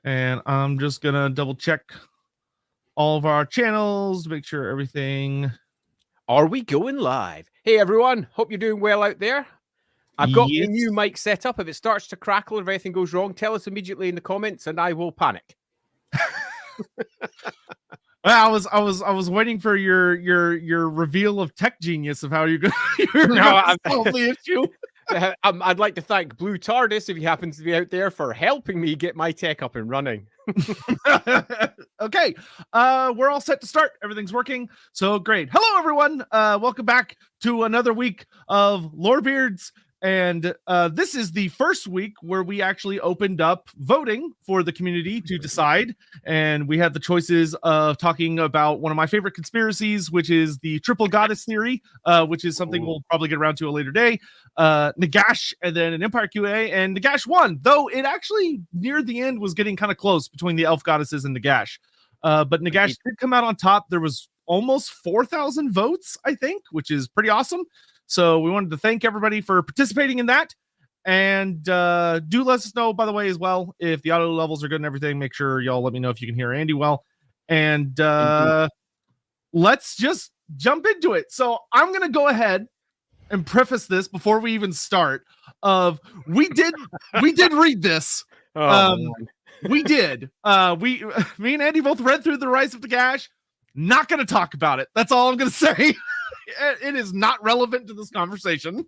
And I'm just gonna double check all of our channels to make sure everything. Are we going live? Hey everyone, hope you're doing well out there. I've got a new mic set up. If it starts to crackle or if anything goes wrong, tell us immediately in the comments and I will panic. I was waiting for your reveal of tech genius of how you're going to solve the issue. I'd like to thank Blue TARDIS, if he happens to be out there, for helping me get my tech up and running. Okay, we're all set to start. Everything's working, so great. Hello, everyone. Welcome back to another week of Lorebeards. And this is the first week where we actually opened up voting for the community to decide. And we had the choices of talking about one of my favorite conspiracies, which is the triple goddess theory, which is something we'll probably get around to a later day. Nagash, and then an Empire QA, and Nagash won, though it actually near the end was getting kind of close between the elf goddesses and Nagash. But Nagash did come out on top. There was almost 4,000 votes, I think, which is pretty awesome. So we wanted to thank everybody for participating in that. And do let us know, by the way, as well, if the audio levels are good and everything. Make sure y'all let me know if you can hear Andy well. And let's just jump into it. So I'm going to go ahead and preface this before we even start. We did read this. We did. Me and Andy both read through the Rise of Nagash. Not going to talk about it. That's all I'm going to say. It is not relevant to this conversation.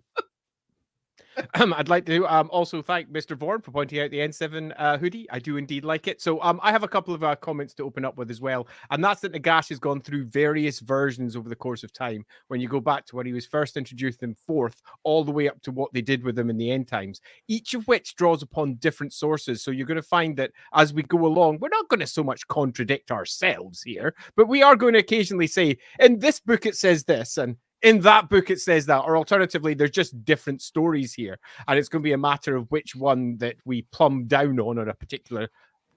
I'd like to also thank Mr. Vorn for pointing out the N7 hoodie. I do indeed like it. So I have a couple of comments to open up with as well. And that's that Nagash has gone through various versions over the course of time. When you go back to when he was first introduced in 4th, all the way up to what they did with him in the end times, each of which draws upon different sources. So you're going to find that as we go along, we're not going to so much contradict ourselves here, but we are going to occasionally say, in this book it says this, and in that book it says that, or alternatively there's just different stories here, and it's going to be a matter of which one that we plumb down on a particular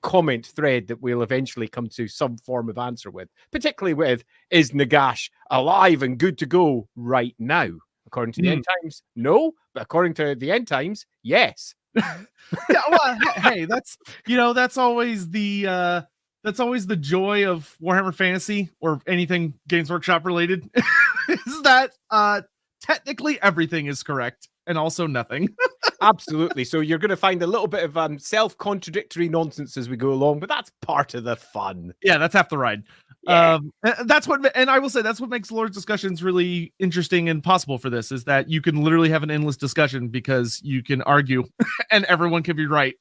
comment thread that we'll eventually come to some form of answer with, particularly with, is Nagash alive and good to go right now? According to the end times, no, but according to the end times, yes. Yeah, well, hey, that's always the joy of Warhammer Fantasy or anything Games Workshop related. Is that technically everything is correct and also nothing. Absolutely. So you're going to find a little bit of self-contradictory nonsense as we go along, but that's part of the fun. Yeah, that's half the ride. Yeah. That's what, and I will say that's what makes Lord's discussions really interesting and possible for this, is that you can literally have an endless discussion because you can argue and everyone can be right.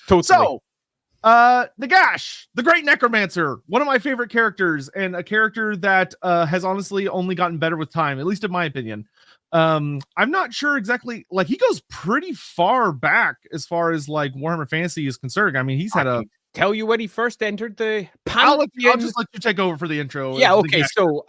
Totally. So, Nagash, the great Necromancer, one of my favorite characters, and a character that has honestly only gotten better with time, at least in my opinion. I'm not sure exactly, like, he goes pretty far back as far as like Warhammer Fantasy is concerned. I mean, he's had tell you when he first entered the I'll just let you take over for the intro. Yeah, okay. So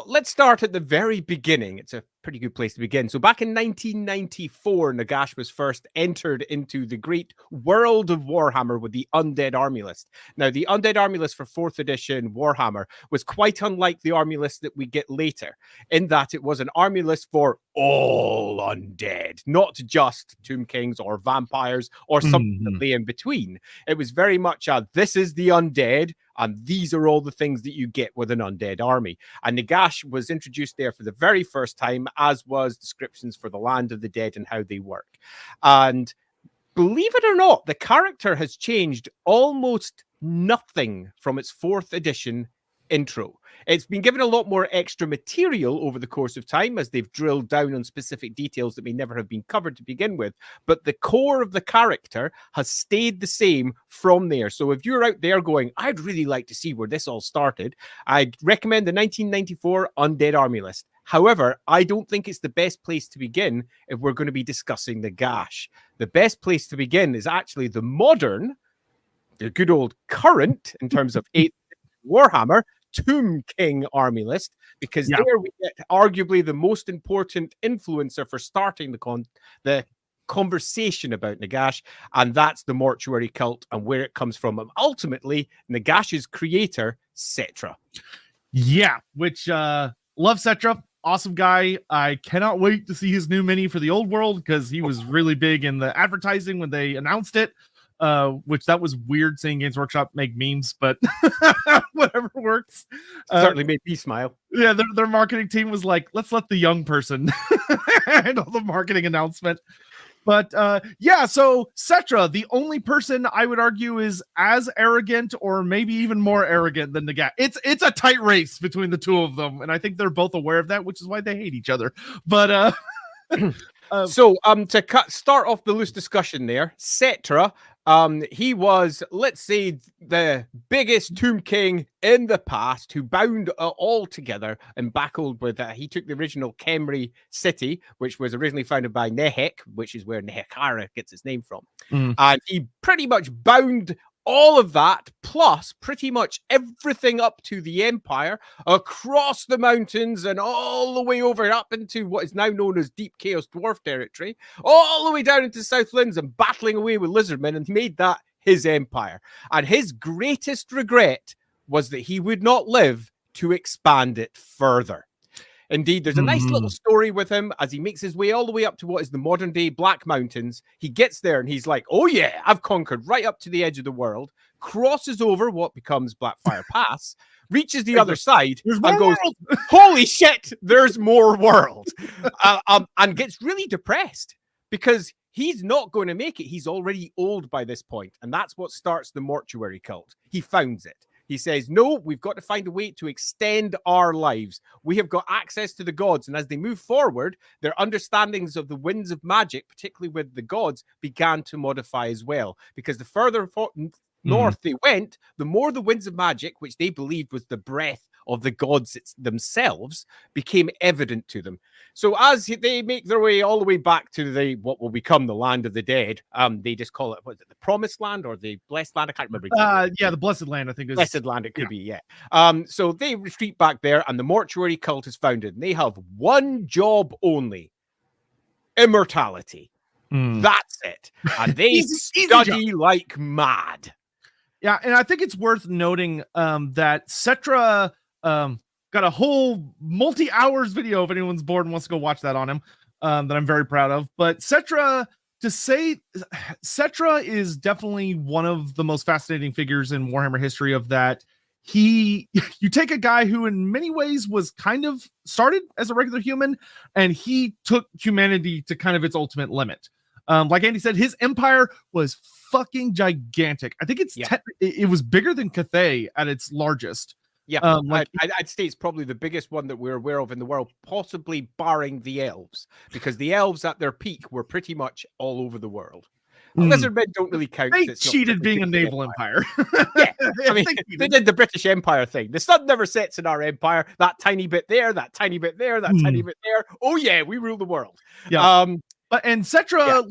let's start at the very beginning. It's a pretty good place to begin. So back in 1994, Nagash was first entered into the great world of Warhammer with the Undead Army List. Now, the Undead Army List for 4th edition Warhammer was quite unlike the army list that we get later, in that it was an army list for all undead, not just Tomb Kings or vampires or something that lay in between. It was very much this is the undead, and these are all the things that you get with an undead army. And Nagash was introduced there for the very first time, as was descriptions for the land of the dead and how they work. And believe it or not, the character has changed almost nothing from its 4th edition intro. It's been given a lot more extra material over the course of time as they've drilled down on specific details that may never have been covered to begin with, but the core of the character has stayed the same from there. So if you're out there going, I'd really like to see where this all started, I'd recommend the 1994 Undead Army List. However, I don't think it's the best place to begin if we're going to be discussing Nagash. The best place to begin is actually the modern, the good old current, in terms of 8th Warhammer, Tomb King army list, because there we get arguably the most important influencer for starting the conversation about Nagash, and that's the mortuary cult and where it comes from. And ultimately, Nagash's creator, Cetra. Yeah, which love Cetra. Awesome guy. I cannot wait to see his new mini for the old world because he was really big in the advertising when they announced it. which that was weird seeing Games Workshop make memes, but whatever works. Certainly made me smile. Yeah, their marketing team was like, let's let the young person handle the marketing announcement. But yeah, so Cetra, the only person I would argue is as arrogant or maybe even more arrogant than Nagash. It's a tight race between the two of them, and I think they're both aware of that, which is why they hate each other. But so to start off the loose discussion there, Cetra, he was, let's say, the biggest Tomb King in the past who bound all together and battled with, he took the original Khemri city, which was originally founded by Nehek, which is where Nehekhara gets its name from. And he pretty much bound all of that, plus pretty much everything up to the Empire, across the mountains and all the way over up into what is now known as Deep Chaos Dwarf territory, all the way down into Southlands and battling away with lizardmen, and made that his empire. And his greatest regret was that he would not live to expand it further. Indeed, there's a nice little story with him as he makes his way all the way up to what is the modern day Black Mountains. He gets there and he's like, oh yeah, I've conquered right up to the edge of the world, crosses over what becomes Blackfire Pass, reaches the other side and goes, holy shit, there's more world. And gets really depressed because he's not going to make it. He's already old by this point. And that's what starts the mortuary cult. He founds it. He says, no, we've got to find a way to extend our lives. We have got access to the gods. And as they move forward, their understandings of the winds of magic, particularly with the gods, began to modify as well. Because the further north they went, the more the winds of magic, which they believed was the breath of the gods themselves, became evident to them. So as they make their way all the way back to the what will become the land of the dead, they just call it, what is it, the promised land or the blessed land? I can't remember exactly. Yeah, the blessed land, I think is blessed land. It could be, yeah. So they retreat back there, and the mortuary cult is founded, and they have one job only: immortality. That's it. And they study like mad. Yeah, and I think it's worth noting that Cetra got a whole multi-hours video if anyone's bored and wants to go watch that on him, that I'm very proud of. But Cetra is definitely one of the most fascinating figures in Warhammer history, of that you take a guy who in many ways was kind of started as a regular human, and he took humanity to kind of its ultimate limit. Like Andy said, his empire was fucking gigantic. I think it was bigger than Cathay at its largest. Yeah, I'd say it's probably the biggest one that we're aware of in the world, possibly barring the elves, because the elves at their peak were pretty much all over the world. Lizardmen don't really count. They cheated being a naval empire. Yeah, I mean, they did the British Empire thing. The sun never sets in our empire. That tiny bit there, that tiny bit there, that tiny bit there. Oh yeah, we rule the world. Yeah. And Cetra,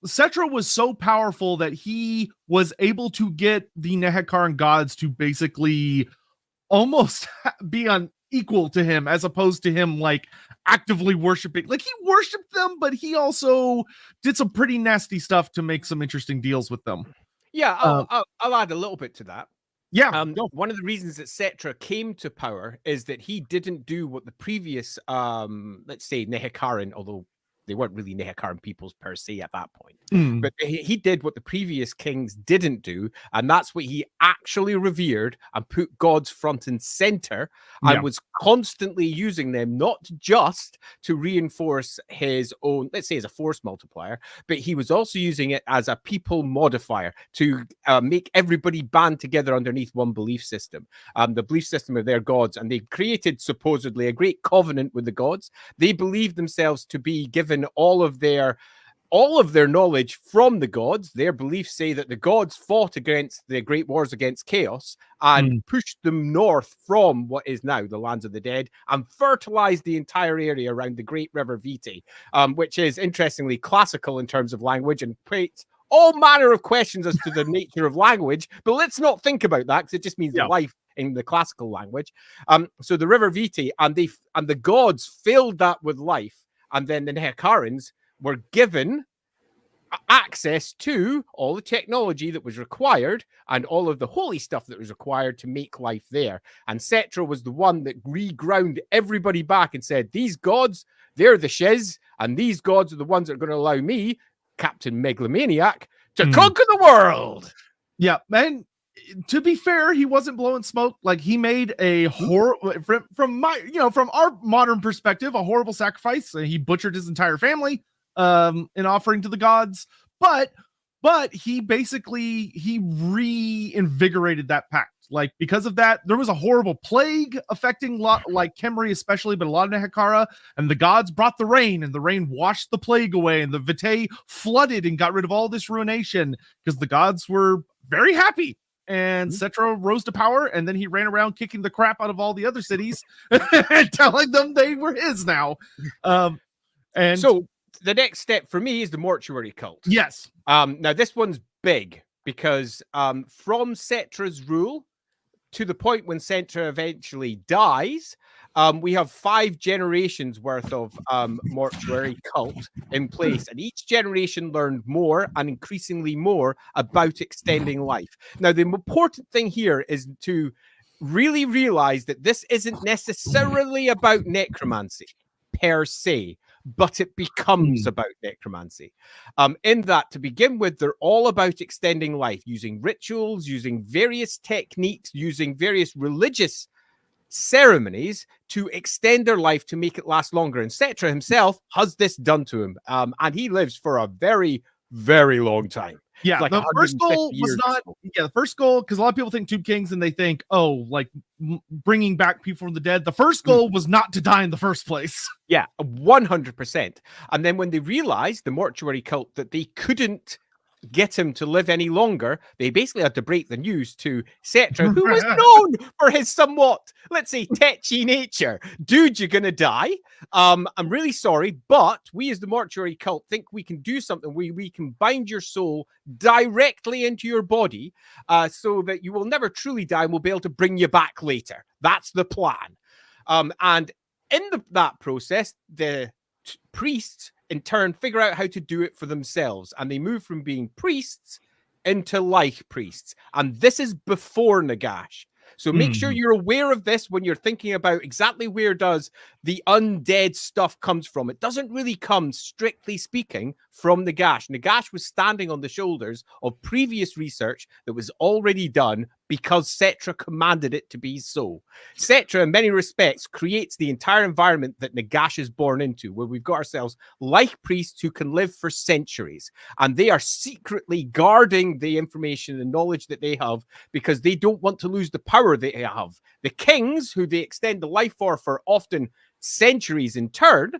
Cetra was so powerful that he was able to get the Nehekaran gods to basically almost be unequal to him, as opposed to him like actively worshiping. Like, he worshipped them, but he also did some pretty nasty stuff to make some interesting deals with them. Yeah, I'll add a little bit to that. Yeah. One of the reasons that Cetra came to power is that he didn't do what the previous, let's say, Nehekaran, although they weren't really Nehekaran peoples per se at that point. But he did what the previous kings didn't do, and that's what he actually revered and put gods front and center, and was constantly using them, not just to reinforce his own, let's say, as a force multiplier, but he was also using it as a people modifier to make everybody band together underneath one belief system, the belief system of their gods. And they created supposedly a great covenant with the gods. They believed themselves to be given all of their knowledge from the gods. Their beliefs say that the gods fought against the great wars against chaos and pushed them north from what is now the lands of the dead and fertilized the entire area around the great river Vitae, which is interestingly classical in terms of language and creates all manner of questions as to the nature of language. But let's not think about that, because it just means life in the classical language. So the river Vitae, and the gods filled that with life. And then the Nehekarans were given access to all the technology that was required and all of the holy stuff that was required to make life there. And Cetra was the one that reground everybody back and said, these gods, they're the shiz, and these gods are the ones that are going to allow me, Captain Megalomaniac, to conquer the world. Yeah, and to be fair, he wasn't blowing smoke. Like, he made a from our modern perspective, a horrible sacrifice. He butchered his entire family in offering to the gods, but he reinvigorated that pact. Like, because of that, there was a horrible plague affecting like Khemri especially, but a lot of Nehekara, and the gods brought the rain, and the rain washed the plague away, and the Vitae flooded and got rid of all this ruination because the gods were very happy. And Cetra rose to power, and then he ran around kicking the crap out of all the other cities and telling them they were his now. And so the next step for me is the mortuary cult. Yes. Now this one's big because from Cetra's rule to the point when Cetra eventually dies, we have 5 generations worth of mortuary cult in place, and each generation learned more and increasingly more about extending life. Now, the important thing here is to really realize that this isn't necessarily about necromancy per se, but it becomes about necromancy. In that, to begin with, they're all about extending life, using rituals, using various techniques, using various religious ceremonies to extend their life to make it last longer. And Cetra himself has this done to him, and he lives for a very, very long time. Yeah, like the first goal was not. Yeah, the first goal, because a lot of people think Tomb Kings and they think, oh, like bringing back people from the dead. The first goal was not to die in the first place. Yeah, 100%. And then when they realized, the mortuary cult, that they couldn't get him to live any longer, they basically had to break the news to Cetra, who was known for his somewhat, let's say, tetchy nature. Dude, you're gonna die. I'm really sorry, but we as the mortuary cult think we can do something. We can bind your soul directly into your body so that you will never truly die, and we'll be able to bring you back later. That's the plan. And in that process, the priests in turn figure out how to do it for themselves, and they move from being priests into like priests. And this is before Nagash. So make sure you're aware of this when you're thinking about exactly where does the undead stuff comes from. It doesn't really come, strictly speaking, from Nagash. Nagash was standing on the shoulders of previous research that was already done because Cetra commanded it to be so. Cetra, in many respects, creates the entire environment that Nagash is born into, where we've got ourselves like priests who can live for centuries. And they are secretly guarding the information and knowledge that they have because they don't want to lose the power they have. The kings, who they extend the life for often centuries in turn,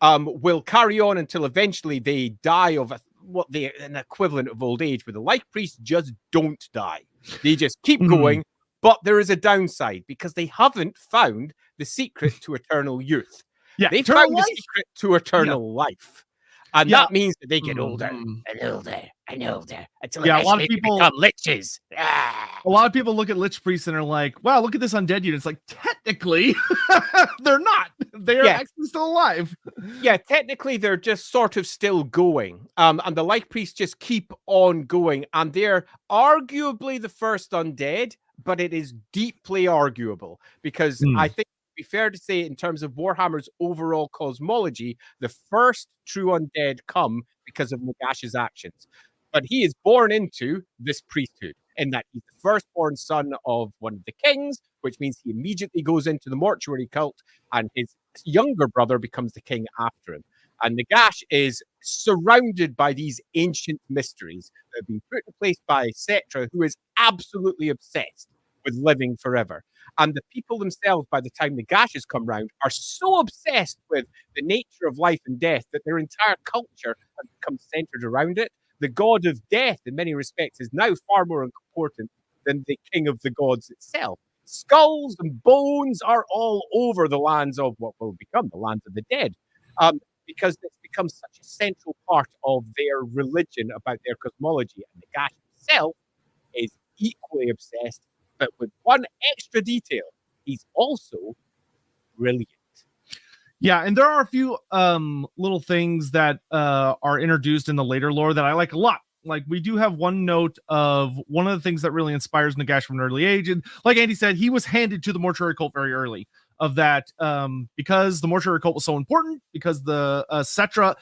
will carry on until eventually they die of an equivalent of old age, where the like priests just don't die. They just keep going, but there is a downside because they haven't found the secret to eternal youth. Yeah, they found the secret to eternal life. And that means that they get older and older and older until a lot of people become liches. A lot of people look at lich priests and are like, wow, look at this undead unit. It's like, technically, they're not. They're actually still alive. Yeah, technically, they're just sort of still going. And the like priests just keep on going. And they're arguably the first undead, but it is deeply arguable because I think be fair to say, in terms of Warhammer's overall cosmology, the first true undead come because of Nagash's actions. But he is born into this priesthood, in that he's the firstborn son of one of the kings, which means he immediately goes into the mortuary cult, and his younger brother becomes the king after him. And Nagash is surrounded by these ancient mysteries that have been put in place by Cetra, who is absolutely obsessed with living forever. And the people themselves, by the time Nagash has come round, are so obsessed with the nature of life and death that their entire culture has become centered around it. The god of death, in many respects, is now far more important than the king of the gods itself. Skulls and bones are all over the lands of what will become the lands of the dead, because it's become such a central part of their religion about their cosmology. And Nagash himself is equally obsessed, but with one extra detail: he's also brilliant. Yeah, and there are a few little things that are introduced in the later lore that I like a lot. Like, we do have one note of one of the things that really inspires Nagash from an early age. And like Andy said, he was handed to the mortuary cult very early. of that, because the mortuary cult was so important, because the Cetra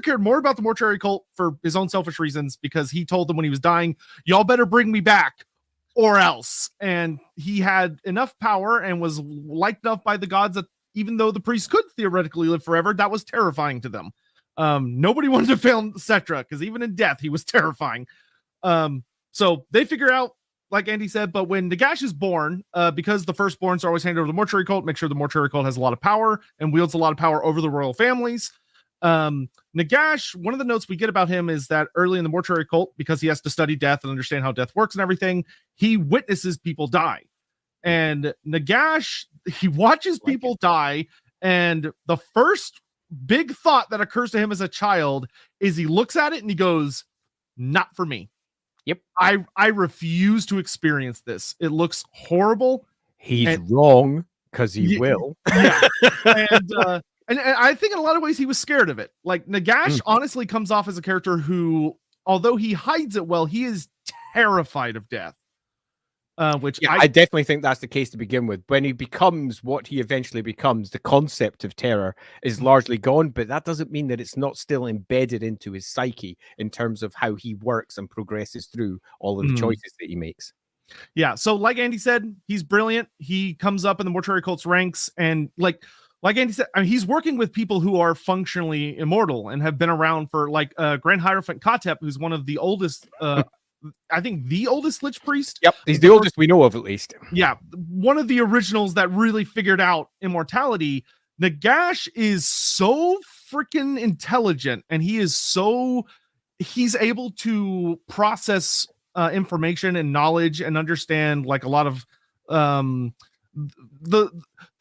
cared more about the mortuary cult for his own selfish reasons, because he told them when he was dying, y'all better bring me back or else. And he had enough power and was liked enough by the gods that even though the priest could theoretically live forever, that was terrifying to them. Nobody wanted to fail Cetra, because even in death, he was terrifying. So they figure out, like Andy said, but when Nagash is born, because the firstborns are always handed over to the mortuary cult, make sure the mortuary cult has a lot of power and wields a lot of power over the royal families. Nagash, one of the notes we get about him is that early in the mortuary cult, because he has to study death and understand how death works and everything, he witnesses people die. And Nagash, he watches people die, and the first big thought that occurs to him as a child is he looks at it and he goes, not for me. Yep. I refuse to experience this. It looks horrible. He's wrong, because he will. Yeah. And I think in a lot of ways he was scared of it. Like Nagash honestly comes off as a character who, although he hides it well, he is terrified of death. Which I definitely think that's the case to begin with. When he becomes what he eventually becomes, the concept of terror is largely gone, but that doesn't mean that it's not still embedded into his psyche in terms of how he works and progresses through all of the choices that he makes. Yeah. So like Andy said, he's brilliant. He comes up in the mortuary cult's ranks, and like Andy said, I mean, he's working with people who are functionally immortal and have been around for, like, Grand Hierophant Katep, who's one of the oldest, I think the oldest Lich Priest. Yep, he's the oldest we know of, at least. Yeah, one of the originals that really figured out immortality. Nagash is so freaking intelligent, and he's able to process information and knowledge and understand, like, a lot of the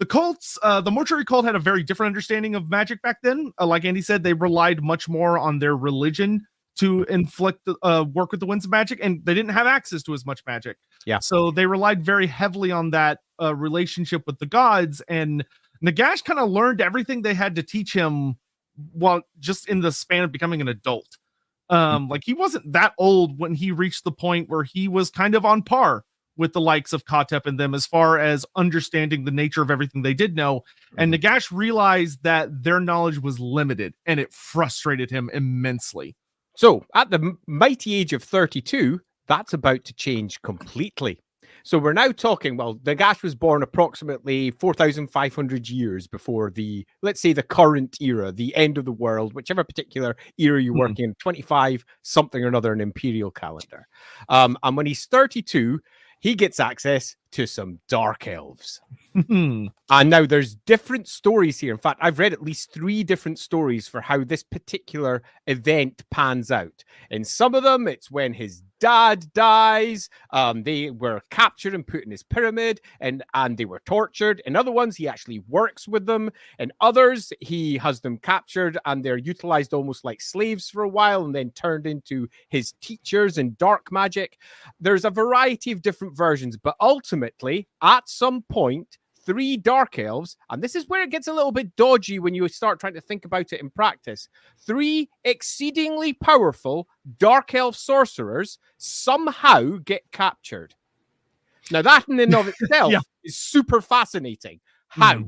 cults. The mortuary cult had a very different understanding of magic back then. Like Andy said, they relied much more on their religion to inflict work with the winds of magic, and they didn't have access to as much magic. Yeah. So they relied very heavily on that relationship with the gods, and Nagash kind of learned everything they had to teach him while just in the span of becoming an adult. Like, he wasn't that old when he reached the point where he was kind of on par with the likes of Katep and them as far as understanding the nature of everything they did know. And Nagash realized that their knowledge was limited, and it frustrated him immensely. So, at the mighty age of 32, that's about to change completely. So we're now talking, well, Nagash was born approximately 4,500 years before the, let's say, the current era, the end of the world, whichever particular era you're working in, 25, something or another, an imperial calendar. And when he's 32, he gets access to some dark elves. And now there's different stories here. In fact, I've read at least 3 different stories for how this particular event pans out. In some of them, it's when his dad dies. They were captured and put in his pyramid, and they were tortured. In other ones, he actually works with them. In others, he has them captured and they're utilized almost like slaves for a while and then turned into his teachers in dark magic. There's a variety of different versions, but ultimately, at some point, 3 dark elves, and this is where it gets a little bit dodgy when you start trying to think about it in practice. 3 exceedingly powerful dark elf sorcerers somehow get captured. Now, that in and of itself is super fascinating. How?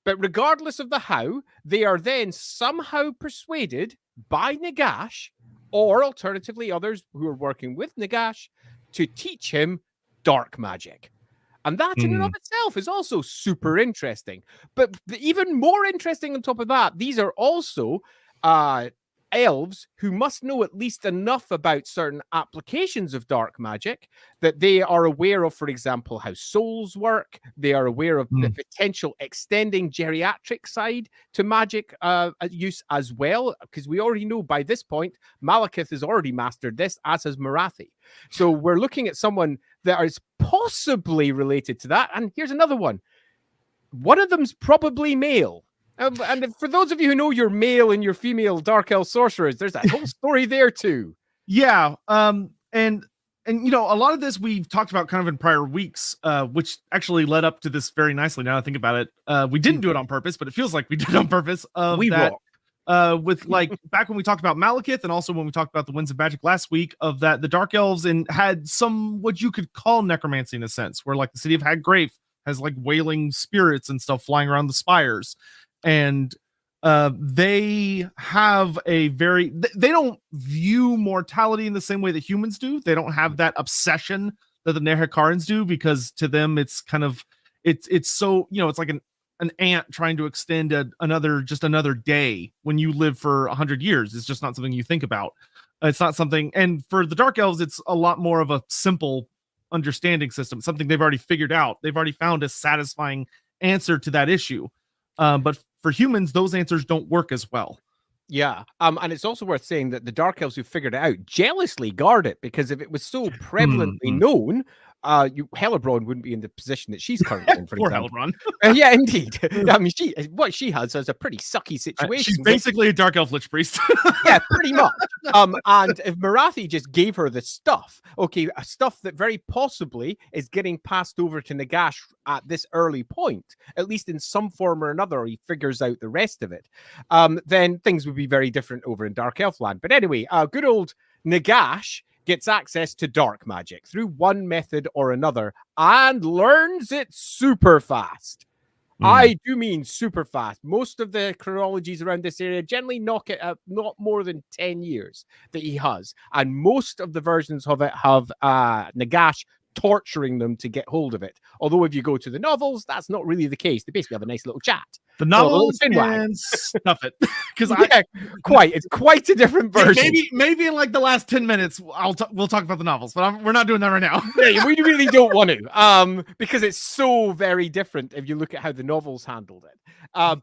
But regardless of the how, they are then somehow persuaded by Nagash, or alternatively others who are working with Nagash, to teach him dark magic. And that in and of itself is also super interesting. But even more interesting on top of that, these are also elves who must know at least enough about certain applications of dark magic that they are aware of, for example, how souls work. They are aware of the potential extending geriatric side to magic use as well, because we already know by this point, Malekith has already mastered this, as has Marathi. So we're looking at someone that is possibly related to that. And here's another one. One of them's probably male. And for those of you who know your male and your female dark elf sorcerers, there's a whole story there too. Yeah. And you know, a lot of this we've talked about kind of in prior weeks, which actually led up to this very nicely. Now I think about it, we didn't do it on purpose, but it feels like we did it on purpose. With like back when we talked about Malekith, and also when we talked about the Winds of Magic last week, of that the Dark Elves and had some what you could call necromancy in a sense, where like the city of Haggrave has like wailing spirits and stuff flying around the spires, and they have a very they don't view mortality in the same way that humans do. They don't have that obsession that the Nehakarans do, because to them it's kind of it's so, you know, it's like an ant trying to extend another day when you live for 100 years. It's just not something you think about. It's not something, and for the Dark Elves it's a lot more of a simple understanding system. It's something they've already figured out. They've already found a satisfying answer to that issue. But for humans, those answers don't work as well. Yeah. And it's also worth saying that the Dark Elves who figured it out jealously guard it, because if it was so prevalently known, Hellebrand wouldn't be in the position that she's currently in, for Poor example. Hellebrand. Yeah, indeed. I mean, what she has is a pretty sucky situation. She's basically a Dark Elf Lich Priest. Yeah, pretty much. And if Marathi just gave her the stuff, okay, a stuff that very possibly is getting passed over to Nagash at this early point, at least in some form or another, he figures out the rest of it, then things would be very different over in Dark Elf land. But anyway, good old Nagash gets access to dark magic through one method or another and learns it super fast. I do mean super fast. Most of the chronologies around this area generally knock it at not more than 10 years that he has. And most of the versions of it have Nagash torturing them to get hold of it. Although if you go to the novels, that's not really the case. They basically have a nice little chat. The novels can stuff it, because it's quite a different version. Maybe in like the last 10 minutes we'll talk about the novels, but we're not doing that right now. Yeah, we really don't want to, because it's so very different if you look at how the novels handled it.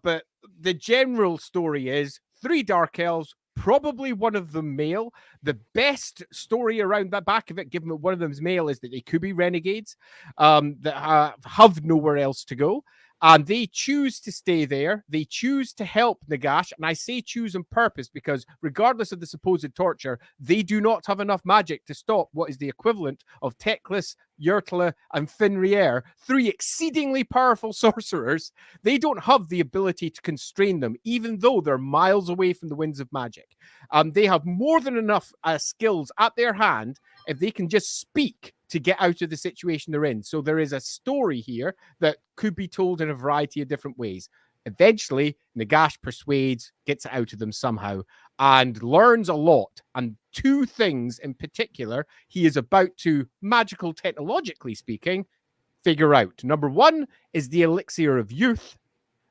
But the general story is 3 Dark Elves, probably one of them male. The best story around that back of it, given that one of them's male, is that they could be renegades that have nowhere else to go. And they choose to stay there. They choose to help Nagash. And I say choose on purpose because regardless of the supposed torture, they do not have enough magic to stop what is the equivalent of Teclis, Yurtala, and Finrier, 3 exceedingly powerful sorcerers. They don't have the ability to constrain them, even though they're miles away from the winds of magic. They have more than enough skills at their hand if they can just speak to get out of the situation they're in. So there is a story here that could be told in a variety of different ways. Eventually, Nagash persuades, gets it out of them somehow, and learns a lot. And 2 things in particular he is about to, magical technologically speaking, figure out. Number 1 is the elixir of youth.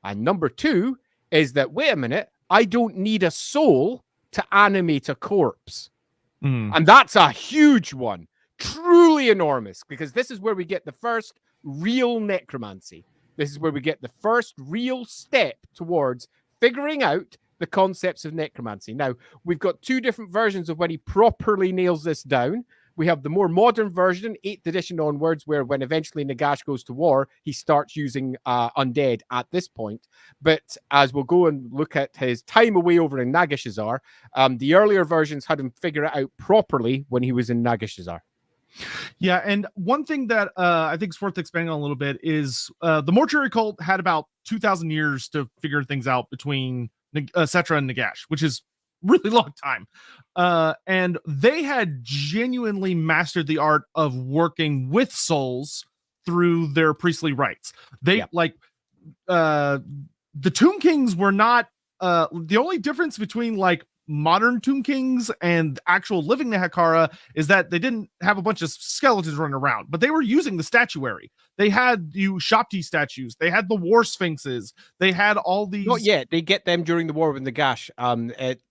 And number 2 is that, wait a minute, I don't need a soul to animate a corpse. And that's a huge one. Truly enormous, because this is where we get the first real necromancy. This is where we get the first real step towards figuring out the concepts of necromancy. Now, we've got 2 different versions of when he properly nails this down. We have the more modern version, 8th edition onwards, where when eventually Nagash goes to war, he starts using undead at this point. But as we'll go and look at his time away over in Nagashazar, the earlier versions had him figure it out properly when he was in Nagashazar. Yeah, and one thing that I think is worth expanding on a little bit is the mortuary cult had about 2,000 years to figure things out between Cetra and Nagash, which is really long time. And they had genuinely mastered the art of working with souls through their priestly rites. They the Tomb Kings were not the only difference between like modern Tomb Kings and actual living Nehekara is that they didn't have a bunch of skeletons running around, but they were using the statuary. They had Shopti statues. They had the war sphinxes. They had all these. Not yet. They get them during the war with Nagash.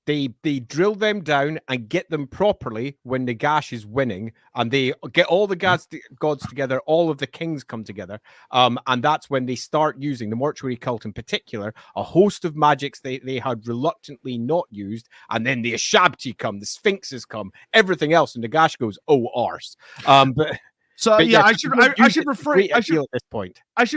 They drill them down and get them properly when Nagash is winning, and they get all the gods together. All of the kings come together, and that's when they start using the mortuary cult in particular a host of magics they had reluctantly not used, and then the Ashabti come, the sphinxes come, everything else, and Nagash goes, "Oh, arse." I should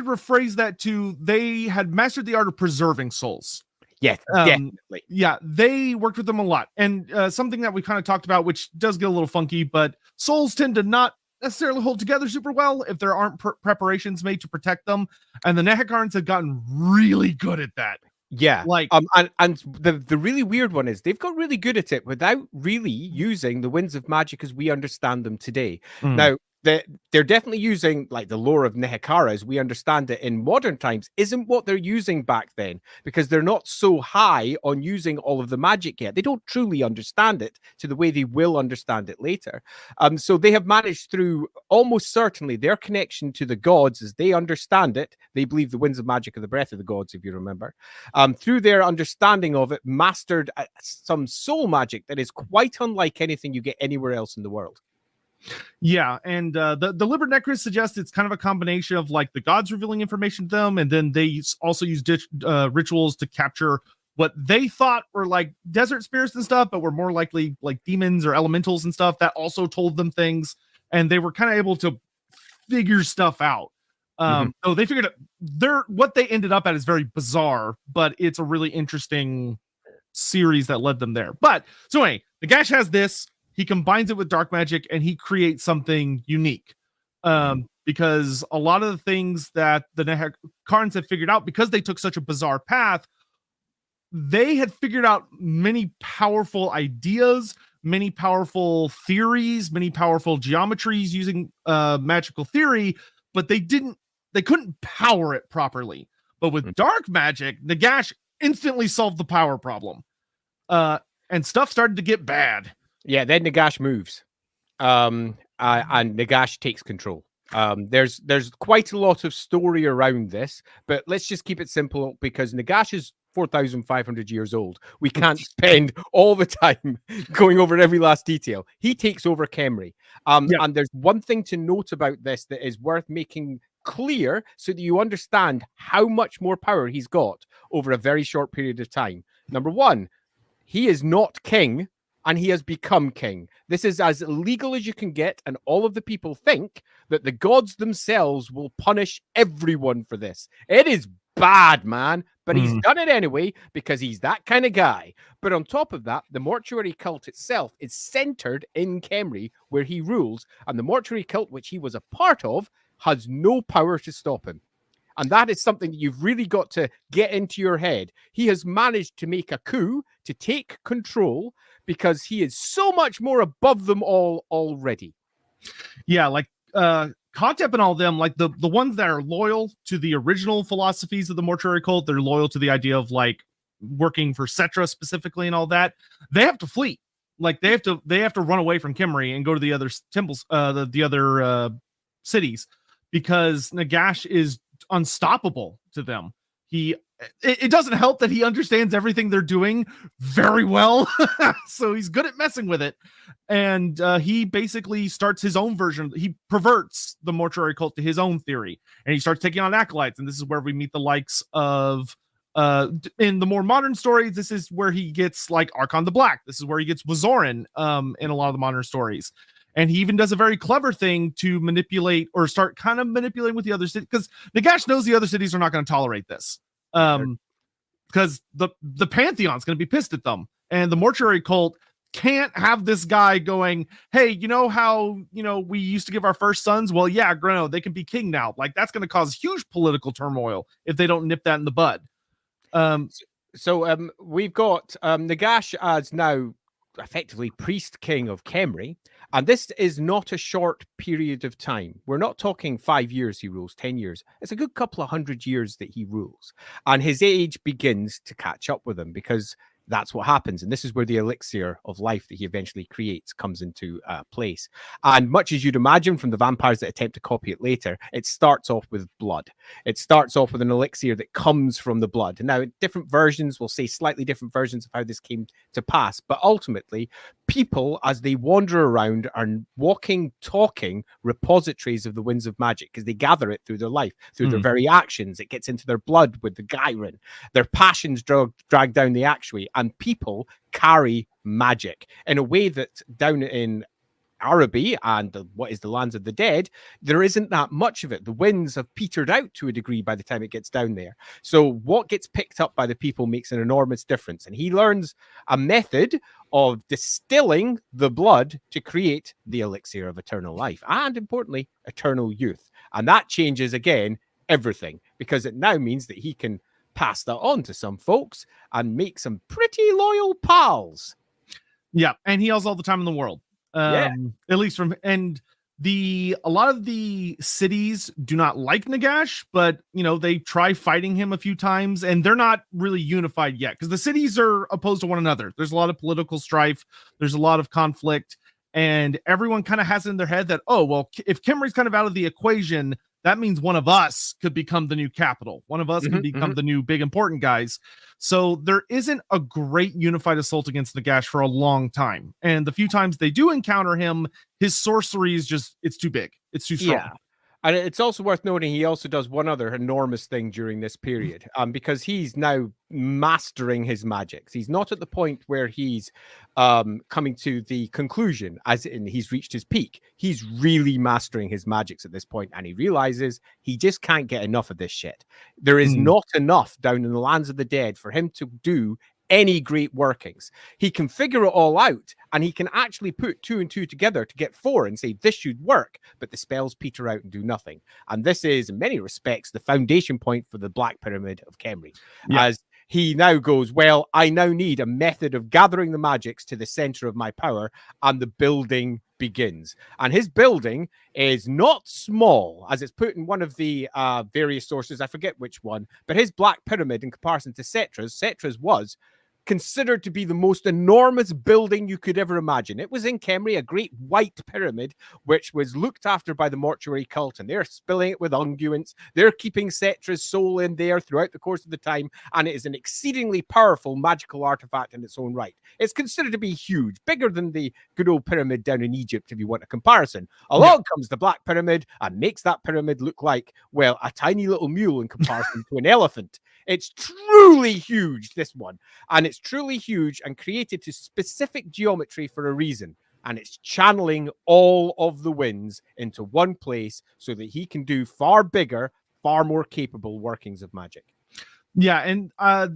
rephrase that to they had mastered the art of preserving souls. Yes, definitely. Yeah, they worked with them a lot. And something that we kind of talked about, which does get a little funky, but souls tend to not necessarily hold together super well if there aren't preparations made to protect them. And the Nehekarans have gotten really good at that. Yeah, and the really weird one is they've got really good at it without really using the winds of magic as we understand them today. Now, they're definitely using like the lore of Nehekara as we understand it in modern times isn't what they're using back then, because they're not so high on using all of the magic yet. They don't truly understand it to the way they will understand it later. So they have managed through almost certainly their connection to the gods as they understand it. They believe the winds of magic are the breath of the gods, if you remember. Through their understanding of it, mastered some soul magic that is quite unlike anything you get anywhere else in the world. Yeah, and the Liber Necris suggests it's kind of a combination of like the gods revealing information to them, and then they also use rituals to capture what they thought were like desert spirits and stuff, but were more likely like demons or elementals and stuff that also told them things, and they were kind of able to figure stuff out. So they figured what they ended up at is very bizarre, but it's a really interesting series that led them there. But so anyway, Nagash has this. He combines it with dark magic and he creates something unique. Because a lot of the things that the Nehekarans had figured out, because they took such a bizarre path, they had figured out many powerful ideas, many powerful theories, many powerful geometries using magical theory, but they couldn't power it properly. But with dark magic, Nagash instantly solved the power problem. And stuff started to get bad. Yeah, then Nagash moves, and Nagash takes control. There's quite a lot of story around this, but let's just keep it simple because Nagash is 4,500 years old. We can't spend all the time going over every last detail. He takes over Khemri. And there's one thing to note about this that is worth making clear so that you understand how much more power he's got over a very short period of time. Number one, he is not king, and he has become king. This is as illegal as you can get, and all of the people think that the gods themselves will punish everyone for this. It is bad, man, but he's done it anyway because he's that kind of guy. But on top of that, the mortuary cult itself is centered in Khemri, where he rules, and the mortuary cult, which he was a part of, has no power to stop him. And that is something that you've really got to get into your head. He has managed to make a coup to take control because he is so much more above them all already. Yeah, like Contep and all of them, like the ones that are loyal to the original philosophies of the mortuary cult, they're loyal to the idea of like working for Cetra specifically and all that. They have to flee. Like they have to run away from Khemri and go to the other temples, the other cities, because Nagash is unstoppable to them. It doesn't help that he understands everything they're doing very well. So he's good at messing with it. And he basically starts his own version. He perverts the mortuary cult to his own theory. And he starts taking on acolytes. And this is where we meet the likes of, in the more modern stories, this is where he gets like Archon the Black. This is where he gets Wazoran in a lot of the modern stories. And he even does a very clever thing to manipulate or start kind of manipulating with the other cities, because Nagash knows the other cities are not going to tolerate this. Because the Pantheon's going to be pissed at them, and the mortuary cult can't have this guy going, hey, you know how, we used to give our first sons? Well, yeah, Greno, they can be king now. Like, that's going to cause huge political turmoil if they don't nip that in the bud. So we've got Nagash as now effectively priest king of Khemri, and this is not a short period of time. We're not talking 5 years he rules, 10 years. It's a good couple of 100 years that he rules, and his age begins to catch up with him because that's what happens. And this is where the elixir of life that he eventually creates comes into place. And much as you'd imagine from the vampires that attempt to copy it later, it starts off with blood. It starts off with an elixir that comes from the blood. And now different versions will say slightly different versions of how this came to pass. But ultimately, people, as they wander around, are walking, talking repositories of the winds of magic because they gather it through their life, through their very actions. It gets into their blood with the Gyren. Their passions drag down the actuary. And people carry magic in a way that down in Araby and what is the lands of the dead, there isn't that much of it. The winds have petered out to a degree by the time it gets down there. So what gets picked up by the people makes an enormous difference. And he learns a method of distilling the blood to create the elixir of eternal life and, importantly, eternal youth. And that changes, again, everything, because it now means that he can pass that on to some folks and make some pretty loyal pals. Yeah, and he has all the time in the world. At least from, and a lot of the cities do not like Nagash, but they try fighting him a few times, and they're not really unified yet because the cities are opposed to one another. There's a lot of political strife, there's a lot of conflict, and everyone kind of has in their head that, oh well, if Kimri's kind of out of the equation, that means one of us could become the new capital. One of us can become the new big important guys. So there isn't a great unified assault against Nagash for a long time. And the few times they do encounter him, his sorcery is just, it's too big. It's too strong. Yeah. And it's also worth noting he also does one other enormous thing during this period, because he's now mastering his magics. He's not at the point where he's coming to the conclusion, as in he's reached his peak. He's really mastering his magics at this point, and he realizes he just can't get enough of this shit. There is not enough down in the lands of the dead for him to do any great workings. He can figure it all out, and he can actually put 2 and 2 together to get 4 and say this should work, but the spells peter out and do nothing. And this is in many respects the foundation point for the Black Pyramid of Khemri, as he now goes, well, I now need a method of gathering the magics to the center of my power, and the building begins. And his building is not small, as it's put in one of the various sources. I forget which one, but his Black Pyramid in comparison to Cetra's was considered to be the most enormous building you could ever imagine. It was in Khemri, a great white pyramid, which was looked after by the mortuary cult, and they're spilling it with unguents. They're keeping Cetra's soul in there throughout the course of the time, and it is an exceedingly powerful magical artifact in its own right. It's considered to be huge, bigger than the good old pyramid down in Egypt, if you want a comparison. Along comes the Black Pyramid and makes that pyramid look like, well, a tiny little mule in comparison to an elephant. It's truly huge, this one. And it's truly huge and created to specific geometry for a reason. And it's channeling all of the winds into one place so that he can do far bigger, far more capable workings of magic. Yeah, and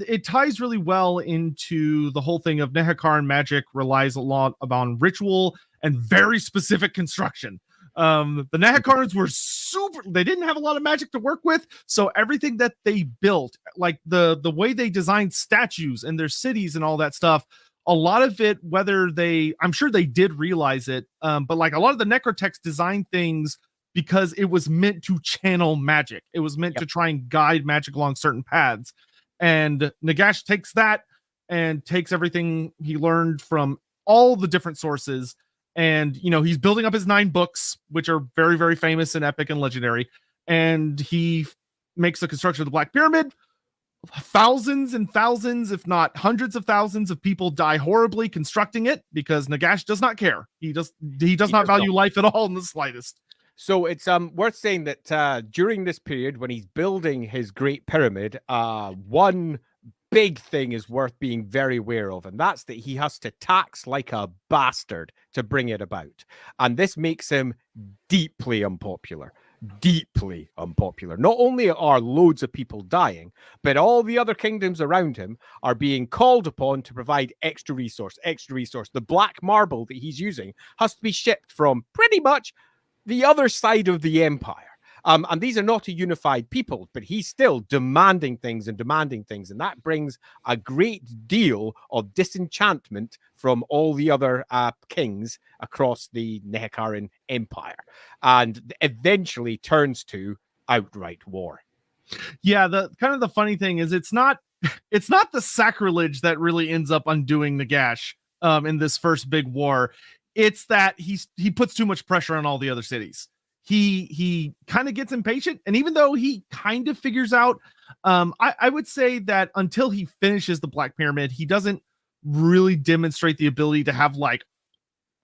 it ties really well into the whole thing of Nehekaran magic relies a lot upon ritual and very specific construction. The Nehekarans were they didn't have a lot of magic to work with, so everything that they built, like the way they designed statues and their cities and all that stuff, a lot of it, I'm sure they did realize it, but like a lot of the Necrotechs designed things because it was meant to channel magic. It was meant to try and guide magic along certain paths. And Nagash takes that and takes everything he learned from all the different sources. And, he's building up his 9 books, which are very, very famous and epic and legendary. And he makes the construction of the Black Pyramid. Thousands and thousands, if not hundreds of thousands of people die horribly constructing it because Nagash does not care. He does not value life at all in the slightest. So it's worth saying that during this period when he's building his Great Pyramid, one big thing is worth being very aware of, and that's that he has to tax like a bastard to bring it about. And this makes him deeply unpopular. Deeply unpopular. Not only are loads of people dying, but all the other kingdoms around him are being called upon to provide extra resource. The black marble that he's using has to be shipped from pretty much the other side of the empire. And these are not a unified people, but he's still demanding things, and that brings a great deal of disenchantment from all the other kings across the Nehekaran Empire, and eventually turns to outright war. Yeah, the funny thing is it's not the sacrilege that really ends up undoing Nagash in this first big war. It's that he puts too much pressure on all the other cities. He kind of gets impatient, and even though he kind of figures out, I would say that until he finishes the Black Pyramid, he doesn't really demonstrate the ability to have like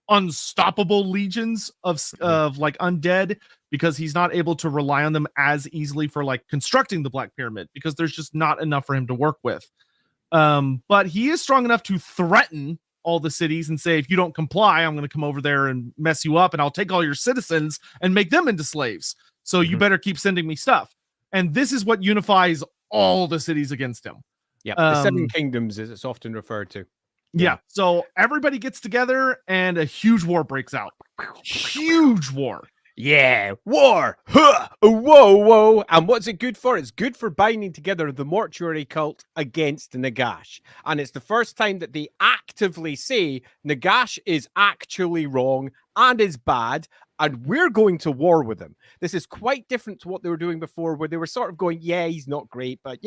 unstoppable legions of like undead, because he's not able to rely on them as easily for like constructing the Black Pyramid, because there's just not enough for him to work with. But he is strong enough to threaten all the cities and say, if you don't comply, I'm going to come over there and mess you up, and I'll take all your citizens and make them into slaves. So you better keep sending me stuff. And this is what unifies all the cities against him. Yeah, the 7 kingdoms, as it's often referred to. Yeah. So everybody gets together and a huge war breaks out. Huge war. Yeah, war. Huh. Whoa. And what's it good for? It's good for binding together the mortuary cult against Nagash. And it's the first time that they actively say Nagash is actually wrong and is bad, and we're going to war with him. This is quite different to what they were doing before, where they were sort of going, yeah, he's not great, but,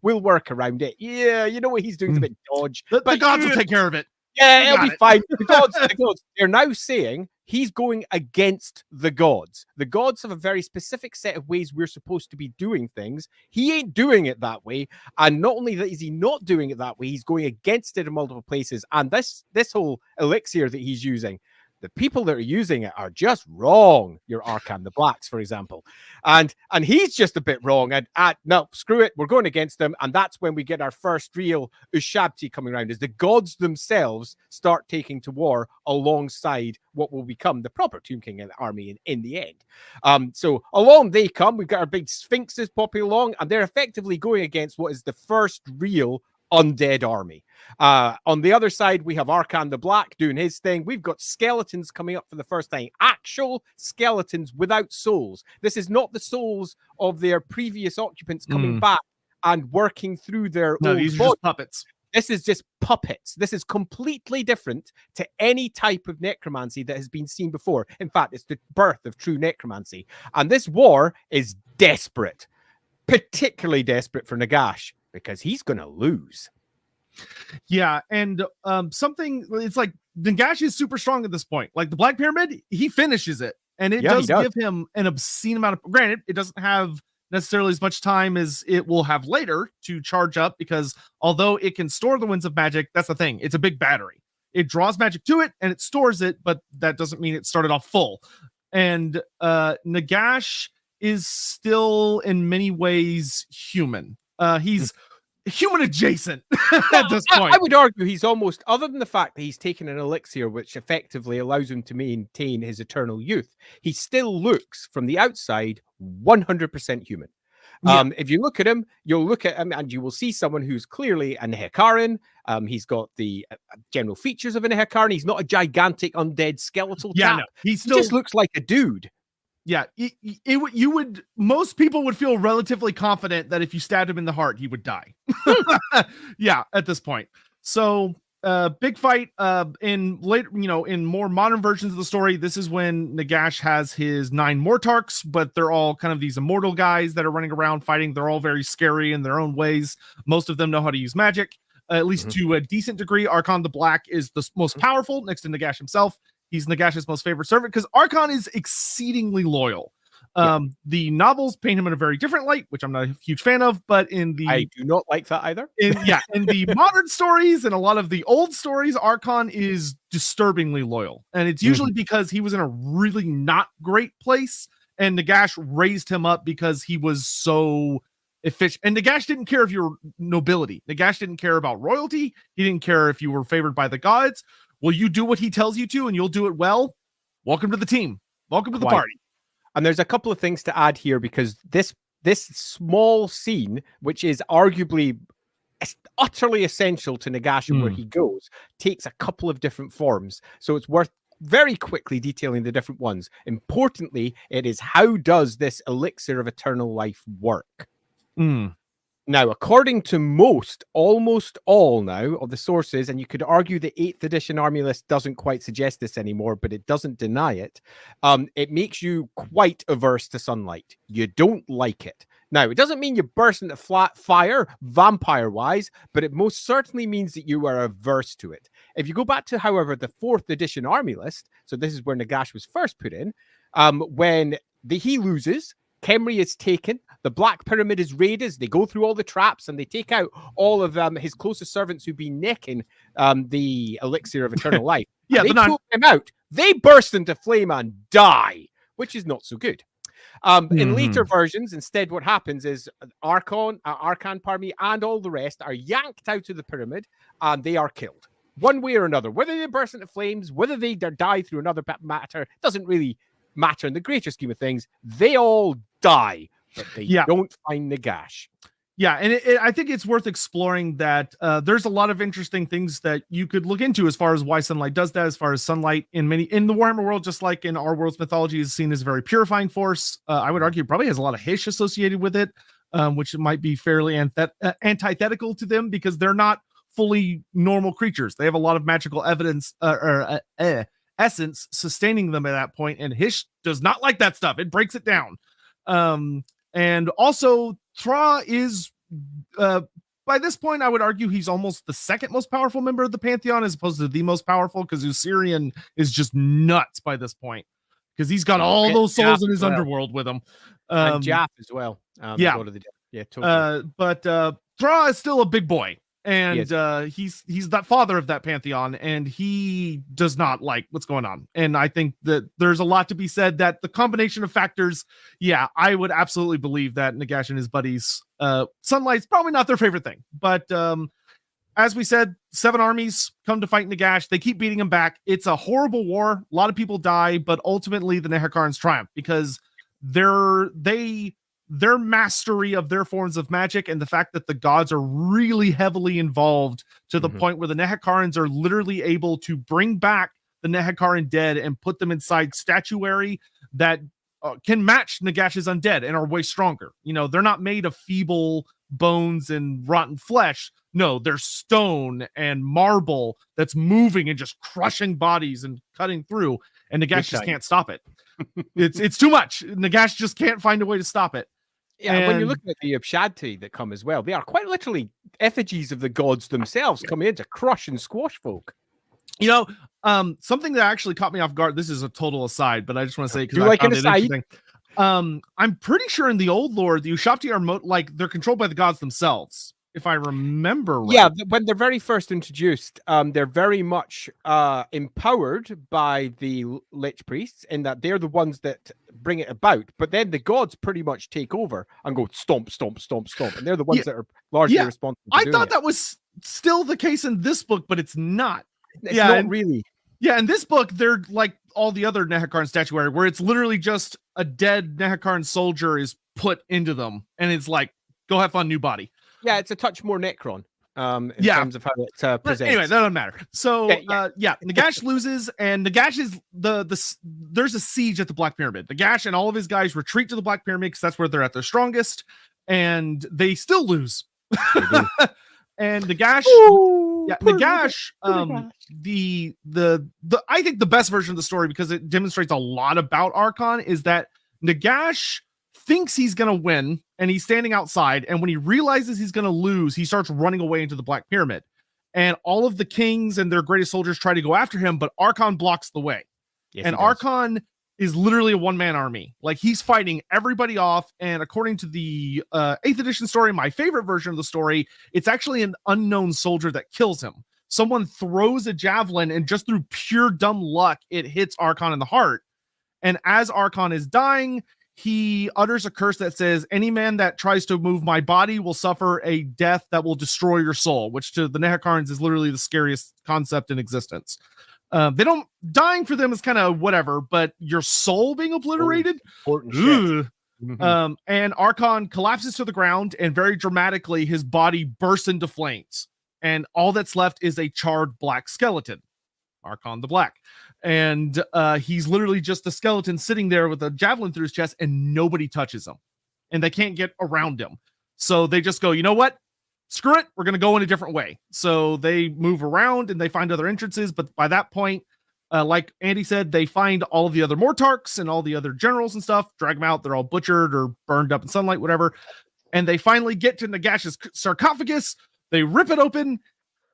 we'll work around it. Yeah, you know what he's doing is a bit dodge. The gods will take care of it. Yeah, it'll be fine. The gods, they're now saying he's going against the gods. The gods have a very specific set of ways we're supposed to be doing things. He ain't doing it that way. And not only that is he not doing it that way, he's going against it in multiple places. And this whole elixir that he's using, the people that are using it are just wrong. Your Arkan the Blacks, for example. And he's just a bit wrong. And no, screw it. We're going against them. And that's when we get our first real Ushabti coming around, as the gods themselves start taking to war alongside what will become the proper Tomb King army in the end. So along they come. We've got our big sphinxes popping along, and they're effectively going against what is the first real undead army. On the other side, we have Arkan the Black doing his thing. We've got skeletons coming up for the first time. Actual skeletons without souls. This is not the souls of their previous occupants coming back and working through their old these are bodies. just puppets. This is just puppets. This is completely different to any type of necromancy that has been seen before. In fact, it's the birth of true necromancy. And this war is desperate. Particularly desperate for Nagash, because he's going to lose. Yeah, and it's like Nagash is super strong at this point. Like the Black Pyramid, he finishes it, and it does give him an obscene amount of. Granted, it doesn't have necessarily as much time as it will have later to charge up, because although it can store the winds of magic, that's the thing. It's a big battery. It draws magic to it and it stores it, but that doesn't mean it started off full. And Nagash is still in many ways human. He's human adjacent at this point. I would argue he's almost, other than the fact that he's taken an elixir which effectively allows him to maintain his eternal youth, he still looks from the outside 100% human. If you look at him, you'll look at him and you will see someone who's clearly an Hekarin. He's got the general features of an Hekarin. He's not a gigantic undead skeletal chap. No, he just looks like a dude. Yeah, most people would feel relatively confident that if you stabbed him in the heart, he would die. Yeah, at this point. So, big fight. In more modern versions of the story, this is when Nagash has his 9 Mortarks, but they're all kind of these immortal guys that are running around fighting. They're all very scary in their own ways. Most of them know how to use magic, at least to a decent degree. Arkan the Black is the most powerful, next to Nagash himself. He's Nagash's most favorite servant because Arkan is exceedingly loyal. The novels paint him in a very different light, which I'm not a huge fan of, but I do not like that either. In the modern stories and a lot of the old stories, Arkan is disturbingly loyal. And it's usually because he was in a really not great place, and Nagash raised him up because he was so efficient. And Nagash didn't care if you were nobility. Nagash didn't care about royalty. He didn't care if you were favored by the gods. Will you do what he tells you to and you'll do it well? Welcome to the team. Welcome to the party. And there's a couple of things to add here, because this small scene, which is arguably utterly essential to Nagash and where he goes, takes a couple of different forms. So it's worth very quickly detailing the different ones. Importantly, it is, how does this elixir of eternal life work? Now, according to almost all now of the sources, and you could argue the 8th edition army list doesn't quite suggest this anymore, but it doesn't deny it. It makes you quite averse to sunlight. You don't like it. Now, it doesn't mean you burst into flat fire, vampire-wise, but it most certainly means that you are averse to it. If you go back to, however, the 4th edition army list, so this is where Nagash was first put in, when he loses, Khemri is taken, the Black Pyramid is raided, they go through all the traps and they take out all of his closest servants who've been necking the elixir of eternal life. They pull them out, they burst into flame and die, which is not so good. In later versions, instead, what happens is Arkan, and all the rest are yanked out of the pyramid and they are killed. One way or another, whether they burst into flames, whether they die through another matter, doesn't really matter in the greater scheme of things. They all die, but they don't find Nagash. Yeah, and I think it's worth exploring that there's a lot of interesting things that you could look into as far as why sunlight does that, as far as sunlight in the Warhammer world, just like in our world's mythology, is seen as a very purifying force. I would argue probably has a lot of hish associated with it, which might be fairly antithetical to them because they're not fully normal creatures. They have a lot of magical essence sustaining them at that point, and Hish does not like that stuff. It breaks it down. And also Thra is by this point, I would argue he's almost the second most powerful member of the Pantheon as opposed to the most powerful, because Usirian is just nuts by this point because he's got all those souls in his underworld with him. And Jaff as well. Yeah. Totally. But Thra is still a big boy. And he's that father of that Pantheon, and he does not like what's going on. And I think that there's a lot to be said that the combination of factors, I would absolutely believe that Nagash and his buddies, Sunlight's probably not their favorite thing. But as we said, 7 armies come to fight Nagash. They keep beating him back. It's a horrible war. A lot of people die, but ultimately the Nehakarns triumph because their mastery of their forms of magic and the fact that the gods are really heavily involved to the point where the Nehakarns are literally able to bring back the Nehakaran dead and put them inside statuary that can match Nagash's undead and are way stronger. You know, they're not made of feeble bones and rotten flesh. No, they're stone and marble that's moving and just crushing bodies and cutting through, and Nagash just can't stop it. It's too much. Nagash just can't find a way to stop it. Yeah, and when you're looking at the Upshadti that come as well, they are quite literally effigies of the gods themselves coming in to crush and squash folk. You know, something that actually caught me off guard. This is a total aside, but I just want to say because I found it interesting. I'm pretty sure in the old lore, the Ushabti are they're controlled by the gods themselves, if I remember right. Yeah, when they're very first introduced, they're very much empowered by the Lich Priests in that they're the ones that bring it about. But then the gods pretty much take over and go stomp, stomp, stomp, stomp. And they're the ones that are largely responsible for doing thought that was still the case in this book, but it's not. It's not really. Yeah, in this book, they're like all the other Nehakarn statuary, where it's literally just a dead Nehakarn soldier is put into them. And it's like, go have fun, new body. Yeah, it's a touch more Necron in terms of how it presents. Anyway, that doesn't matter. So, Nagash loses, and Nagash is there's a siege at the Black Pyramid. Nagash and all of his guys retreat to the Black Pyramid because that's where they're at their strongest, and they still lose. And Nagash, Nagash, I think the best version of the story, because it demonstrates a lot about Archon, is that Nagash thinks he's gonna win, and he's standing outside, and when he realizes he's gonna lose, he starts running away into the Black Pyramid, and all of the kings and their greatest soldiers try to go after him, but Archon blocks the way. And Archon is literally a one-man army. Like, he's fighting everybody off, and according to the 8th edition story, my favorite version of the story, it's actually an unknown soldier that kills him. Someone throws a javelin, and just through pure dumb luck, it hits Archon in the heart. And as Archon is dying, he utters a curse that says, any man that tries to move my body will suffer a death that will destroy your soul, which to the Nehakarns is literally the scariest concept in existence. Dying for them is kind of whatever, but your soul being obliterated. And Archon collapses to the ground, and very dramatically, his body bursts into flames. And all that's left is a charred black skeleton, Archon the Black. And he's literally just a skeleton sitting there with a javelin through his chest, and nobody touches him. And they can't get around him. So they just go, you know what? Screw it. We're going to go in a different way. So they move around and they find other entrances. But by that point, like Andy said, they find all of the other Mortarks and all the other generals and stuff, drag them out. They're all butchered or burned up in sunlight, whatever. And they finally get to Nagash's sarcophagus. They rip it open,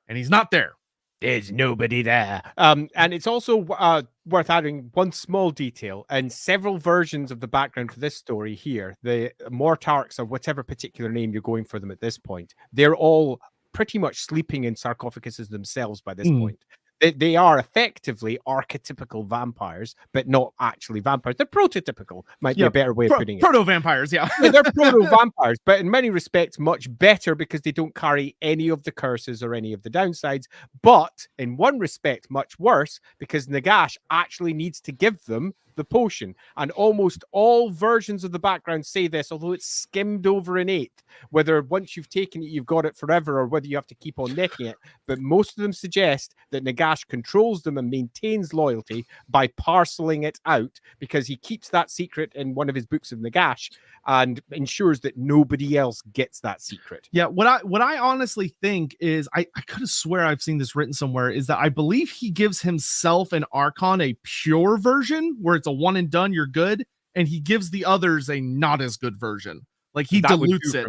and he's not there. There's nobody there. And it's also worth adding one small detail. And several versions of the background for this story here, the Mortarks, or whatever particular name you're going for them at this point, they're all pretty much sleeping in sarcophaguses themselves by this point. They are effectively archetypical vampires, but not actually vampires. They're prototypical, might be a better way of putting it. Proto-vampires, yeah. They're proto-vampires, but in many respects, much better because they don't carry any of the curses or any of the downsides. But in one respect, much worse, because Nagash actually needs to give them the potion. And almost all versions of the background say this, although it's skimmed over an eighth, whether once you've taken it, you've got it forever, or whether you have to keep on necking it. But most of them suggest that Nagash controls them and maintains loyalty by parceling it out, because he keeps that secret in one of his books of Nagash and ensures that nobody else gets that secret. Yeah, what I honestly think is, I could have swear I've seen this written somewhere, is that I believe he gives himself and Archon a pure version where it's a one and done, you're good, and he gives the others a not as good version. Like he dilutes it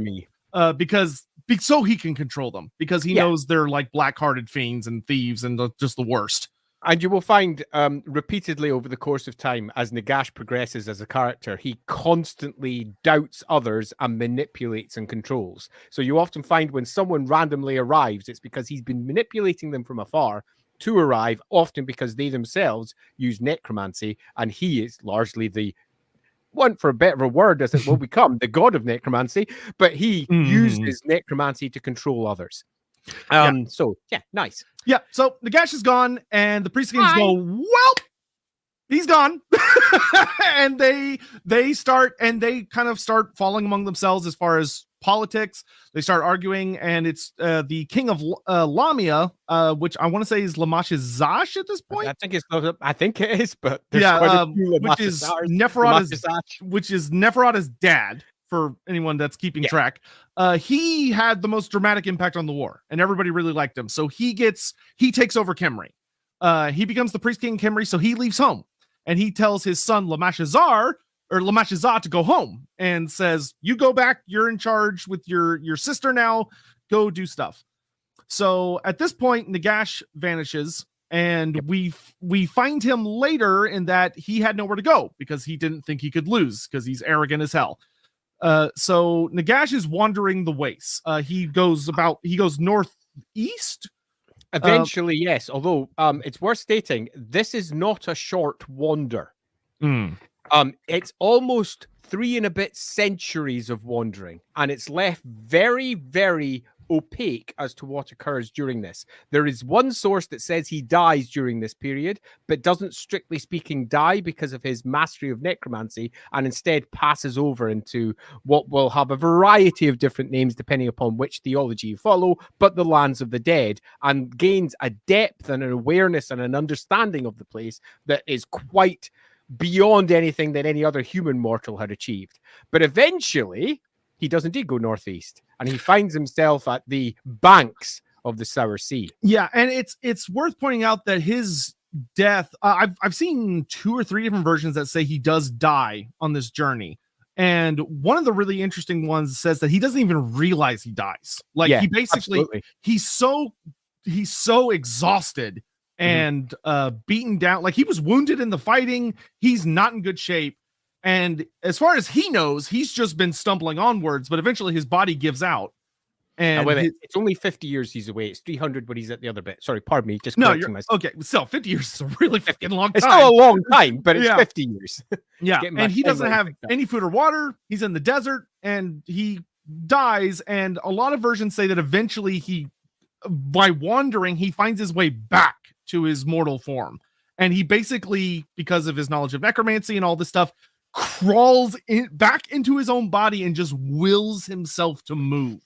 because so he can control them, because he knows they're like black-hearted fiends and thieves and just the worst. And you will find repeatedly over the course of time, as Nagash progresses as a character, he constantly doubts others and manipulates and controls. So you often find when someone randomly arrives, it's because he's been manipulating them from afar to arrive, often because they themselves use necromancy, and he is largely the one, for a better word, as it will become, the god of necromancy, but he uses necromancy to control others. So yeah, nice. Yeah, so Nagash is gone, and the priest kings go, well, he's gone. And they start, and they kind of start falling among themselves as far as politics. They start arguing, and it's the king of Lamia, which I want to say is Lamashizach at this point. I think it is, but there's which is Neferata's dad. For anyone that's keeping track, he had the most dramatic impact on the war, and everybody really liked him. So he takes over Khemri. He becomes the priest king Khemri, so he leaves home, and he tells his son Lamashizah to go home, and says, "You go back. You're in charge with your sister now. Go do stuff." So at this point, Nagash vanishes, and we find him later in that he had nowhere to go because he didn't think he could lose because he's arrogant as hell. So Nagash is wandering the wastes. He goes northeast. Eventually, yes. Although it's worth stating, this is not a short wander. It's almost 3 and a bit centuries of wandering, and it's left very, very opaque as to what occurs during this. There is one source that says he dies during this period, but doesn't strictly speaking die because of his mastery of necromancy, and instead passes over into what will have a variety of different names depending upon which theology you follow, but the lands of the dead, and gains a depth and an awareness and an understanding of the place that is quite beyond anything that any other human mortal had achieved. But eventually he does indeed go northeast, and he finds himself at the banks of the Sour Sea. Yeah, and it's worth pointing out that his death, I've seen 2 or 3 different versions that say he does die on this journey. And one of the really interesting ones says that he doesn't even realize he dies. Like he basically, absolutely. he's so exhausted and beaten down. Like he was wounded in the fighting. He's not in good shape. And as far as he knows, he's just been stumbling onwards, but eventually his body gives out. And it's only 50 years he's away. It's 300 when he's at the other bit. Sorry, pardon me. Just correcting myself. Okay, still 50 years is a really fucking long time. It's still a long time, but it's 50 years. Yeah, and he doesn't have any food or water. He's in the desert, and he dies. And a lot of versions say that eventually by wandering, he finds his way back to his mortal form. And he basically, because of his knowledge of necromancy and all this stuff, crawls back into his own body and just wills himself to move.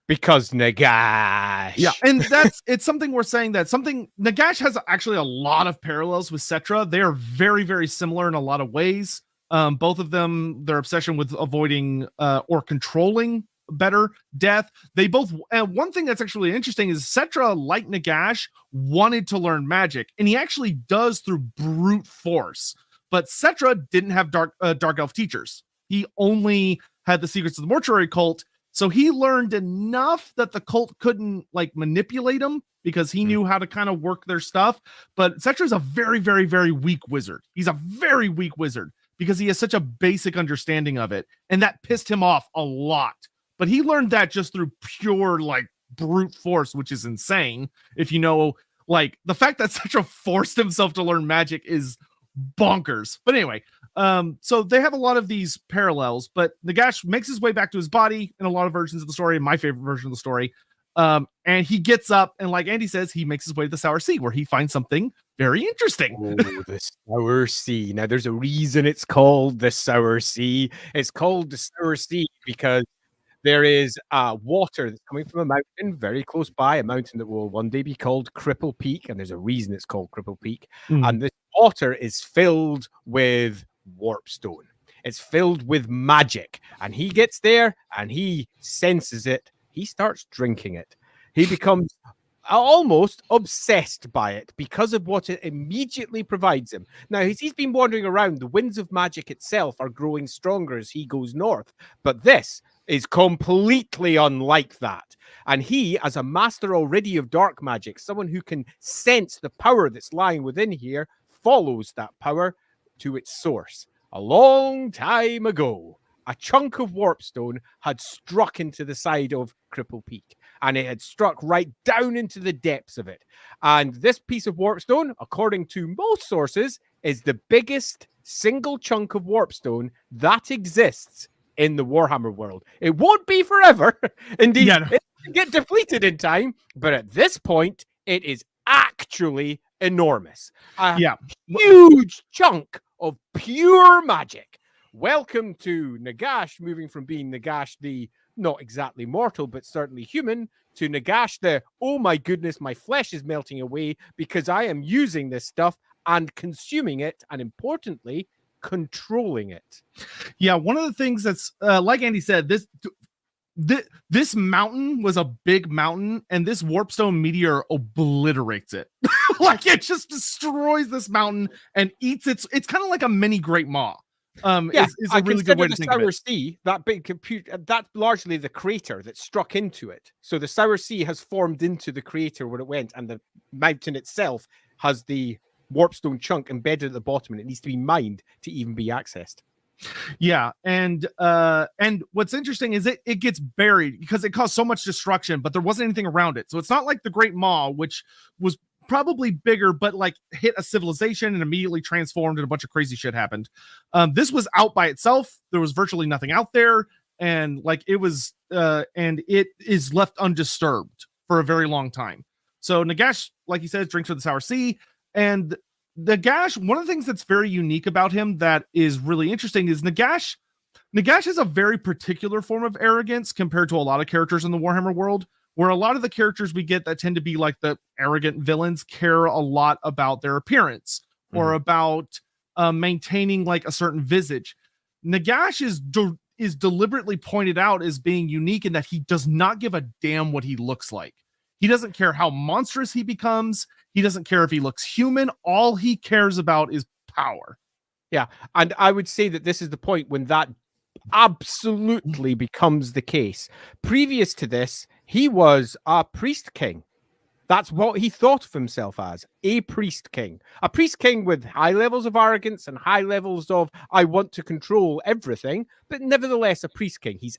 Because Nagash. Yeah, and it's something we're saying that Nagash has actually a lot of parallels with Settra. They are very, very similar in a lot of ways. Both of them, their obsession with avoiding or controlling better death. They both, one thing that's actually interesting is Settra, like Nagash, wanted to learn magic, and he actually does through brute force. But Settra didn't have dark elf teachers. He only had the secrets of the mortuary cult. So he learned enough that the cult couldn't like manipulate him because he knew how to kind of work their stuff. But Settra's a very, very, very weak wizard. He's a very weak wizard because he has such a basic understanding of it. And that pissed him off a lot. But he learned that just through pure like brute force, which is insane. If you know, like the fact that Settra forced himself to learn magic is bonkers. But anyway, so they have a lot of these parallels, but Nagash makes his way back to his body in a lot of versions of the story, my favorite version of the story. And he gets up, and like Andy says, he makes his way to the Sour Sea, where he finds something very interesting. Oh, the Sour Sea. Now, there's a reason it's called the Sour Sea. It's called the Sour Sea because there is water that's coming from a mountain very close by, a mountain that will one day be called Cripple Peak, and there's a reason it's called Cripple Peak. And this water is filled with warpstone. It's filled with magic. And he gets there and he senses it. He starts drinking it. He becomes almost obsessed by it because of what it immediately provides him. Now, he's been wandering around. The winds of magic itself are growing stronger as he goes north. But this is completely unlike that. And he, as a master already of dark magic, someone who can sense the power that's lying within here, follows that power to its source. A long time ago, a chunk of warpstone had struck into the side of Cripple Peak, and it had struck right down into the depths of it. And this piece of warpstone, according to most sources, is the biggest single chunk of warpstone that exists in the Warhammer world. It won't be forever. Indeed, it can get depleted in time, but at this point, it is actually enormous. A huge chunk of pure magic. Welcome to Nagash, moving from being Nagash, the not exactly mortal, but certainly human, to Nagash, the, oh my goodness, my flesh is melting away because I am using this stuff and consuming it, and importantly, controlling it. Yeah, one of the things that's, like Andy said, this mountain was a big mountain, and this warpstone meteor obliterates it. Like, it just destroys this mountain and eats its kind of like a mini Great Maw. Is a really good way to think of it. The Sour Sea, that big computer, that's largely the crater that struck into it. So the Sour Sea has formed into the crater where it went, and the mountain itself has the warpstone chunk embedded at the bottom, and it needs to be mined to even be accessed. Yeah, and what's interesting is it gets buried because it caused so much destruction, but there wasn't anything around it. So it's not like the Great Maw, which was probably bigger, but like hit a civilization and immediately transformed, and a bunch of crazy shit happened. This was out by itself. There was virtually nothing out there, and like it was, and it is left undisturbed for a very long time. So Nagash, like he says, drinks from the Sour Sea, and Nagash, one of the things that's very unique about him that is really interesting is Nagash has a very particular form of arrogance compared to a lot of characters in the Warhammer world, where a lot of the characters we get that tend to be like the arrogant villains care a lot about their appearance or about maintaining like a certain visage. Nagash is deliberately pointed out as being unique in that he does not give a damn what he looks like. He doesn't care how monstrous he becomes. He doesn't care if he looks human. All he cares about is power. Yeah, and I would say that this is the point when that absolutely becomes the case. Previous to this, he was a priest king. That's what he thought of himself as, a priest king. A priest king with high levels of arrogance and high levels of, I want to control everything, but nevertheless a priest king. He's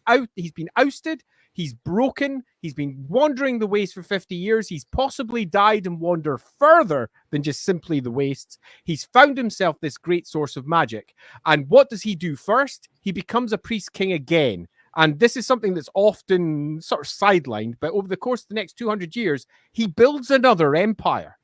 been ousted, he's broken, he's been wandering the wastes for 50 years, he's possibly died and wandered further than just simply the wastes. He's found himself this great source of magic. And what does he do first? He becomes a priest king again. And this is something that's often sort of sidelined, but over the course of the next 200 years, he builds another empire,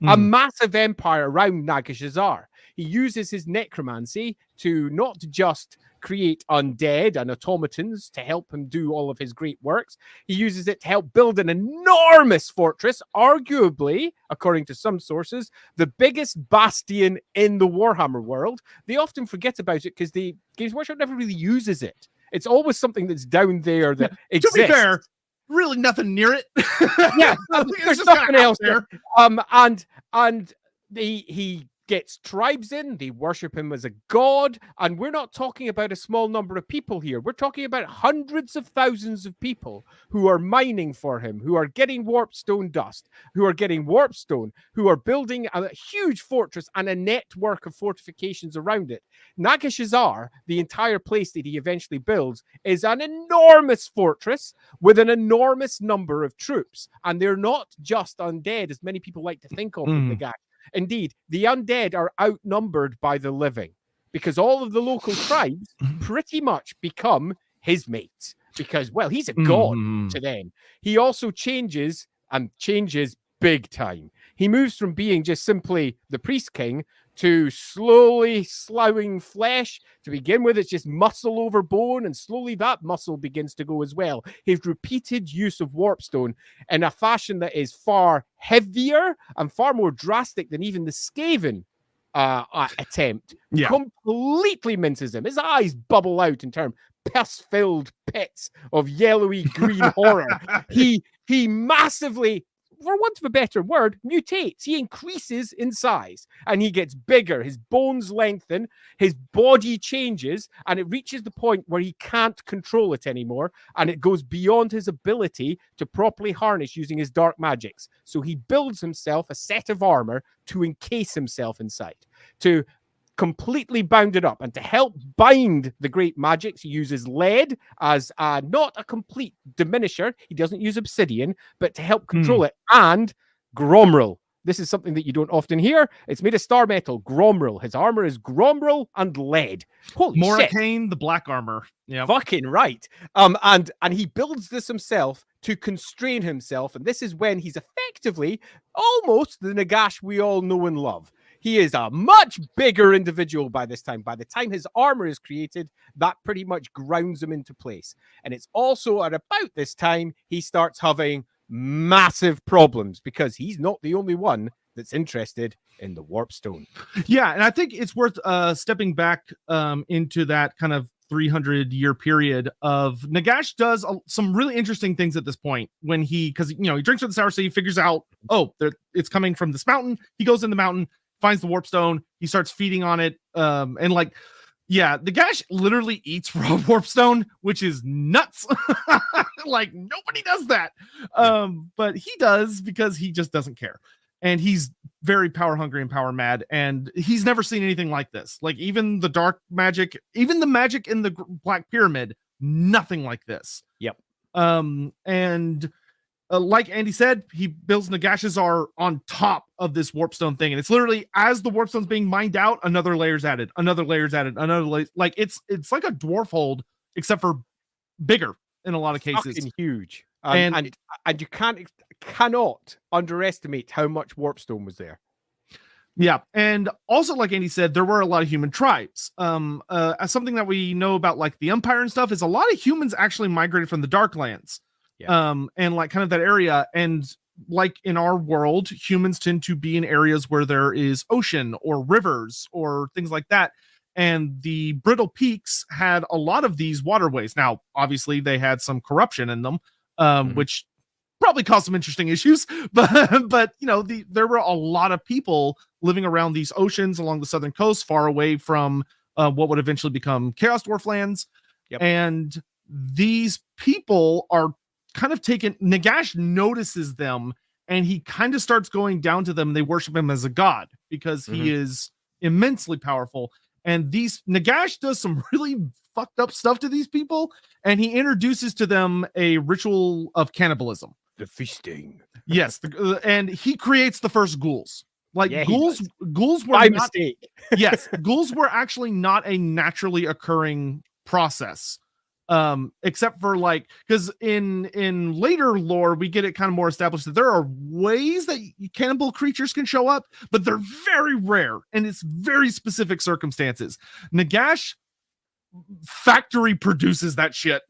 a massive empire around Nagash. He uses his necromancy to not just create undead and automatons to help him do all of his great works. He uses it to help build an enormous fortress, arguably, according to some sources, the biggest bastion in the Warhammer world. They often forget about it because the Games Workshop never really uses it. It's always something that's down there that exists. To be fair, really nothing near it. Yeah, there's nothing else there. And he gets tribes in, they worship him as a god, and we're not talking about a small number of people here. We're talking about hundreds of thousands of people who are mining for him, who are getting warpstone dust, who are getting warpstone, who are building a huge fortress and a network of fortifications around it. Nagash, the entire place that he eventually builds, is an enormous fortress with an enormous number of troops, and they're not just undead as many people like to think of in Nagash. Indeed, the undead are outnumbered by the living because all of the local tribes pretty much become his mates because, well, he's a god to them. He also changes big time. he moves from being just simply the priest king to slowly sloughing flesh. To begin with, it's just muscle over bone, and slowly that muscle begins to go as well. His repeated use of warpstone in a fashion that is far heavier and far more drastic than even the Skaven attempt completely minces him. His eyes bubble out and turn pus-filled pits of yellowy green horror. He massively, for want of a better word, mutates. He increases in size and he gets bigger. His bones lengthen, his body changes, and it reaches the point where he can't control it anymore, and it goes beyond his ability to properly harness using his dark magics. So he builds himself a set of armor to encase himself inside, to completely bound it up. And to help bind the great magics, he uses lead as not a complete diminisher. He doesn't use obsidian, but to help control it. And Gromril. This is something that you don't often hear. It's made of star metal. Gromril. His armor is Gromril and lead. Holy shit. Morricaine, the black armor. Yeah. Fucking right. And he builds this himself to constrain himself. And this is when he's effectively almost the Nagash we all know and love. He is a much bigger individual by this time. By the time his armor is created, that pretty much grounds him into place. And it's also at about this time he starts having massive problems because he's not the only one that's interested in the warpstone. Yeah, and I think it's worth stepping back into that kind of 300-year period of Nagash does some really interesting things at this point when because he drinks from the sour sea, figures out, it's coming from this mountain. He goes in the mountain, finds the warpstone, he starts feeding on it, and Nagash literally eats raw warpstone, which is nuts. Like nobody does that, but he does because he just doesn't care, and he's very power hungry and power mad, and he's never seen anything like this. Like even the dark magic, even the magic in the Black Pyramid, nothing like this. Yep. And like Andy said, he builds Nagash's are on top of this warpstone thing, and it's literally as the warpstone's being mined out, another layer's added, another layer's added, another layer. Like it's like a dwarf hold, except for bigger in a lot of cases. Fucking huge. And you cannot underestimate how much warpstone was there. Yeah, and also like Andy said, there were a lot of human tribes. As something that we know about like the Empire and stuff is a lot of humans actually migrated from the Darklands. Yeah. And like kind of that area, and like in our world, humans tend to be in areas where there is ocean or rivers or things like that. And the Brittle Peaks had a lot of these waterways. Now, obviously, they had some corruption in them, which probably caused some interesting issues. But there were a lot of people living around these oceans along the southern coast, far away from what would eventually become Chaos Dwarf lands. Yep. And these people are kind of taken. Nagash notices them, and he kind of starts going down to them. They worship him as a god because he is immensely powerful. And Nagash does some really fucked up stuff to these people, and he introduces to them a ritual of cannibalism. The feasting. Yes, and he creates the first ghouls. Like ghouls were by not, mistake. Yes, ghouls were actually not a naturally occurring process. Except for like, because in later lore we get it kind of more established that there are ways that cannibal creatures can show up, but they're very rare and it's very specific circumstances. Nagash factory produces that shit.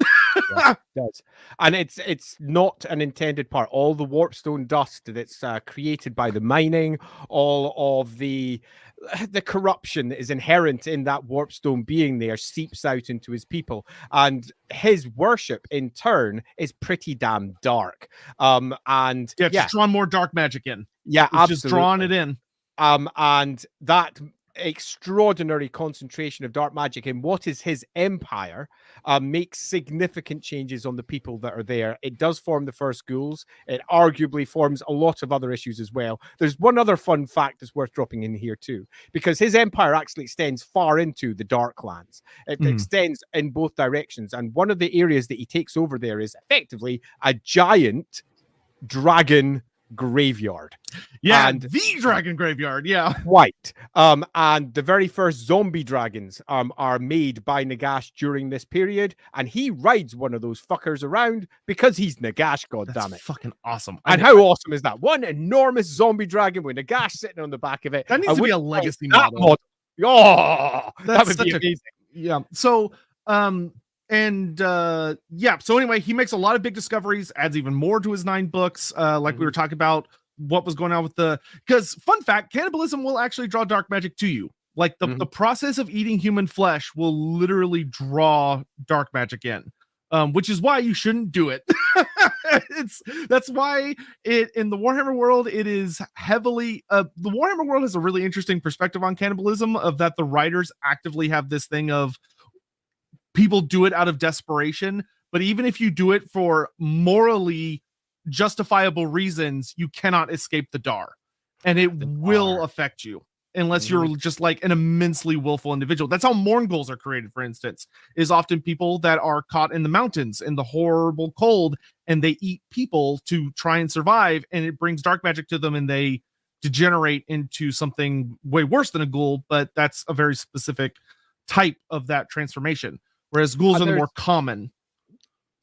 Yeah, it does. And it's not an intended part. All the warpstone dust that's created by the mining, all of the corruption that is inherent in that warpstone being there seeps out into his people, and his worship in turn is pretty damn dark. And just drawn more dark magic in. Yeah, it's absolutely. Just drawn it in. And that extraordinary concentration of dark magic in what is his empire makes significant changes on the people that are there. It does form the first ghouls. It arguably forms a lot of other issues as well. There's one other fun fact that's worth dropping in here too, because his empire actually extends far into the Darklands. It extends in both directions, and one of the areas that he takes over there is effectively a giant dragon graveyard. Yeah, And the dragon graveyard. Yeah. Quite. And the very first zombie dragons are made by Nagash during this period, and he rides one of those fuckers around because he's Nagash, That's goddammit. fucking awesome. And how awesome is that? One enormous zombie dragon with Nagash sitting on the back of it. That needs to be a legacy that model. Oh, that would be such amazing. Yeah. So yeah, so anyway, he makes a lot of big discoveries, adds even more to his 9 books, like we were talking about what was going on with because fun fact, cannibalism will actually draw dark magic to you. Like the process of eating human flesh will literally draw dark magic in, which is why you shouldn't do it. That's why in the Warhammer world, it is heavily the Warhammer world has a really interesting perspective on cannibalism, of that the writers actively have this thing of people do it out of desperation, but even if you do it for morally justifiable reasons, you cannot escape the dar, and it will affect you unless you're just like an immensely willful individual. That's how Morngulls are created, for instance, is often people that are caught in the mountains in the horrible cold, and they eat people to try and survive, and it brings dark magic to them, and they degenerate into something way worse than a ghoul, but that's a very specific type of that transformation, whereas ghouls are the more common.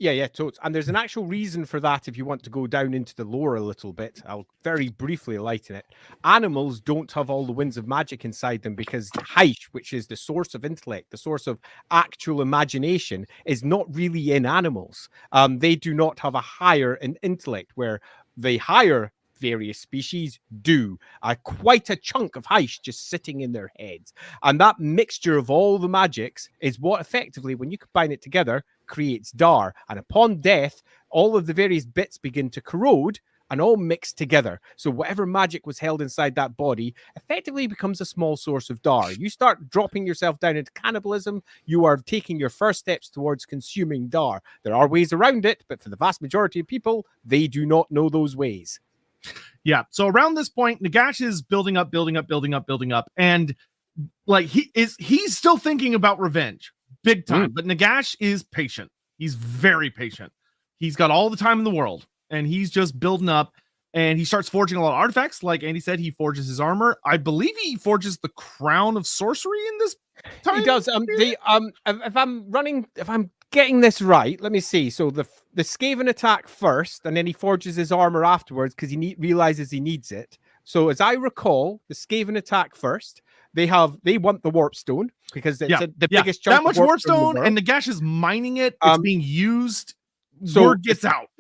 Yeah, totes. And there's an actual reason for that if you want to go down into the lore a little bit. I'll very briefly enlighten it. Animals don't have all the winds of magic inside them because the Heish, which is the source of intellect, the source of actual imagination, is not really in animals. They do not have a higher intellect, where the higher various species do. Quite a chunk of Heish just sitting in their heads. And that mixture of all the magics is what effectively, when you combine it together, creates Dar. And upon death, all of the various bits begin to corrode and all mix together. So whatever magic was held inside that body effectively becomes a small source of Dar. You start dropping yourself down into cannibalism, you are taking your first steps towards consuming Dar. There are ways around it, but for the vast majority of people, they do not know those ways. Yeah. So around this point, Nagash is building up, and like he's still thinking about revenge big time. But Nagash is patient. He's very patient. He's got all the time in the world, and he's just building up. And he starts forging a lot of artifacts. Like Andy said, he forges his armor. I believe he forges the crown of sorcery in this time. He does. If I'm getting this right, let me see. So the Skaven attack first, and then he forges his armor afterwards because he realizes he needs it. So as I recall, the Skaven attack first. They want the warp stone because it's the biggest chunk. That much warp stone, and Nagash is mining it. It's being used. So word gets out.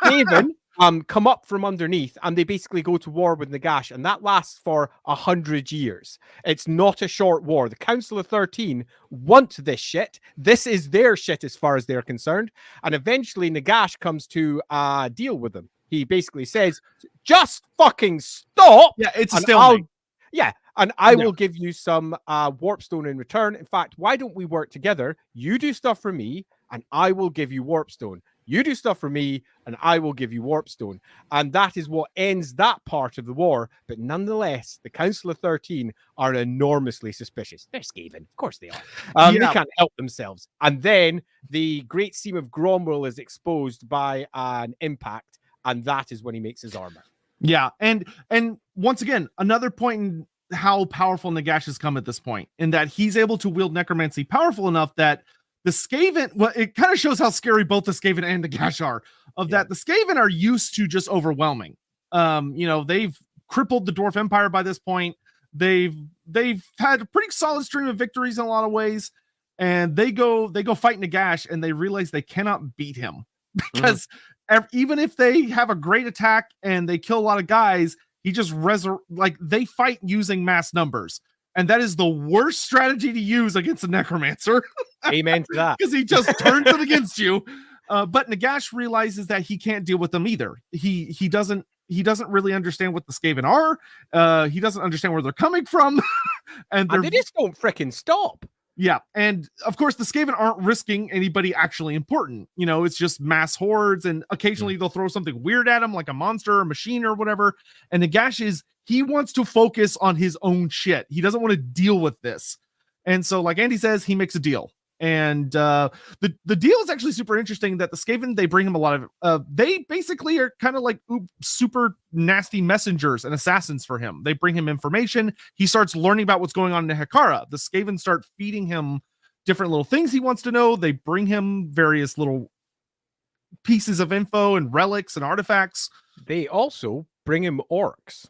Skaven come up from underneath, and they basically go to war with Nagash, and that lasts for 100 years. It's not a short war. The Council of 13 want this shit. This is their shit as far as they're concerned. And eventually Nagash comes to deal with them. He basically says, just fucking stop. Yeah, it's a stalemate. And I will give you some warpstone in return. In fact, why don't we work together? You do stuff for me, and I will give you warpstone. You do stuff for me, and I will give you warpstone. And that is what ends that part of the war. But nonetheless, the Council of 13 are enormously suspicious. They're Skaven. Of course they are. They can't help themselves. And then the Great Seam of Gromwell is exposed by an impact, and that is when he makes his armor. Yeah, and once again, another point in how powerful Nagash has come at this point, in that he's able to wield necromancy powerful enough that the Skaven, well, it kind of shows how scary both the Skaven and Nagash are, that the Skaven are used to just overwhelming. They've crippled the Dwarf Empire by this point. They've had a pretty solid stream of victories in a lot of ways, and they go fight Nagash, and they realize they cannot beat him because even if they have a great attack and they kill a lot of guys, he just they fight using mass numbers. And that is the worst strategy to use against a necromancer. Amen to that. Because he just turns it against you. But Nagash realizes that he can't deal with them either. He doesn't really understand what the Skaven are. He doesn't understand where they're coming from. and they just don't freaking stop. Yeah, and of course the Skaven aren't risking anybody actually important. It's just mass hordes, and occasionally they'll throw something weird at him, like a monster or machine or whatever. And Nagash he wants to focus on his own shit. He doesn't want to deal with this. And so, like Andy says, he makes a deal. And the deal is actually super interesting that the Skaven, they bring him a lot of they basically are kind of like super nasty messengers and assassins for him. They bring him information. He starts learning about what's going on in Hekara. The Skaven start feeding him different little things he wants to know. They bring him various little pieces of info and relics and artifacts. They also bring him orcs.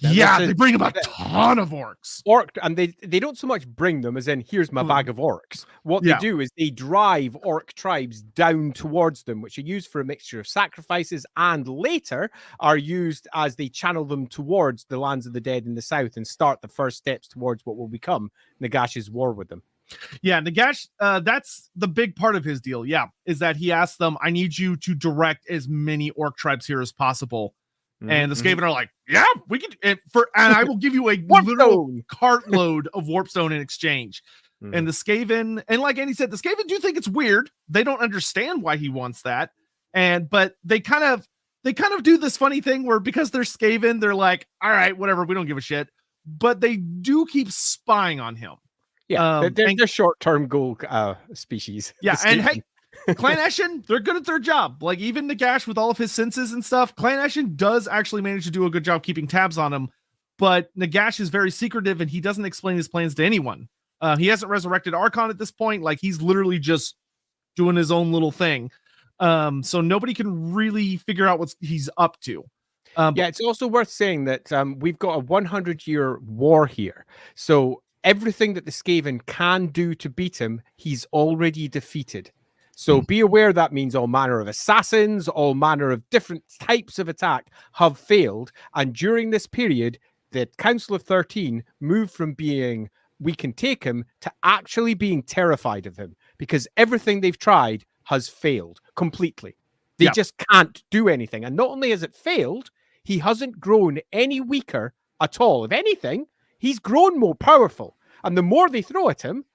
They bring him a ton of orcs. And they don't so much bring them as in, here's my bag of orcs. What they do is they drive orc tribes down towards them, which are used for a mixture of sacrifices and later are used as they channel them towards the lands of the dead in the south and start the first steps towards what will become Nagash's war with them. Yeah, Nagash, that's the big part of his deal, is that he asks them, I need you to direct as many orc tribes here as possible. And the Skaven are like, yeah, we can, and I will give you a literal cartload of warpstone in exchange. And the Skaven, and like Andy said, the Skaven do think it's weird. They don't understand why he wants that. But they kind of do this funny thing where because they're Skaven, they're like, all right, whatever, we don't give a shit. But they do keep spying on him. Yeah, they're short-term goal species. Yeah, and hey, Clan Eshin, they're good at their job. Like even Nagash with all of his senses and stuff, Clan Eshin does actually manage to do a good job keeping tabs on him. But Nagash is very secretive and he doesn't explain his plans to anyone. He hasn't resurrected Archon at this point. Like he's literally just doing his own little thing. So nobody can really figure out what he's up to. It's also worth saying that we've got a 100-year war here. So everything that the Skaven can do to beat him, he's already defeated. So be aware that means all manner of assassins, all manner of different types of attack have failed. And during this period, the Council of 13 moved from being, we can take him, to actually being terrified of him because everything they've tried has failed completely. They just can't do anything. And not only has it failed, he hasn't grown any weaker at all. If anything, he's grown more powerful. And the more they throw at him,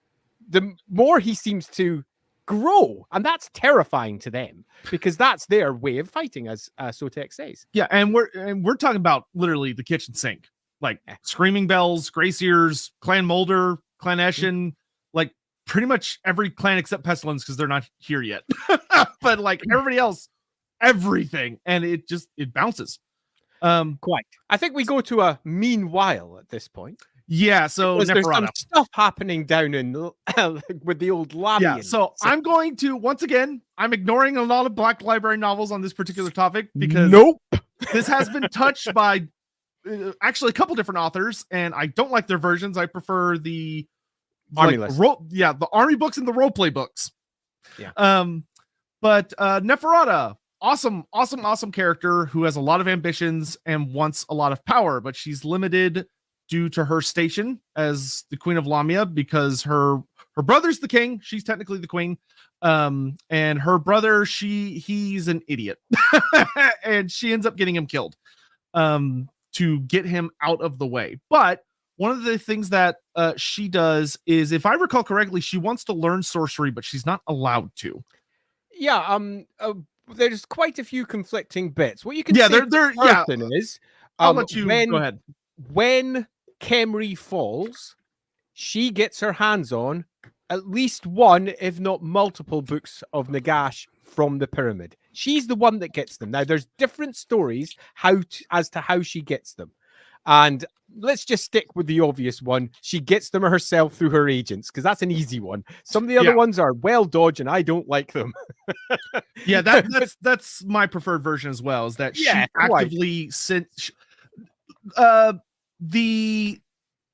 the more he seems to grow, and that's terrifying to them because that's their way of fighting, as Sotek says. Yeah, and we're talking about literally the kitchen sink, like Screaming Bells, Graciers, Clan Mulder, Clan Eshin, like pretty much every clan except Pestilence because they're not here yet. But like everybody else, everything, and it bounces. Quite. I think we go to a meanwhile at this point. Yeah, so there's some stuff happening down in with the old Lamian. Yeah, so I'm going to once again, I'm ignoring a lot of Black Library novels on this particular topic because this has been touched by actually a couple different authors, and I don't like their versions. I prefer the army list. The army books and the roleplay books. Yeah. But Neferata, awesome character who has a lot of ambitions and wants a lot of power, but she's limited due to her station as the Queen of Lamia because her brother's the king. She's technically the queen. And her brother, he's an idiot. And she ends up getting him killed to get him out of the way. But one of the things that she does is, if I recall correctly, she wants to learn sorcery, but she's not allowed to. Yeah, there's quite a few conflicting bits. What you can say is I'll let you go ahead. When Khemri falls, she gets her hands on at least one, if not multiple, books of Nagash from the pyramid. She's the one that gets them. Now, there's different stories as to how she gets them. And let's just stick with the obvious one. She gets them herself through her agents, because that's an easy one. Some of the other ones are well dodged, and I don't like them. Yeah, that's my preferred version as well, is that she actively sent... the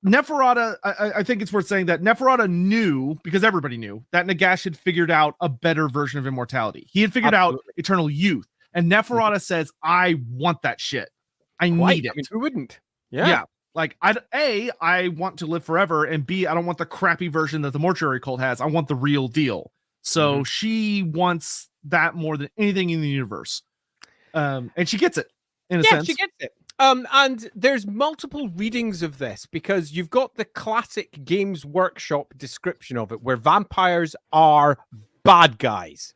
Neferata, I think it's worth saying that Neferata knew, because everybody knew, that Nagash had figured out a better version of immortality. He had figured out eternal youth. And Neferata says, I want that shit. I need it. I mean, who wouldn't? Yeah. Like, I want to live forever, and B, I don't want the crappy version that the mortuary cult has. I want the real deal. So she wants that more than anything in the universe. And she gets it, in a sense. Yeah, she gets it. And there's multiple readings of this, because you've got the classic Games Workshop description of it, where vampires are bad guys.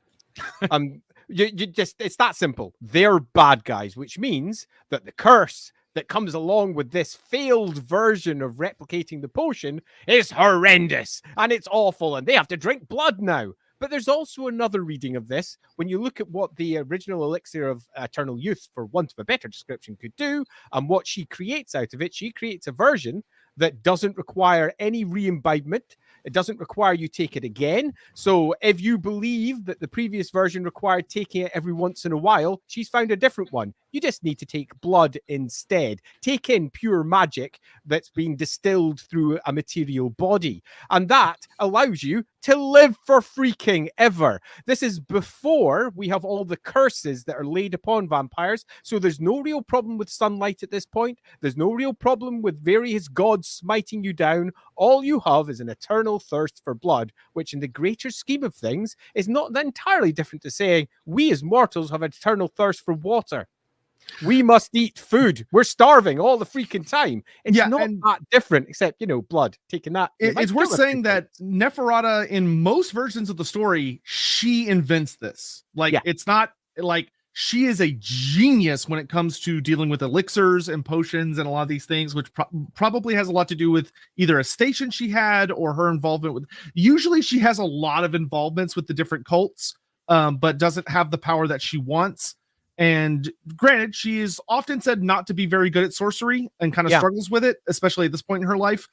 You just, it's that simple. They're bad guys, which means that the curse that comes along with this failed version of replicating the potion is horrendous and it's awful and they have to drink blood now. But there's also another reading of this. When you look at what the original elixir of eternal youth, for want of a better description, could do, and what she creates out of it, she creates a version that doesn't require any re-imbibement. It doesn't require you take it again. So if you believe that the previous version required taking it every once in a while, she's found a different one. You just need to take blood instead. Take in pure magic that's being distilled through a material body. And that allows you to live for freaking ever. This is before we have all the curses that are laid upon vampires. So there's no real problem with sunlight at this point. There's no real problem with various gods smiting you down. All you have is an eternal thirst for blood, which in the greater scheme of things is not entirely different to saying we as mortals have an eternal thirst for water. We must eat food. We're starving all the freaking time. It's not that different, except, blood. Taking that. It's worth saying that Neferata, in most versions of the story, she invents this. It's not like she is a genius when it comes to dealing with elixirs and potions and a lot of these things, which probably has a lot to do with either a station she had or her involvement with. Usually she has a lot of involvements with the different cults, but doesn't have the power that she wants. And granted, she is often said not to be very good at sorcery and kind of struggles with it, especially at this point in her life.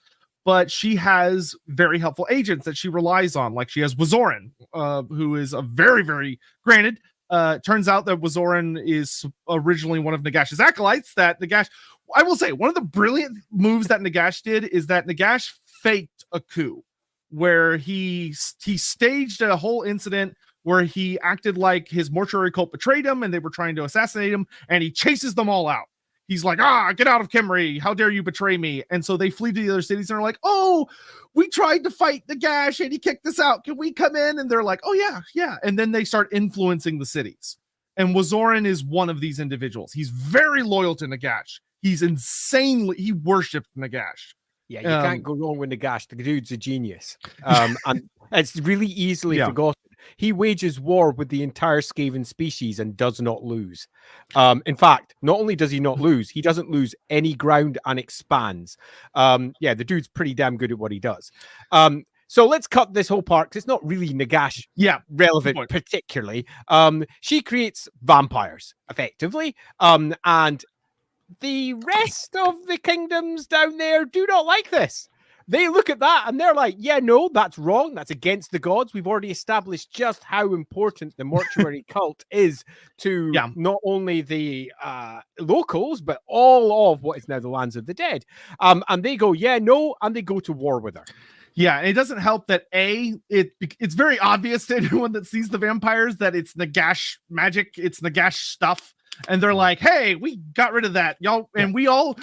But she has very helpful agents that she relies on. Like she has Wazoran, who is a very, very granted. Turns out that Wazoran is originally one of Nagash's acolytes. That Nagash, I will say, one of the brilliant moves that Nagash did is that Nagash faked a coup where he staged a whole incident where he acted like his mortuary cult betrayed him and they were trying to assassinate him, and he chases them all out. He's like, get out of Kimri. How dare you betray me? And so they flee to the other cities and are like, oh, we tried to fight Nagash and he kicked us out. Can we come in? And they're like, oh, yeah. And then they start influencing the cities. And Wazoran is one of these individuals. He's very loyal to Nagash. He worshipped Nagash. Yeah, you can't go wrong with Nagash. The dude's a genius. And it's really easily forgotten. He wages war with the entire Skaven species and does not lose. In fact, not only does he not lose, he doesn't lose any ground and expands. The dude's pretty damn good at what he does. So let's cut this whole part because it's not really Nagash relevant particularly. She creates vampires, effectively. And the rest of the kingdoms down there do not like this. They look at that and they're like, yeah, no, that's wrong. That's against the gods. We've already established just how important the mortuary cult is to not only the locals, but all of what is now the lands of the dead. And they go, yeah, no, and they go to war with her. Yeah, and it doesn't help that it's very obvious to anyone that sees the vampires that it's Nagash magic, it's Nagash stuff. And they're like, hey, we got rid of that, y'all. And we all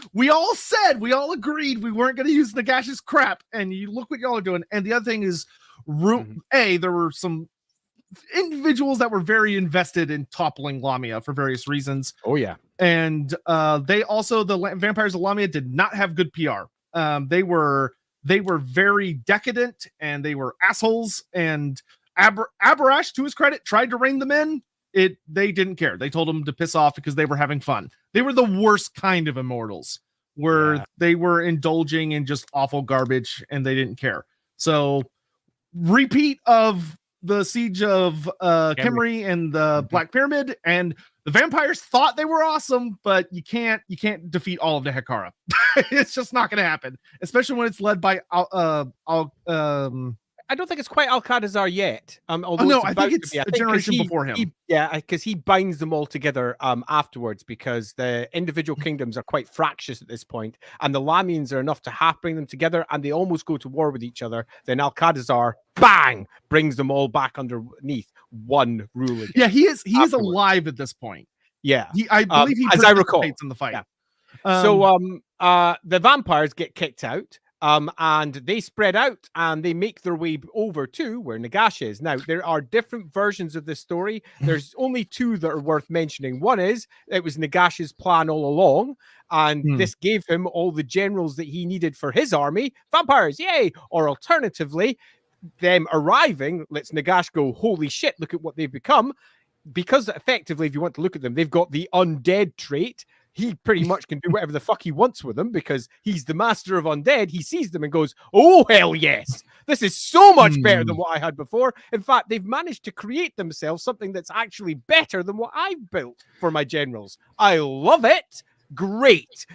agreed we weren't going to use Nagash's crap. And you look what y'all are doing. And the other thing is, there were some individuals that were very invested in toppling Lamia for various reasons. Oh, yeah. And the vampires of Lamia did not have good PR. They were very decadent and they were assholes. And Abarash, to his credit, tried to rein them in. They didn't care. They told them to piss off because they were having fun. They were the worst kind of immortals, where they were indulging in just awful garbage and they didn't care. So repeat of the siege of Kimri and the Black Pyramid, and the vampires thought they were awesome, but you can't defeat all of the Hekara. It's just not going to happen, especially when it's led by I don't think it's quite Alcadazar yet. I think it's a generation before him. Because he binds them all together afterwards, because the individual kingdoms are quite fractious at this point, and the Lamians are enough to half bring them together, and they almost go to war with each other. Then Alcadazar, bang, brings them all back underneath one rule again. Yeah, he is alive at this point. Yeah, I believe he as I recall in the fight. Yeah. The vampires get kicked out. And they spread out and they make their way over to where Nagash is. Now, there are different versions of this story. There's only two that are worth mentioning. One is it was Nagash's plan all along, and this gave him all the generals that he needed for his army. Vampires, yay! Or alternatively, them arriving lets Nagash go, holy shit, look at what they've become. Because effectively, if you want to look at them, they've got the undead trait. he pretty much can do whatever the fuck he wants with them because he's the master of undead. He sees them and goes, oh, hell yes. This is so much better than what I had before. In fact, they've managed to create themselves something that's actually better than what I've built for my generals. I love it. Great.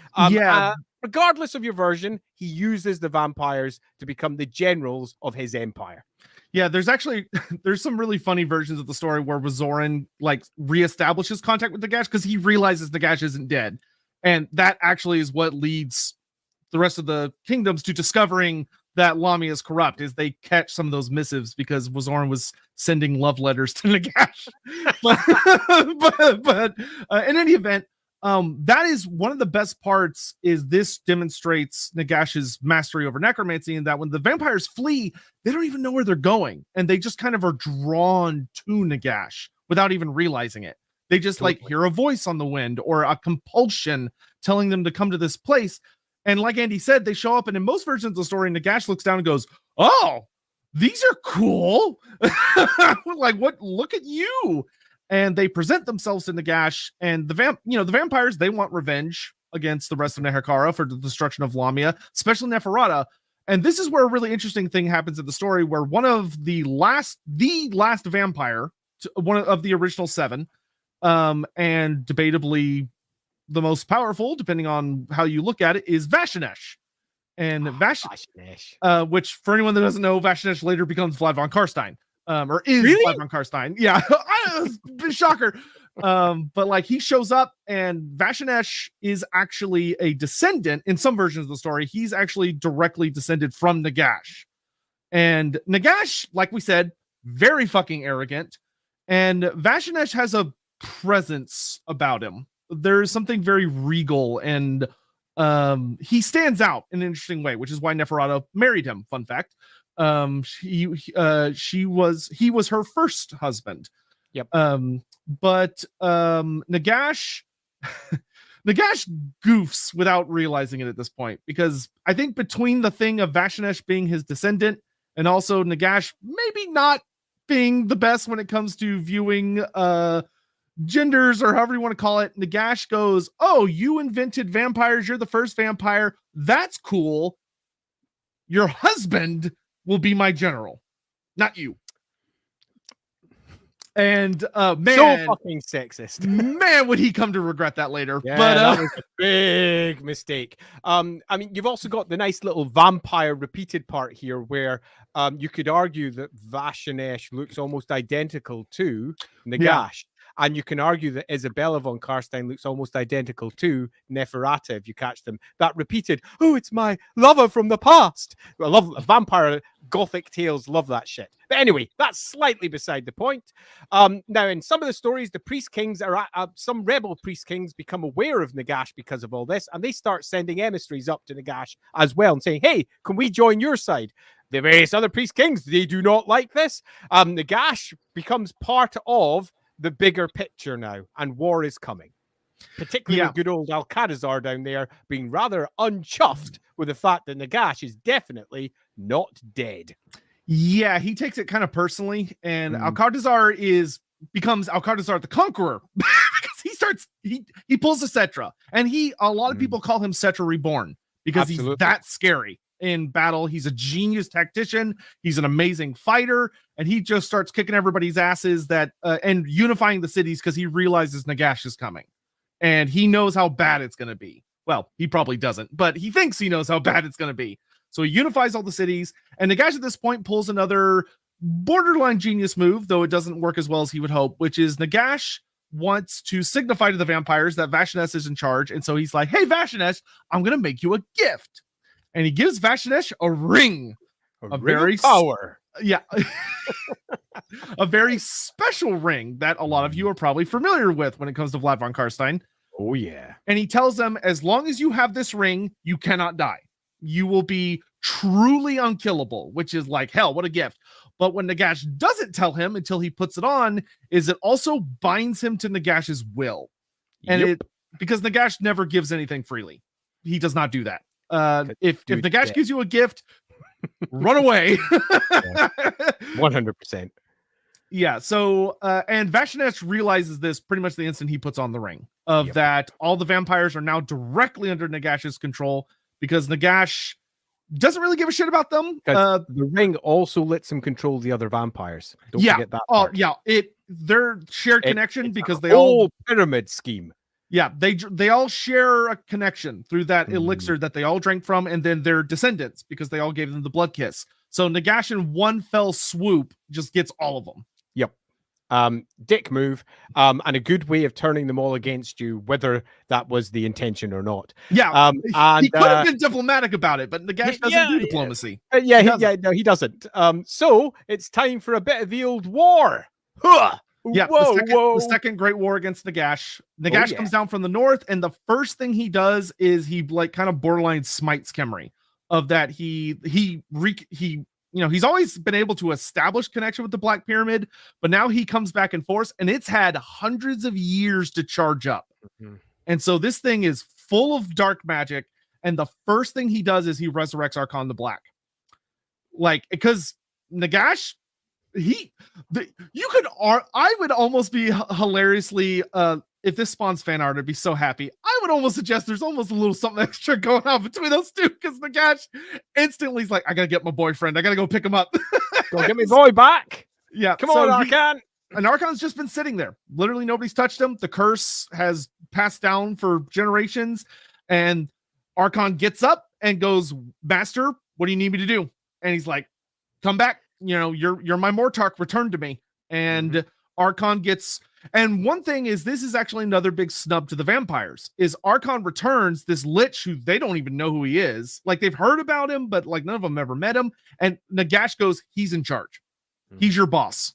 Regardless of your version, he uses the vampires to become the generals of his empire. Yeah, there's some really funny versions of the story where Wazoran like reestablishes contact with Nagash because he realizes Nagash isn't dead. And that actually is what leads the rest of the kingdoms to discovering that Lamia is corrupt, is they catch some of those missives because Wazoran was sending love letters to Nagash. but in any event, that is one of the best parts. Is this demonstrates Nagash's mastery over necromancy, and that when the vampires flee, they don't even know where they're going, and they just kind of are drawn to Nagash without even realizing it. They just like hear a voice on the wind or a compulsion telling them to come to this place. And like Andy said, they show up, and in most versions of the story, Nagash looks down and goes, "Oh, these are cool." Like, what? Look at you. And they present themselves to Nagash, and the vampires, they want revenge against the rest of Neherkara for the destruction of Lamia, especially Neferata. And this is where a really interesting thing happens in the story, where one of the last vampire, one of the original 7, and debatably the most powerful, depending on how you look at it, is Vashanesh. And Vashanesh, which for anyone that doesn't know, Vashanesh later becomes Vlad von Karstein. Or is really? Vlad von Karstein. Yeah. Shocker. But like he shows up, and Vashanesh is actually a descendant in some versions of the story. He's actually directly descended from Nagash. And Nagash, like we said, very fucking arrogant. And Vashanesh has a presence about him. There's something very regal, and he stands out in an interesting way, which is why Neferata married him. Fun fact. He was her first husband. Yep. But Nagash goofs without realizing it at this point, because I think between the thing of Vashanesh being his descendant and also Nagash maybe not being the best when it comes to viewing genders, or however you want to call it, Nagash goes, "Oh, you invented vampires, you're the first vampire, that's cool. Your husband will be my general, not you." And man, so fucking sexist. Man, would he come to regret that later. Yeah, but that was a big mistake. I mean, you've also got the nice little vampire repeated part here where you could argue that Vashanesh looks almost identical to Nagash. Yeah. And you can argue that Isabella von Karstein looks almost identical to Neferata if you catch them. That repeated, "Oh, it's my lover from the past." I love vampire gothic tales, love that shit. But anyway, that's slightly beside the point. Now, in some of the stories, the priest kings some rebel priest kings become aware of Nagash because of all this, and they start sending emissaries up to Nagash as well and saying, "Hey, can we join your side?" The various other priest kings, they do not like this. Nagash becomes part of the bigger picture now, and war is coming. Particularly with good old Alcatazar down there being rather unchuffed with the fact that Nagash is definitely not dead. Yeah, he takes it kind of personally, and Alcatazar becomes Alcatazar the Conqueror because he pulls a Cetra, and a lot of people call him Cetra Reborn because he's that scary. In battle, he's a genius tactician, he's an amazing fighter, and he just starts kicking everybody's asses and unifying the cities because he realizes Nagash is coming, and he knows how bad it's going to be. Well, he probably doesn't, but he thinks he knows how bad it's going to be. So he unifies all the cities, and Nagash at this point pulls another borderline genius move, though it doesn't work as well as he would hope, which is Nagash wants to signify to the vampires that Vashanesh is in charge, and so he's like, "Hey, Vashanesh, I'm going to make you a gift." And he gives Vashanesh a ring. A very power. Yeah. A very special ring that a lot of you are probably familiar with when it comes to Vlad von Karstein. Oh, yeah. And he tells them, as long as you have this ring, you cannot die. You will be truly unkillable, which is like, hell, what a gift. But when Nagash doesn't tell him until he puts it on, is it also binds him to Nagash's will. And because Nagash never gives anything freely. He does not do that. If Nagash gives you a gift, run away. 100%. Yeah, so and Vashanesh realizes this pretty much the instant he puts on the ring of Yep. that all the vampires are now directly under Nagash's control because Nagash doesn't really give a shit about them. Because the ring also lets him control the other vampires. Don't forget that Oh, part. yeah, their shared connection It's because a they all whole pyramid scheme. yeah, they all share a connection through that Mhm. elixir that they all drank from, and then their descendants because they all gave them the blood kiss. So Nagash in one fell swoop just gets all of them. Yep. Dick move, and a good way of turning them all against you, whether that was the intention or not. Yeah, And he could have been diplomatic about it, but Nagash doesn't do diplomacy. No, he doesn't. So it's time for a bit of the old war. Huh! Yeah, the second Great War against Nagash. Nagash comes down from the north, and the first thing he does is he like kind of borderline smites Khemri. Of that, he's always been able to establish connection with the Black Pyramid, but now he comes back in force, and it's had hundreds of years to charge up. Mm-hmm. And so this thing is full of dark magic, and the first thing he does is he resurrects Archon the Black. Like, because Nagash, I would almost be hilariously, if this spawns fan art, I'd be so happy. I would almost suggest there's almost a little something extra going on between those two, because Nagash instantly is like, I gotta get my boyfriend. I gotta go pick him up. Go get me boy back. Yeah. Come on, Archon. And Archon's just been sitting there. Literally nobody's touched him. The curse has passed down for generations. And Archon gets up and goes, Master, what do you need me to do? And he's like, come back. You're my Mortark. Return to me. And Archon gets... And one thing is, this is actually another big snub to the vampires, is Archon returns this Lich who they don't even know who he is. Like, they've heard about him, but like none of them ever met him. And Nagash goes, he's in charge. He's your boss.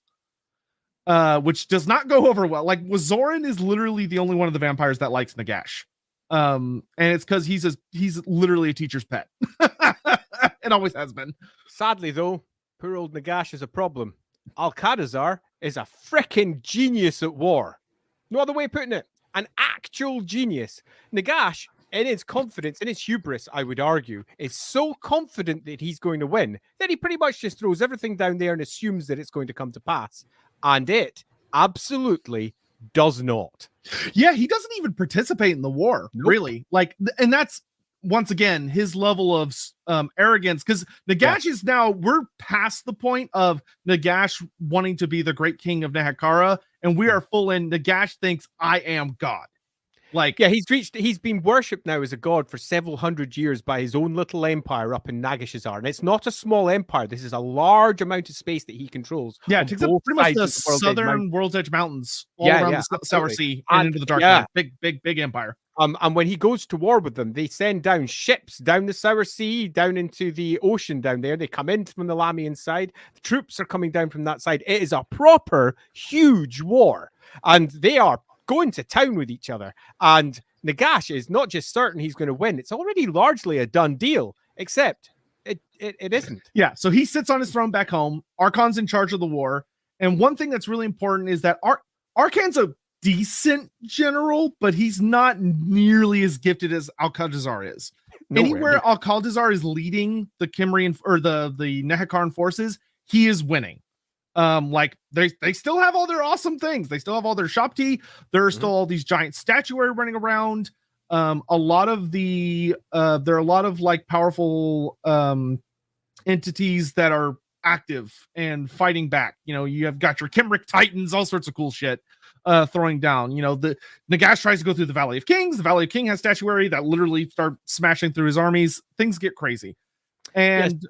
Which does not go over well. Like, Wazoran is literally the only one of the vampires that likes Nagash. And it's because he's literally a teacher's pet. It always has been. Sadly, though, poor old Nagash is a problem. Alcadazar is a freaking genius at war. No other way of putting it. An actual genius. Nagash, in his confidence, in his hubris, I would argue, is so confident that he's going to win that he pretty much just throws everything down there and assumes that it's going to come to pass. And it absolutely does not. Yeah, he doesn't even participate in the war, really. Like, and that's, once again, his level of arrogance, because Nagash is now, we're past the point of Nagash wanting to be the great king of Nehekara, and we are full in Nagash thinks I am God. Like, yeah, he's been worshipped now as a god for several hundred years by his own little empire up in Nagashazar. And it's not a small empire. This is a large amount of space that he controls. Yeah, it takes up pretty much the southern World's Edge Mountains, all around the Sour Sea and into the Dark Land. Big empire. And when he goes to war with them, they send down ships down the Sour Sea, down into the ocean down there. They come in from the Lamian side. The troops are coming down from that side. It is a proper huge war. And they are going to town with each other. And Nagash is not just certain he's going to win. It's already largely a done deal, except it isn't. Yeah, so he sits on his throne back home. Archon's in charge of the war. And one thing that's really important is that Archon's a decent general, but he's not nearly as gifted as Alcaldazar is. Anywhere Alcaldazar is leading the Khemrian or the Nehekaran forces, he is winning. Like they still have all their awesome things. They still have all their shop tea. There are still all these giant statuary running around. There are a lot of like powerful entities that are active and fighting back. You have got your Khemric Titans, all sorts of cool shit throwing down. The Nagash tries to go through the Valley of Kings. The Valley of King has statuary that literally start smashing through his armies. Things get crazy. And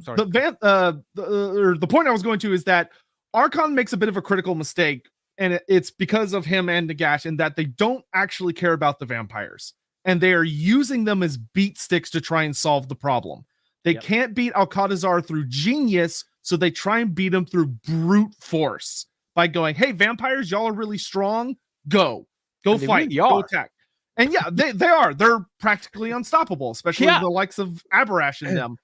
sorry. The point I was going to is that Archon makes a bit of a critical mistake, and it's because of him and Nagash, in that they don't actually care about the vampires, and they are using them as beat sticks to try and solve the problem. They can't beat Alcaldazar through genius, so they try and beat him through brute force by going, "Hey, vampires, y'all are really strong. Go fight, really go attack." And yeah, they are. They're practically unstoppable, especially the likes of Abarash in them.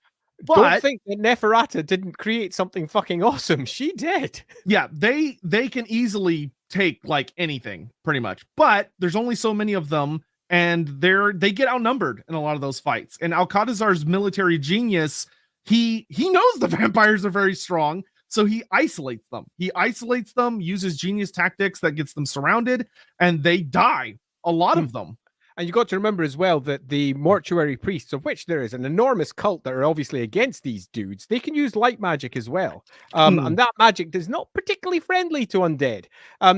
But don't think that Neferata didn't create something fucking awesome. She did. Yeah, they can easily take like anything, pretty much. But there's only so many of them, and they get outnumbered in a lot of those fights. And Alcaldazar's military genius, he knows the vampires are very strong, So he isolates them. He isolates them, uses genius tactics that gets them surrounded, and they die. A lot of them. And you got to remember as well that the mortuary priests, of which there is an enormous cult that are obviously against these dudes, they can use light magic as well. And that magic is not particularly friendly to undead.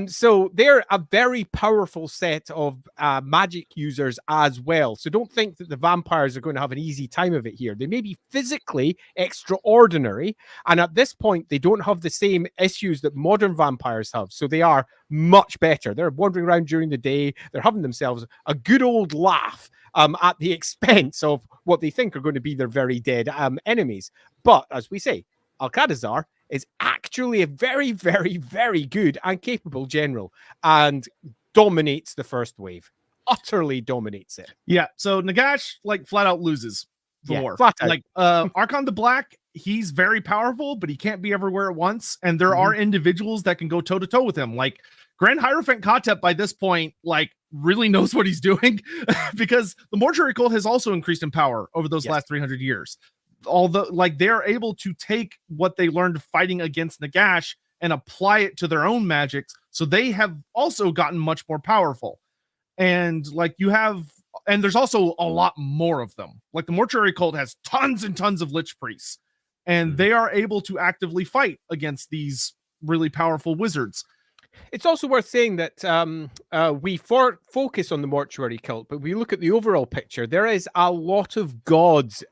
So they're a very powerful set of magic users as well. So don't think that the vampires are going to have an easy time of it here. They may be physically extraordinary. And at this point, they don't have the same issues that modern vampires have. So they are much better. They're wandering around during the day. They're having themselves a good old laugh at the expense of what they think are going to be their very dead enemies. But as we say, Alcatazar is actually a very, very, very good and capable general and dominates the first wave. Utterly dominates it. Yeah. So Nagash like flat out loses the war. Flat out. Like Archon the Black, he's very powerful, but he can't be everywhere at once. And there are individuals that can go toe to toe with him. Like Grand Hierophant Kotep by this point, like really knows what he's doing because the mortuary cult has also increased in power over those last 300 years. Although like they're able to take what they learned fighting against Nagash and apply it to their own magics. So they have also gotten much more powerful. And like you have, and there's also a lot more of them. Like the mortuary cult has tons and tons of lich priests, and they are able to actively fight against these really powerful wizards. It's also worth saying that we focus on the mortuary cult, but we look at the overall picture. There is a lot of gods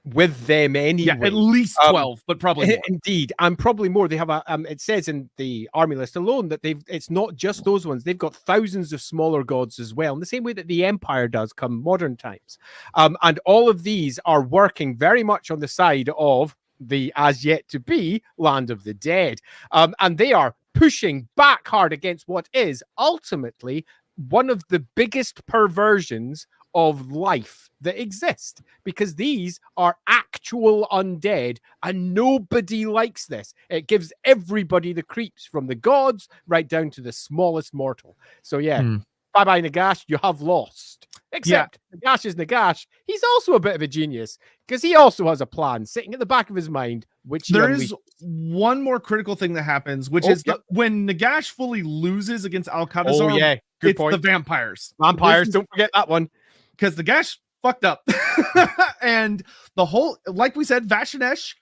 with them anyway. Yeah, at least 12, but probably more. Indeed, and probably more. They have a it says in the army list alone that it's not just those ones. They've got thousands of smaller gods as well, in the same way that the Empire does come modern times. And all of these are working very much on the side of the as yet to be land of the dead. And they are pushing back hard against what is ultimately one of the biggest perversions of life that exist, because these are actual undead and nobody likes this. It gives everybody the creeps, from the gods right down to the smallest mortal. So bye-bye Nagash, you have lost. Except Nagash is Nagash. He's also a bit of a genius because he also has a plan sitting at the back of his mind, which there is one more critical thing that happens, which is when Nagash fully loses against Alcatazar. Good it's point. The vampires. Don't forget that one. Because Nagash fucked up. And the whole, like we said, Vashanesh,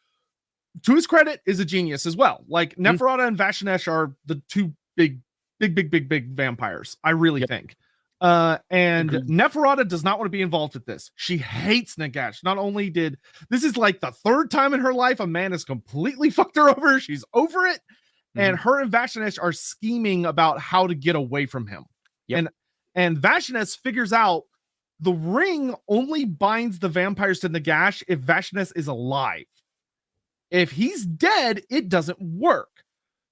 to his credit, is a genius as well. Like Neferata and Vashanesh are the two big vampires, I really think. And Neferata does not want to be involved with this. She hates Nagash. Not only this is like the third time in her life a man has completely fucked her over. She's over it. And her and Vashanesh are scheming about how to get away from him. And Vashanesh figures out the ring only binds the vampires to Nagash if Vashanesh is alive. If he's dead, it doesn't work.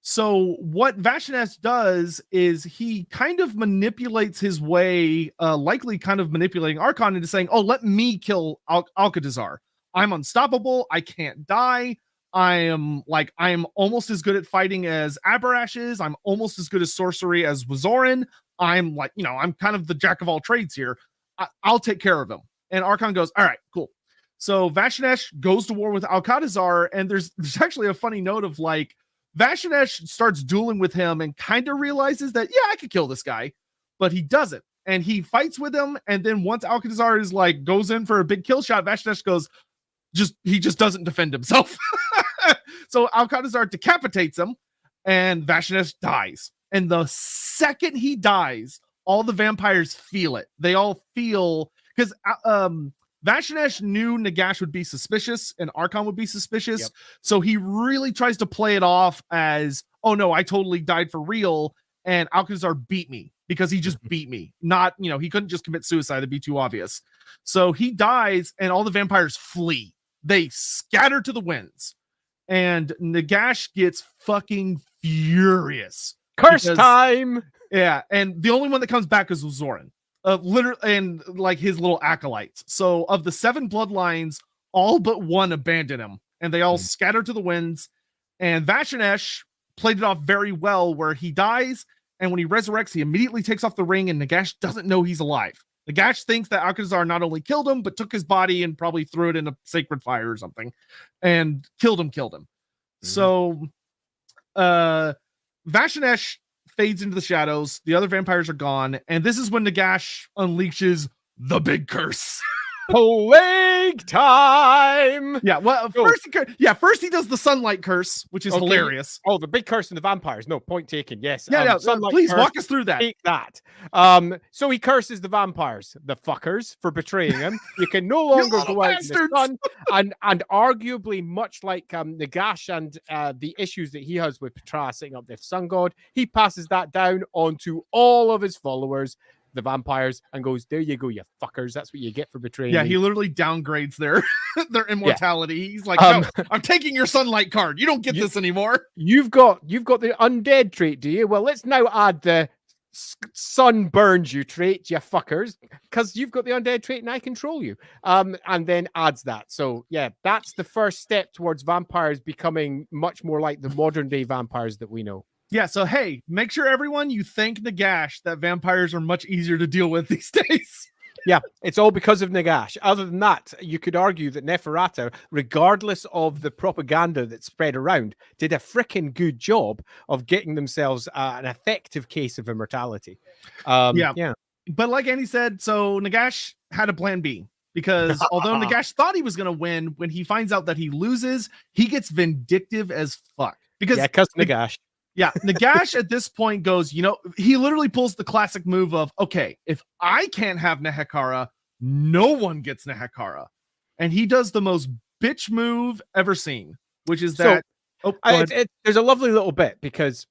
So what Vashanesh does is he kind of manipulates his way, likely kind of manipulating Archon into saying, oh, let me kill Alcatazar. I'm unstoppable. I can't die. I am almost as good at fighting as Abarash is. I'm almost as good at sorcery as Wazoran. I'm I'm kind of the jack of all trades here. I'll take care of him. And Archon goes, all right, cool. So Vashanesh goes to war with Alcatazar, and there's actually a funny note of like, Vashanesh starts dueling with him and kind of realizes that, I could kill this guy, but he doesn't. And he fights with him. And then once Alcatazar is like, goes in for a big kill shot, Vashanesh goes, he just doesn't defend himself. So Alcatazar decapitates him and Vashanesh dies. And the second he dies, all the vampires feel it. They all feel, because Vashanesh knew Nagash would be suspicious and Archon would be suspicious. So he really tries to play it off as, oh no, I totally died for real. And Alcatazar beat me because he just beat me. Not, he couldn't just commit suicide. That'd be too obvious. So he dies and all the vampires flee. They scatter to the winds. And Nagash gets fucking furious. Curse time! Yeah, and the only one that comes back is Zoran. Literally, and like his little acolytes. So of the 7 bloodlines, all but one abandon him, and they all scatter to the winds. And Vashanesh played it off very well, where he dies, and when he resurrects, he immediately takes off the ring, and Nagash doesn't know he's alive. Nagash thinks that Alcatazar not only killed him, but took his body and probably threw it in a sacred fire or something, and killed him. So Vashanesh fades into the shadows. The other vampires are gone, and this is when Nagash unleashes the big curse. Plague time. Yeah, well, first he does the sunlight curse, which is hilarious. Oh, the big curse in the vampires. No, point taken. Yes. Please curse, walk us through that. Take that. So he curses the vampires, the fuckers, for betraying him. You can no longer go out in the sun. And arguably, much like Nagash and the issues that he has with Petra setting up the sun god, he passes that down onto all of his followers, the vampires, and goes, there you go, you fuckers, that's what you get for betraying me. He literally downgrades their immortality. He's like, no, I'm taking your sunlight card, you don't get this anymore. You've got the undead trait, do you? Well, let's now add the sun burns you trait, you fuckers, because you've got the undead trait and I control you. And then adds that. So yeah, that's the first step towards vampires becoming much more like the modern day vampires that we know. Yeah, so hey, make sure everyone you thank Nagash that vampires are much easier to deal with these days. Yeah, it's all because of Nagash. Other than that, you could argue that Neferata, regardless of the propaganda that spread around, did a freaking good job of getting themselves an effective case of immortality. Yeah. But like Andy said, so Nagash had a plan B. Because although Nagash thought he was going to win, when he finds out that he loses, he gets vindictive as fuck. Because Nagash. Yeah, Nagash at this point goes, he literally pulls the classic move of, okay, if I can't have Nehekara, no one gets Nehekara. And he does the most bitch move ever seen, which is that... there's a lovely little bit, because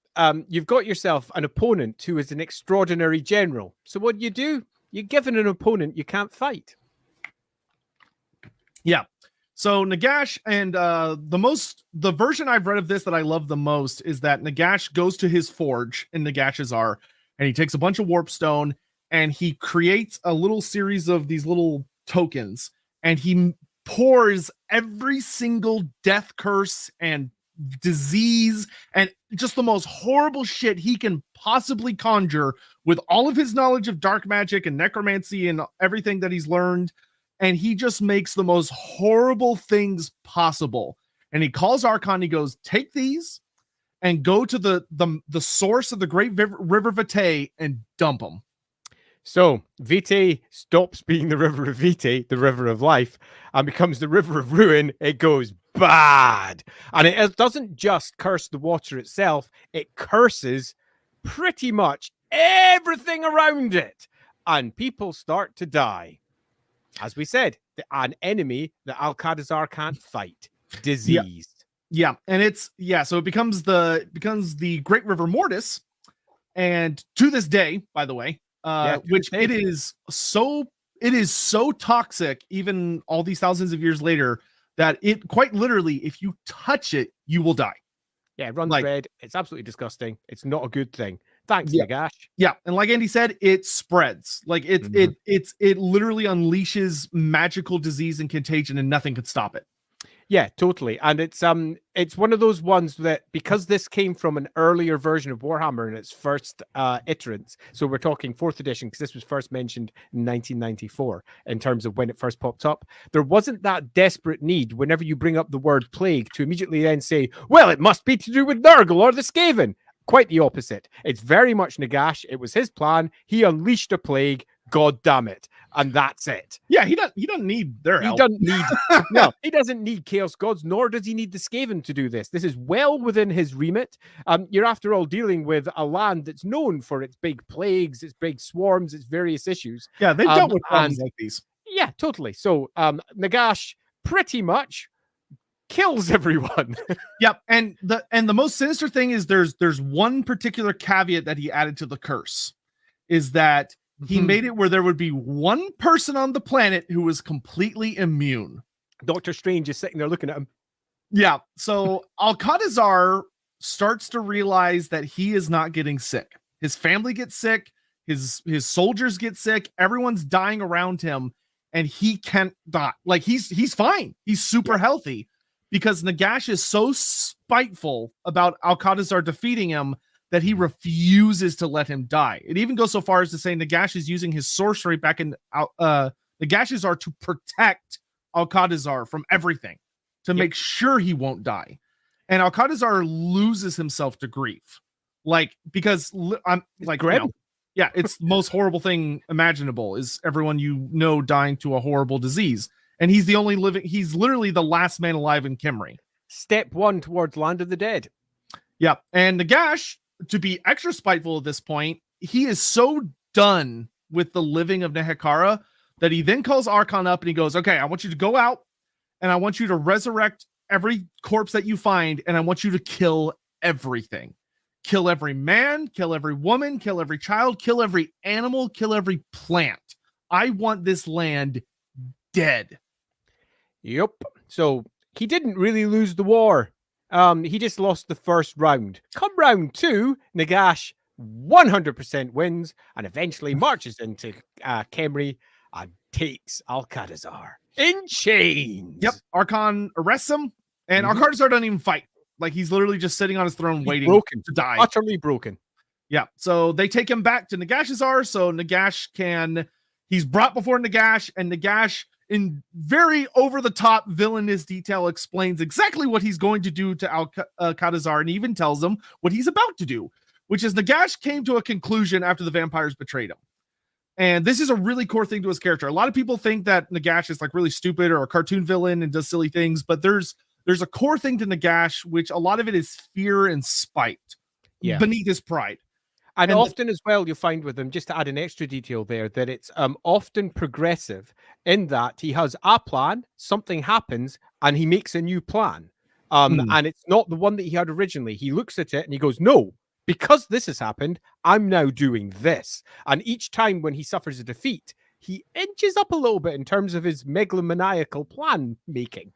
you've got yourself an opponent who is an extraordinary general. So what do? You're given an opponent you can't fight. Yeah. So Nagash, and the version I've read of this that I love the most is that Nagash goes to his forge in Nagashazar, and he takes a bunch of warpstone and he creates a little series of these little tokens, and he pours every single death curse and disease and just the most horrible shit he can possibly conjure with all of his knowledge of dark magic and necromancy and everything that he's learned. And he just makes the most horrible things possible. And he calls Archon. He goes, take these and go to the source of the great river Vitae and dump them. So Vitae stops being the river of Vitae, the river of life, and becomes the river of ruin. It goes bad. And it doesn't just curse the water itself. It curses pretty much everything around it. And people start to die. As we said, an enemy that Alcadazar can't fight. Diseased. Yeah. And so it becomes the Great River Mortis. And to this day, by the way, it is so toxic, even all these thousands of years later, that it quite literally, if you touch it, you will die. Yeah, it runs red. It's absolutely disgusting. It's not a good thing. Thanks, Nagash. Yeah, and like Andy said, it spreads. Like it literally unleashes magical disease and contagion, and nothing could stop it. Yeah, totally. And it's one of those ones that, because this came from an earlier version of Warhammer in its first iterants, so we're talking 4th edition, because this was first mentioned in 1994 in terms of when it first popped up, there wasn't that desperate need whenever you bring up the word plague to immediately then say, well, it must be to do with Nurgle or the Skaven. Quite the opposite. It's very much Nagash. It was his plan. He unleashed a plague. God damn it. And that's it. Yeah, he doesn't need their help. He doesn't need Chaos Gods, nor does he need the Skaven to do this. This is well within his remit. You're after all dealing with a land that's known for its big plagues, its big swarms, its various issues. Yeah, they've dealt with problems like these. Yeah, totally. So Nagash pretty much kills everyone. Yep. And the most sinister thing is there's one particular caveat that he added to the curse, is that he made it where there would be one person on the planet who was completely immune. Doctor Strange is sitting there looking at him. Yeah. So Alcadazar starts to realize that he is not getting sick. His family gets sick. His soldiers get sick. Everyone's dying around him, and he can't die. Like he's fine. He's super healthy, because Nagash is so spiteful about Alcadazar defeating him that he refuses to let him die. It even goes so far as to say Nagash is using his sorcery back in Nagashazar to protect Alcadazar from everything, to make sure he won't die. and Alcatazar loses himself to grief, like because I'm It's like grim. yeah, it's the most horrible thing imaginable is everyone you know dying to a horrible disease, and he's the only living. He's literally the last man alive in Kimri. Step one towards Land of the Dead. Yeah, and Nagash, to be extra spiteful at this point, he is so done with the living of Nehekara that he then calls Archon up and he goes, "Okay, I want you to go out and I want you to resurrect every corpse that you find, and I want you to kill everything. Kill every man, kill every woman, kill every child, kill every animal, kill every plant. I want this land dead." Yep. So he didn't really lose the war. He just lost the first round. Come round two, Nagash 100% wins and eventually marches into Kemri and takes Alcatazar in chains. Yep, Archon arrests him, and Mhm. Alcatazar doesn't even fight. Like, he's literally just sitting on his throne He's waiting broken. to die. Utterly broken. Yeah, so they take him back to Nagashazar, so he's brought before Nagash, and Nagash, in very over-the-top villainous detail, explains exactly what he's going to do to Alcatazar, and even tells him what he's about to do, which is Nagash came to a conclusion after the vampires betrayed him. And this is a really core thing to his character. A lot of people think that Nagash is like really stupid or a cartoon villain and does silly things, but there's a core thing to Nagash, which a lot of it is fear and spite beneath his pride. And often as well, you'll find with him, just to add an extra detail there, that it's often progressive in that he has a plan, something happens, and he makes a new plan. And it's not the one that he had originally. He looks at it and he goes, no, because this has happened, I'm now doing this. And each time when he suffers a defeat, he inches up a little bit in terms of his megalomaniacal plan making.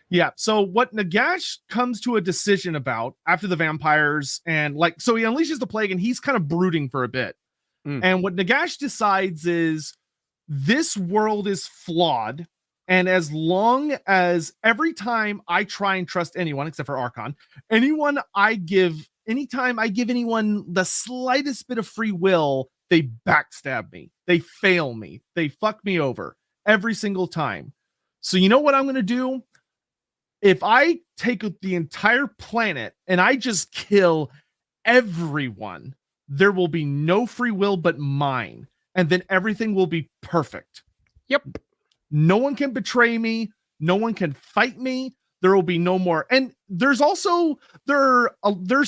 Yeah. So what Nagash comes to a decision about after the vampires, and so he unleashes the plague and he's kind of brooding for a bit. And what Nagash decides is this world is flawed. And as long as every time I try and trust anyone, except for Archon, anytime I give anyone the slightest bit of free will, they backstab me. They fail me. They fuck me over every single time. So you know what I'm going to do? If I take the entire planet and I just kill everyone, there will be no free will but mine. And then everything will be perfect. Yep. No one can betray me. No one can fight me. There will be no more. And there's also, Nagash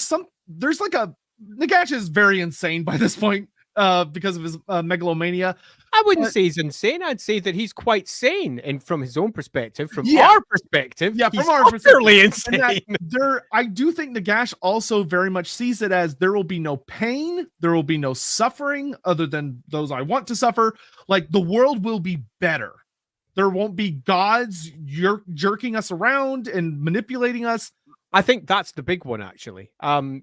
is very insane by this point because of his megalomania. I wouldn't say he's insane. I'd say that he's quite sane, and from his own perspective, from our perspective, he's utterly insane. I do think Nagash also very much sees it as there will be no pain, there will be no suffering other than those I want to suffer. Like, the world will be better. There won't be gods jerking us around and manipulating us. I think that's the big one, actually,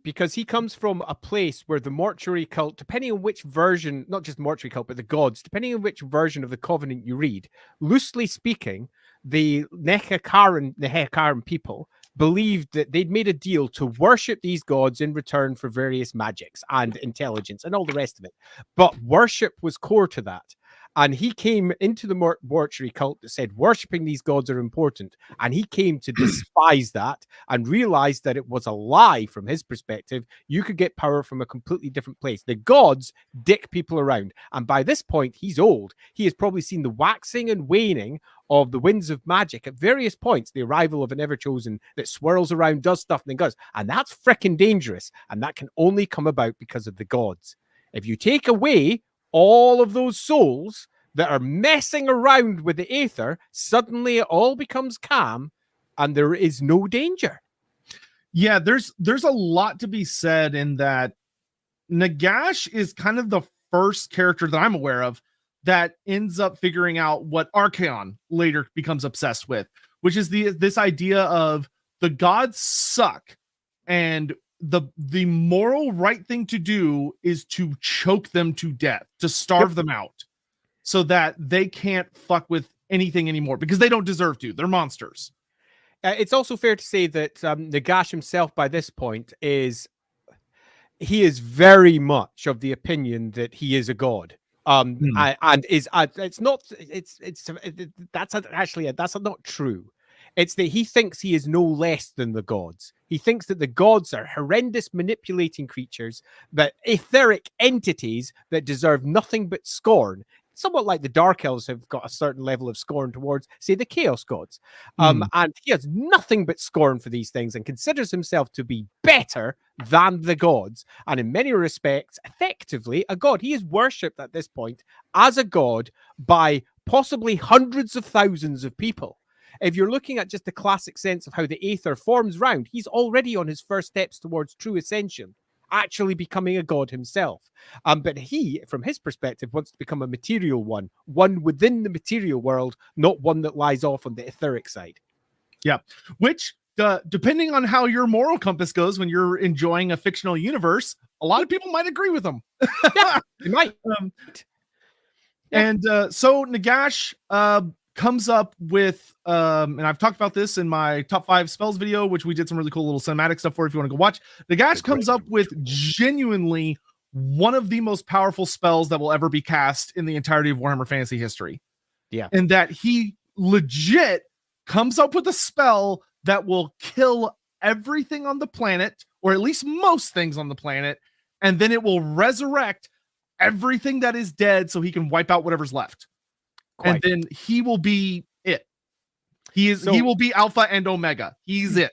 because he comes from a place where the mortuary cult, depending on which version, not just mortuary cult, but the gods, depending on which version of the Covenant you read, loosely speaking, the Nehekaran people believed that they'd made a deal to worship these gods in return for various magics and intelligence and all the rest of it. But worship was core to that. And he came into the mortuary cult that said worshipping these gods are important. And he came to despise that and realized that it was a lie from his perspective. You could get power from a completely different place. The gods dick people around. And by this point, he's old. He has probably seen the waxing and waning of the winds of magic at various points, the arrival of an ever-chosen that swirls around, does stuff, and then goes. And that's freaking dangerous. And that can only come about because of the gods. If you take away all of those souls that are messing around with the aether, suddenly it all becomes calm and there is no danger. Yeah, there's a lot to be said in that. Nagash is kind of the first character that I'm aware of that ends up figuring out what Archaon later becomes obsessed with, which is this idea of the gods suck, and the moral right thing to do is to choke them to death, to starve them out, so that they can't fuck with anything anymore because they don't deserve to. They're monsters. It's also fair to say that Nagash himself, by this point, is very much of the opinion that he is a god. And is that's not true. It's that he thinks he is no less than the gods. He thinks that the gods are horrendous manipulating creatures, that etheric entities that deserve nothing but scorn. Somewhat like the Dark Elves have got a certain level of scorn towards, say, the Chaos Gods. And he has nothing but scorn for these things and considers himself to be better than the gods. And in many respects, effectively, a god. He is worshipped at this point as a god by possibly hundreds of thousands of people. If you're looking at just the classic sense of how the Aether forms round, he's already on his first steps towards true ascension, actually becoming a god himself. But he, from his perspective, wants to become a material one within the material world, not one that lies off on the etheric side. Yeah, which, depending on how your moral compass goes when you're enjoying a fictional universe, a lot of people might agree with them. Yeah, they might. And so Nagash comes up with, and I've talked about this in my top 5 spells video, which we did some really cool little cinematic stuff for if you want to go watch. Nagash comes up with genuinely one of the most powerful spells that will ever be cast in the entirety of Warhammer Fantasy history. Yeah. And that he legit comes up with a spell that will kill everything on the planet, or at least most things on the planet, and then it will resurrect everything that is dead so he can wipe out whatever's left. And then he will be it. He will be Alpha and Omega. He's it.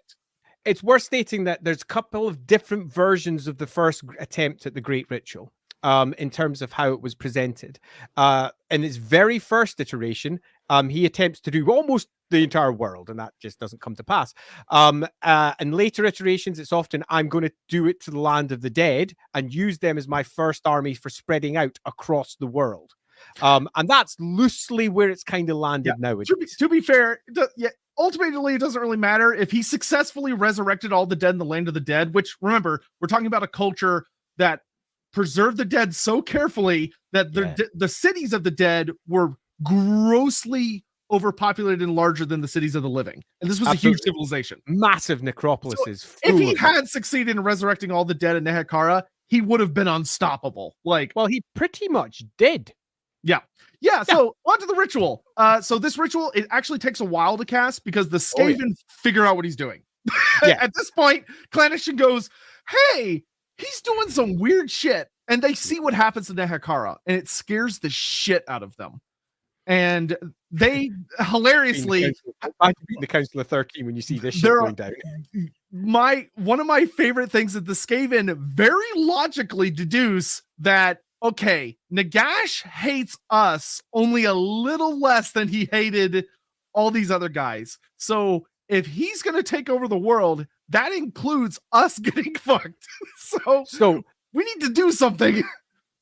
It's worth stating that there's a couple of different versions of the first attempt at the Great Ritual, in terms of how it was presented. In its very first iteration, he attempts to do almost the entire world, and that just doesn't come to pass. In later iterations, it's often, I'm going to do it to the land of the dead and use them as my first army for spreading out across the world. And that's loosely where it's kind of landed nowadays. To be fair, ultimately, it doesn't really matter if he successfully resurrected all the dead in the land of the dead, which, remember, we're talking about a culture that preserved the dead so carefully that the cities of the dead were grossly overpopulated and larger than the cities of the living. And this was a huge civilization. Massive necropolises. So if he had succeeded in resurrecting all the dead in Nehekara, he would have been unstoppable. Well, he pretty much did. Yeah. So on to the ritual. So this ritual, it actually takes a while to cast because the Skaven figure out what he's doing. At this point, Clannishan goes, hey, he's doing some weird shit. And they see what happens to Nehekara, and it scares the shit out of them. And they hilariously the Council of 13 when you see this shit going down. One of my favorite things that the Skaven very logically deduce that, okay, Nagash hates us only a little less than he hated all these other guys. So if he's going to take over the world, that includes us getting fucked. So we need to do something.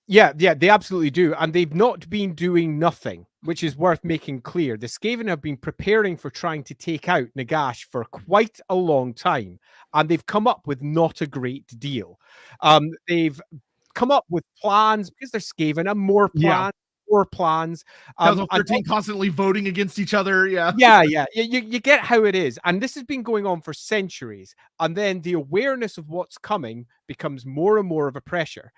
Yeah, they absolutely do. And they've not been doing nothing, which is worth making clear. The Skaven have been preparing for trying to take out Nagash for quite a long time, and they've come up with not a great deal. They've come up with plans because they're Skaven, and more plans. Council 13 constantly voting against each other. You get how it is. And this has been going on for centuries. And then the awareness of what's coming becomes more and more of a pressure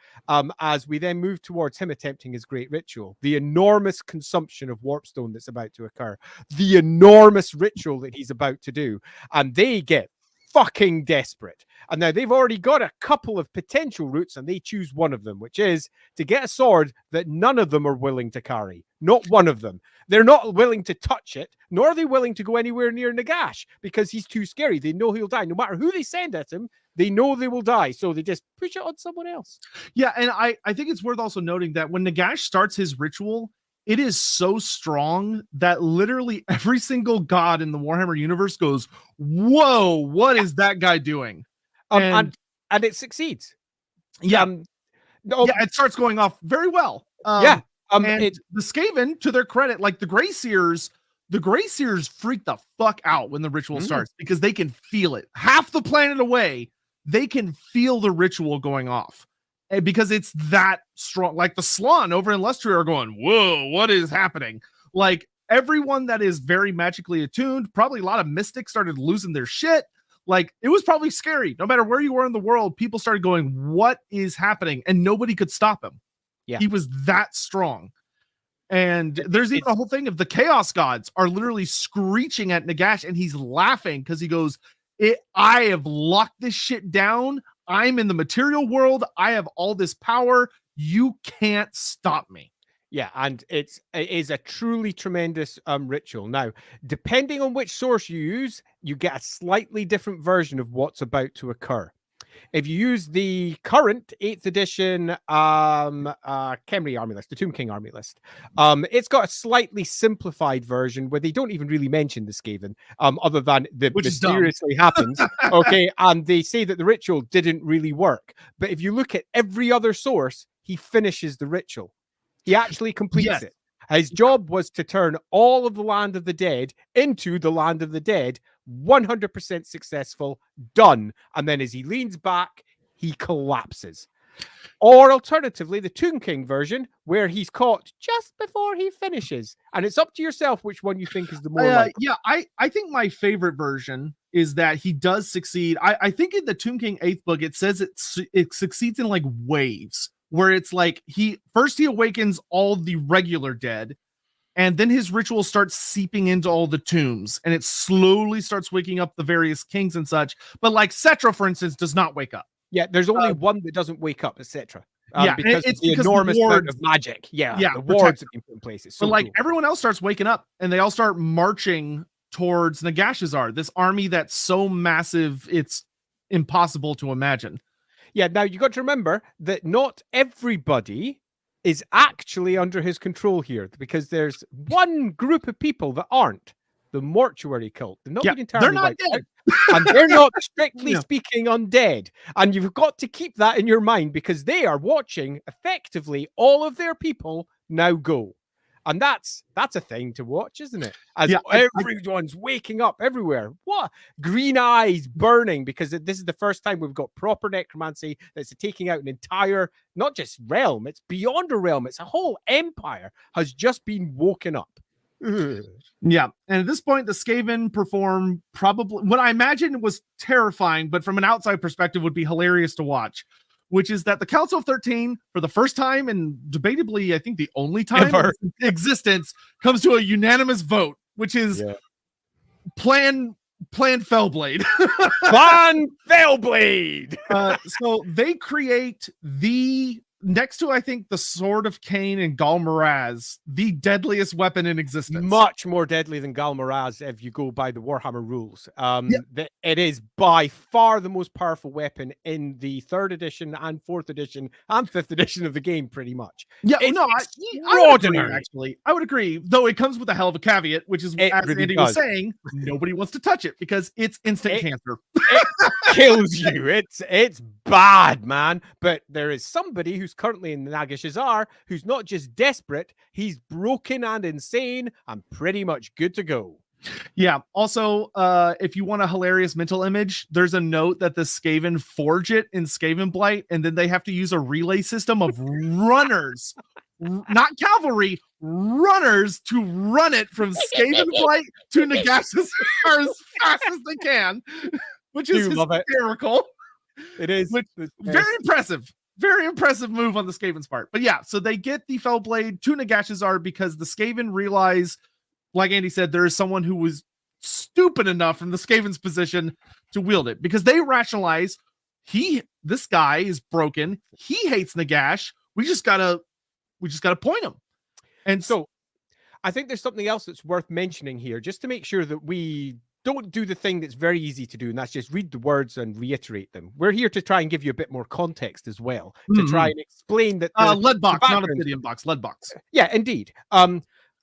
as we then move towards him attempting his great ritual. The enormous consumption of warpstone that's about to occur. The enormous ritual that he's about to do. And they get fucking desperate. And now they've already got a couple of potential routes, and they choose one of them, which is to get a sword that none of them are willing to carry. Not one of them. They're not willing to touch it, nor are they willing to go anywhere near Nagash because he's too scary. They know he'll die. No matter who they send at him, they know they will die. So they just push it on someone else. Yeah, and I think it's worth also noting that when Nagash starts his ritual, it is so strong that literally every single god in the Warhammer universe goes, whoa, what is that guy doing? And it succeeds. It starts going off very well. And the Skaven, to their credit, like the Grey Seers freak the fuck out when the ritual starts because they can feel it. Half the planet away, they can feel the ritual going off. And because it's that strong, like the Slann over in Lustria are going, whoa, what is happening? Like everyone that is very magically attuned, probably a lot of mystics started losing their shit. Like it was probably scary. No matter where you were in the world, people started going, what is happening? And nobody could stop him. Yeah. He was that strong. And there's even a whole thing of the Chaos Gods are literally screeching at Nagash, and he's laughing because he goes, I have locked this shit down. I'm in the material world. I have all this power. You can't stop me. Yeah, and it is a truly tremendous ritual. Now, depending on which source you use, you get a slightly different version of what's about to occur. If you use the current 8th edition Khemri army list, the Tomb King army list, it's got a slightly simplified version where they don't even really mention the Skaven, other than the Which mysteriously happens. Okay, and they say that the ritual didn't really work. But if you look at every other source, he finishes the ritual. He actually completes it. His job was to turn all of the land of the dead into the land of the dead. 100% successful, done. And then as he leans back, he collapses. Or alternatively, the Tomb King version, where he's caught just before he finishes. And it's up to yourself which one you think is the more likely. Yeah, I think my favorite version is that he does succeed. I think in the Tomb King 8th book, it says it succeeds in like waves, where it's like he awakens all the regular dead, and then his ritual starts seeping into all the tombs, and it slowly starts waking up the various kings and such. But like Cetra, for instance, does not wake up. Yeah, there's only one that doesn't wake up, etc. Because it's the enormous amount of magic. Yeah, the wards have been put in place. It's so but like cool. Everyone else starts waking up, and they all start marching towards Nagashazar, this army that's so massive it's impossible to imagine. Yeah, now you got to remember that not everybody is actually under his control here, because there's one group of people that aren't. The mortuary cult. They're not entirely they're not dead. And they're not strictly speaking undead. And you've got to keep that in your mind, because they are watching effectively all of their people now go. And that's a thing to watch, isn't it? As everyone's waking up everywhere. What? Green eyes burning, because this is the first time we've got proper necromancy that's taking out an entire, not just realm, it's beyond a realm. It's a whole empire has just been woken up. Yeah, and at this point, the Skaven perform probably what I imagine was terrifying, but from an outside perspective would be hilarious to watch, which is that the Council of 13, for the first time and debatably, I think the only time in existence, comes to a unanimous vote, which is Plan Fellblade. Plan Fellblade! So they create next to, I think, the Sword of Cain and Galmaraz, the deadliest weapon in existence. Much more deadly than Galmaraz if you go by the Warhammer rules. It is by far the most powerful weapon in the 3rd edition and 4th edition and 5th edition of the game, pretty much. Yeah, I would agree, though it comes with a hell of a caveat, which is, as really Andy was saying, nobody wants to touch it because it's instant cancer. It kills you. It's bad, man. But there is somebody who's currently in the Nagashazar who's not just desperate, he's broken and insane and pretty much good to go. Yeah. Also, if you want a hilarious mental image, there's a note that the Skaven forge it in Skaven Blight, and then they have to use a relay system of runners, not cavalry, runners, to run it from Skaven Blight to Nagashazar as fast as they can, which is hysterical. It is. Very impressive. Very impressive move on the Skaven's part. But yeah, so they get the Fellblade to Nagashazar because the Skaven realize, like Andy said, there is someone who was stupid enough from the Skaven's position to wield it, because they rationalize this guy is broken. He hates Nagash. We just gotta point him. And so I think there's something else that's worth mentioning here, just to make sure that we don't do the thing that's very easy to do, and that's just read the words and reiterate them. We're here to try and give you a bit more context as well, to try and explain that lead box, not obsidian box, lead box. Yeah, indeed.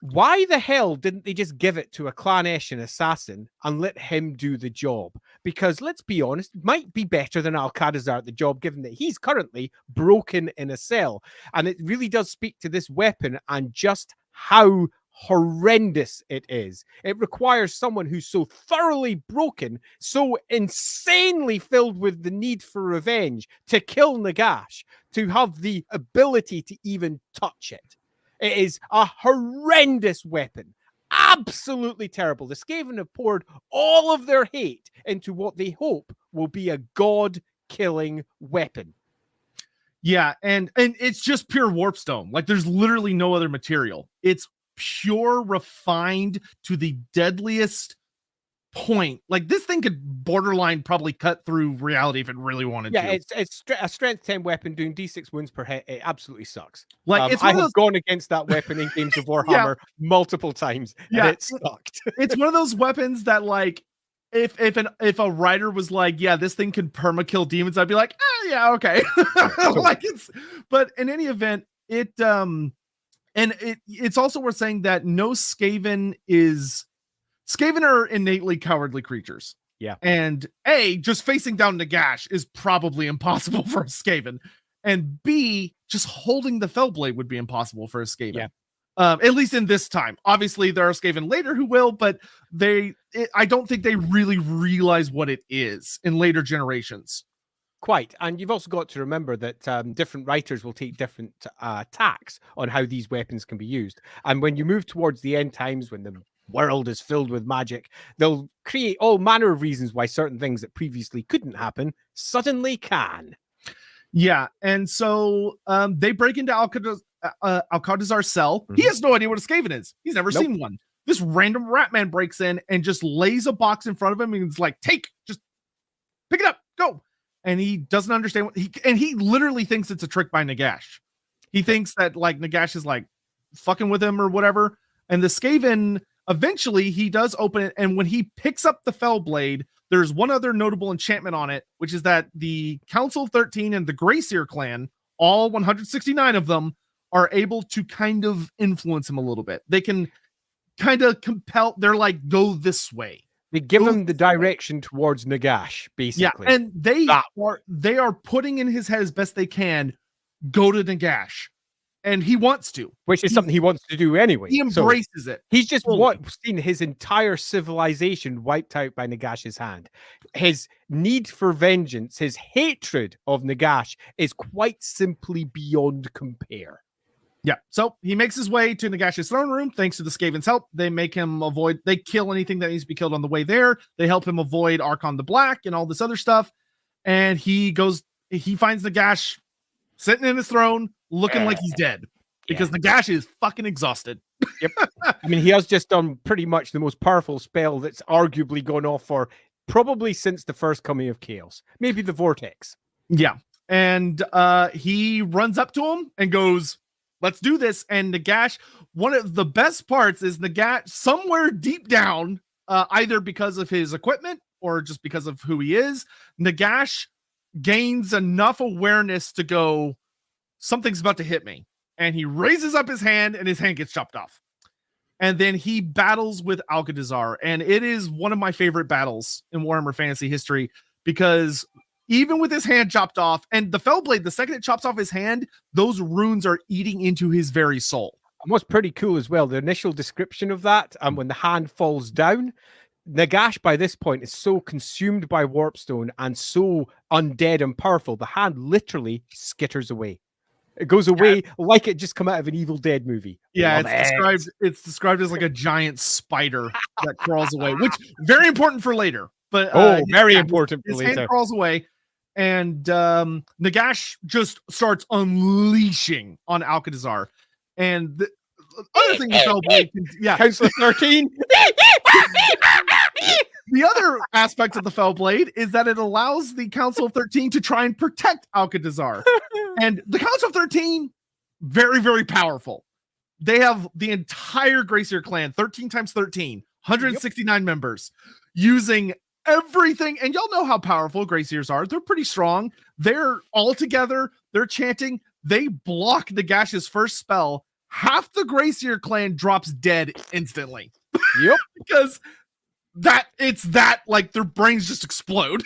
Why the hell didn't they just give it to a Clan-Eshin assassin and let him do the job? Because let's be honest, might be better than Al-Qadazar at the job, given that he's currently broken in a cell. And it really does speak to this weapon and just how horrendous it is. It requires someone who's so thoroughly broken, so insanely filled with the need for revenge to kill Nagash, to have the ability to even touch it. It is a horrendous weapon. Absolutely terrible. The Skaven have poured all of their hate into what they hope will be a god-killing weapon. Yeah, and it's just pure warpstone. Like there's literally no other material. It's pure refined to the deadliest point. Like this thing could borderline probably cut through reality if it really wanted Yeah, to. it's a strength 10 weapon doing D6 wounds per hit. It absolutely sucks. Like it's I one of have those, gone against that weapon in games of yeah, Warhammer multiple times, and yeah. it sucked. It's one of those weapons that like if a writer was like, yeah, this thing can perma-kill demons, I'd be like, yeah, okay. Like but in any event, it's also worth saying that no Skaven are innately cowardly creatures. Yeah. And A, just facing down Nagash is probably impossible for a Skaven. And B, just holding the Fellblade would be impossible for a Skaven. Yeah. At least in this time. Obviously, there are Skaven later who will, but I don't think they really realize what it is in later generations. Quite. And you've also got to remember that different writers will take different tacks on how these weapons can be used. And when you move towards the end times, when the world is filled with magic, they'll create all manner of reasons why certain things that previously couldn't happen suddenly can. Yeah. And so they break into Alcatazar's cell. Mm-hmm. He has no idea what a Skaven is. He's never seen one. This random rat man breaks in and just lays a box in front of him and is like, just pick it up, go. And he doesn't understand he literally thinks it's a trick by Nagash. He thinks that like Nagash is like fucking with him or whatever. And the Skaven, eventually he does open it. And when he picks up the Fellblade, there's one other notable enchantment on it, which is that the Council of 13 and the Greyseer clan, all 169 of them, are able to kind of influence him a little bit. They can kind of compel, they're like, go this way. They give him the direction towards Nagash, basically. Yeah, and they are putting in his head as best they can, go to Nagash. And he wants to. Which is something he wants to do anyway. He embraces it. He's just seen his entire civilization wiped out by Nagash's hand. His need for vengeance, his hatred of Nagash is quite simply beyond compare. Yeah, so he makes his way to Nagash's throne room. Thanks to the Skaven's help, they kill anything that needs to be killed on the way there. They help him avoid Archon the Black and all this other stuff. And he finds Nagash sitting in his throne, looking like he's dead because Nagash is fucking exhausted. Yep. I mean, he has just done pretty much the most powerful spell that's arguably gone off for probably since the first coming of Chaos, maybe the Vortex. Yeah. And he runs up to him and goes, let's do this. And Nagash, one of the best parts is Nagash, somewhere deep down, either because of his equipment or just because of who he is, Nagash gains enough awareness to go, something's about to hit me. And he raises up his hand and his hand gets chopped off. And then he battles with Alcatazar. And it is one of my favorite battles in Warhammer Fantasy history because even with his hand chopped off and the Fellblade, the second it chops off his hand, those runes are eating into his very soul. And what's pretty cool as well, the initial description of that, when the hand falls down, Nagash by this point is so consumed by Warpstone and so undead and powerful, the hand literally skitters away. It goes away like it just come out of an Evil Dead movie. Yeah, it's described as like a giant spider that crawls away, which very important for later. But very important for his later. Hand crawls away, and Nagash just starts unleashing on Alcatazar. And the other thing Council of 13. The other aspect of the Fellblade is that it allows the Council of 13 to try and protect Alcatazar. And the Council of 13, very, very powerful. They have the entire Greyseer clan, 13 times 13, 169 members, using everything. And y'all know how powerful Greyseers are. They're pretty strong. They're all together. They're chanting. They block Nagash's first spell. Half the Greyseer clan drops dead instantly. Yep. Because like their brains just explode.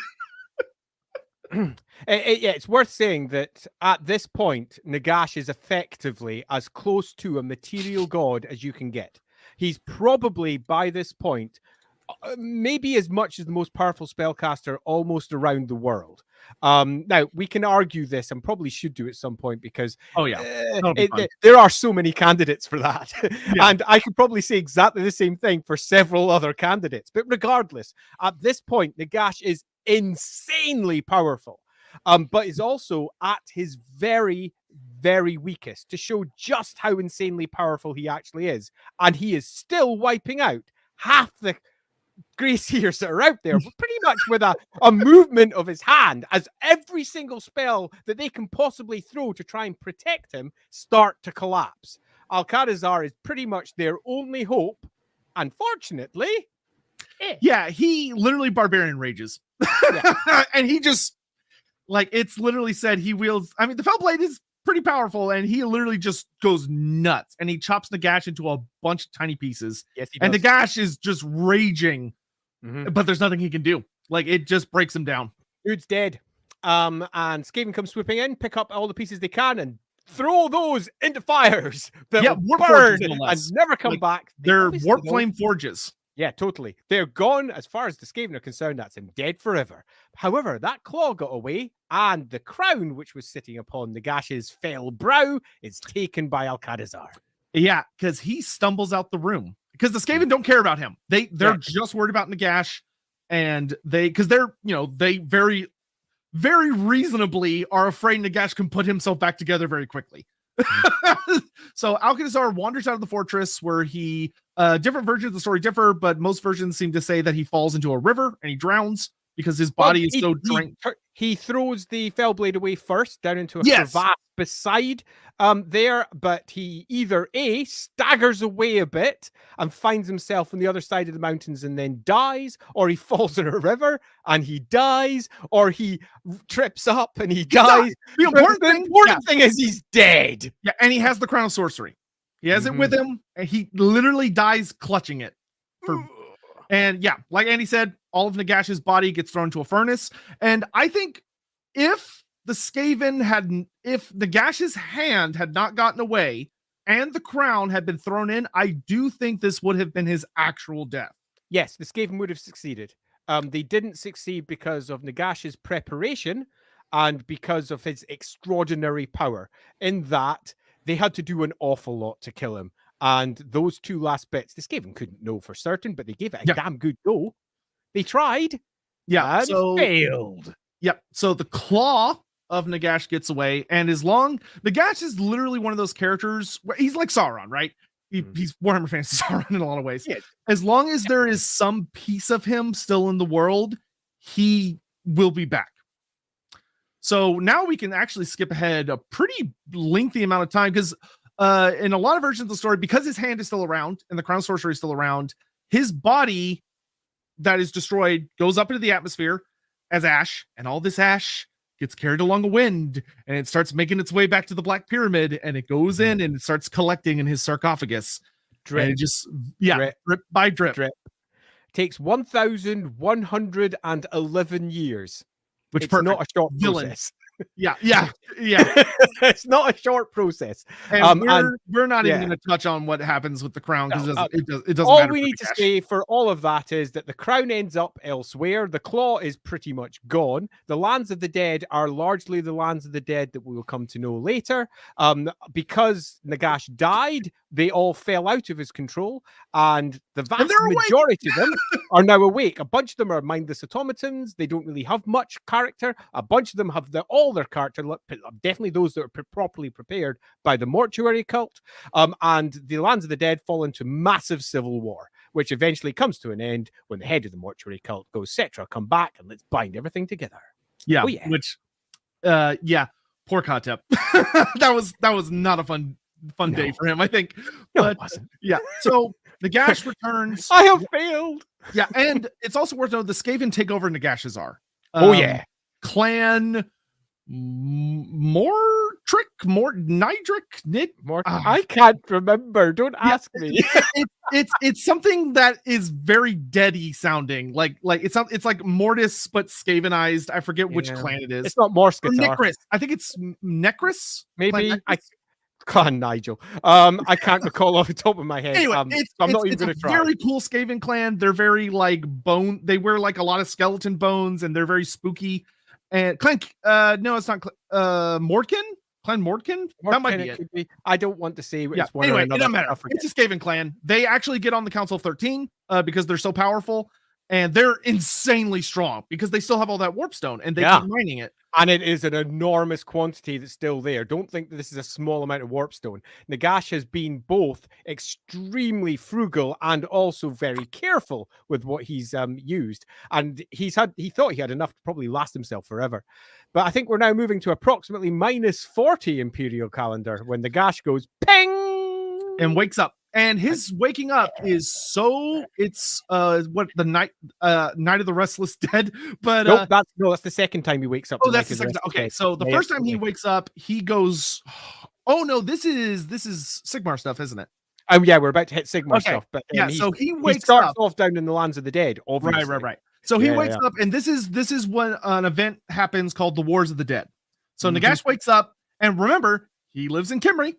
It's worth saying that at this point, Nagash is effectively as close to a material god as you can get. He's probably, by this point, maybe as much as the most powerful spellcaster almost around the world. Now, we can argue this and probably should do at some point because there are so many candidates for that. And I could probably say exactly the same thing for several other candidates. But regardless, at this point, Nagash is insanely powerful. but is also at his very, very weakest to show just how insanely powerful he actually is. And he is still wiping out half the Grey Seers that are out there, but pretty much with a movement of his hand, as every single spell that they can possibly throw to try and protect him start to collapse. Alcatazar is pretty much their only hope. Unfortunately, yeah, he literally barbarian rages. Yeah. And he just, like, it's literally said he wields, I mean, the Fellblade is pretty powerful, and he literally just goes nuts, and he chops Nagash into a bunch of tiny pieces. Yes, he does. And Nagash is just raging, but there's nothing he can do. Like, it just breaks him down. Dude's dead. And Skaven come swooping in, pick up all the pieces they can, and throw those into fires that will burn and never come back. They're warp flame forges. Yeah, totally. They're gone. As far as the Skaven are concerned, that's him dead forever. However, that claw got away, and the crown, which was sitting upon Nagash's fell brow, is taken by Alcatazar. Yeah, because he stumbles out the room. Because the Skaven don't care about him. They're just worried about Nagash, and because they very, very reasonably are afraid Nagash can put himself back together very quickly. So Alcatazar wanders out of the fortress, where he different versions of the story differ, but most versions seem to say that he falls into a river and he drowns because his body is so drained. He throws the Fellblade away first down into a crevasse beside there, but he either A, staggers away a bit and finds himself on the other side of the mountains and then dies, or he falls in a river and he dies, or he trips up and he dies. The important thing is he's dead. Yeah, and he has the Crown of Sorcery. He has it with him, and he literally dies clutching it. And yeah, like Andy said, all of Nagash's body gets thrown into a furnace. And I think if Nagash's hand had not gotten away and the crown had been thrown in, I do think this would have been his actual death. Yes, the Skaven would have succeeded. They didn't succeed because of Nagash's preparation and because of his extraordinary power, in that they had to do an awful lot to kill him. And those two last bits, the Skaven couldn't know for certain, but they gave it a damn good go. They tried. Yeah. And failed. Yep. So the claw of Nagash gets away, and Nagash is literally one of those characters where he's like Sauron, right? He's Warhammer Fantasy Sauron in a lot of ways. Yeah. As long as there is some piece of him still in the world, he will be back. So now we can actually skip ahead a pretty lengthy amount of time, because in a lot of versions of the story, because his hand is still around and the Crown Sorcery is still around, his body that is destroyed goes up into the atmosphere as ash, and all this ash gets carried along a wind, and it starts making its way back to the Black Pyramid, and it goes in and it starts collecting in his sarcophagus. And it just drip by drip. Takes 1,111 years. Which it's not a short process. Yeah. It's not a short process. And we're not even going to touch on what happens with the crown, because it doesn't all matter. We need to say for all of that is that the crown ends up elsewhere. The claw is pretty much gone. The lands of the dead are largely the lands of the dead that we will come to know later. Because Nagash died, they all fell out of his control, and the vast majority of them are now awake. A bunch of them are mindless automatons. They don't really have much character. A bunch of them have all their character, definitely those that are properly prepared by the mortuary cult. And the lands of the dead fall into massive civil war, which eventually comes to an end when the head of the mortuary cult goes, Cetra, come back and let's bind everything together. Yeah, which poor Kotep. that was not a fun day for him, I think. No, it wasn't. Yeah, so Nagash returns. I have failed. Yeah, and it's also worth noting the Skaven take over Nagashazar. Clan I can't remember. Don't ask me. It's something that is very deady sounding. Like it's like Mortis but Skavenized. I forget which clan it is. It's not Morskatar. Necris. I think it's Necris. Maybe Nigel. I can't recall off the top of my head. Anyway, I'm not even going to try. Very cool Skaven clan. They're very like bone. They wear like a lot of skeleton bones, and they're very spooky. And clan, no, it's not Mordkin. Clan Mordkin? That might be it. I don't want to say it's one anyway, or another. It doesn't matter. It's a Skaven clan. They actually get on the Council of 13 because they're so powerful. and they're insanely strong because they still have all that warp stone and they keep mining it. And it is an enormous quantity that's still there. Don't think that this is a small amount of warp stone. Nagash has been both extremely frugal and also very careful with what he's used. And he thought he had enough to probably last himself forever. But I think we're now moving to approximately -40 Imperial calendar when Nagash goes ping and wakes up. And his waking up is it's what the night of the restless dead, but nope, that's the second time he wakes up. Oh, that's the second time. Okay, so the first time he wakes up, he goes, oh no, this is Sigmar stuff, isn't it? Oh yeah, we're about to hit Sigmar stuff, but yeah, so he starts off down in the lands of the dead, obviously. Right. So he wakes up, and this is when an event happens called the Wars of the Dead. So Nagash wakes up, and remember, he lives in Kimry,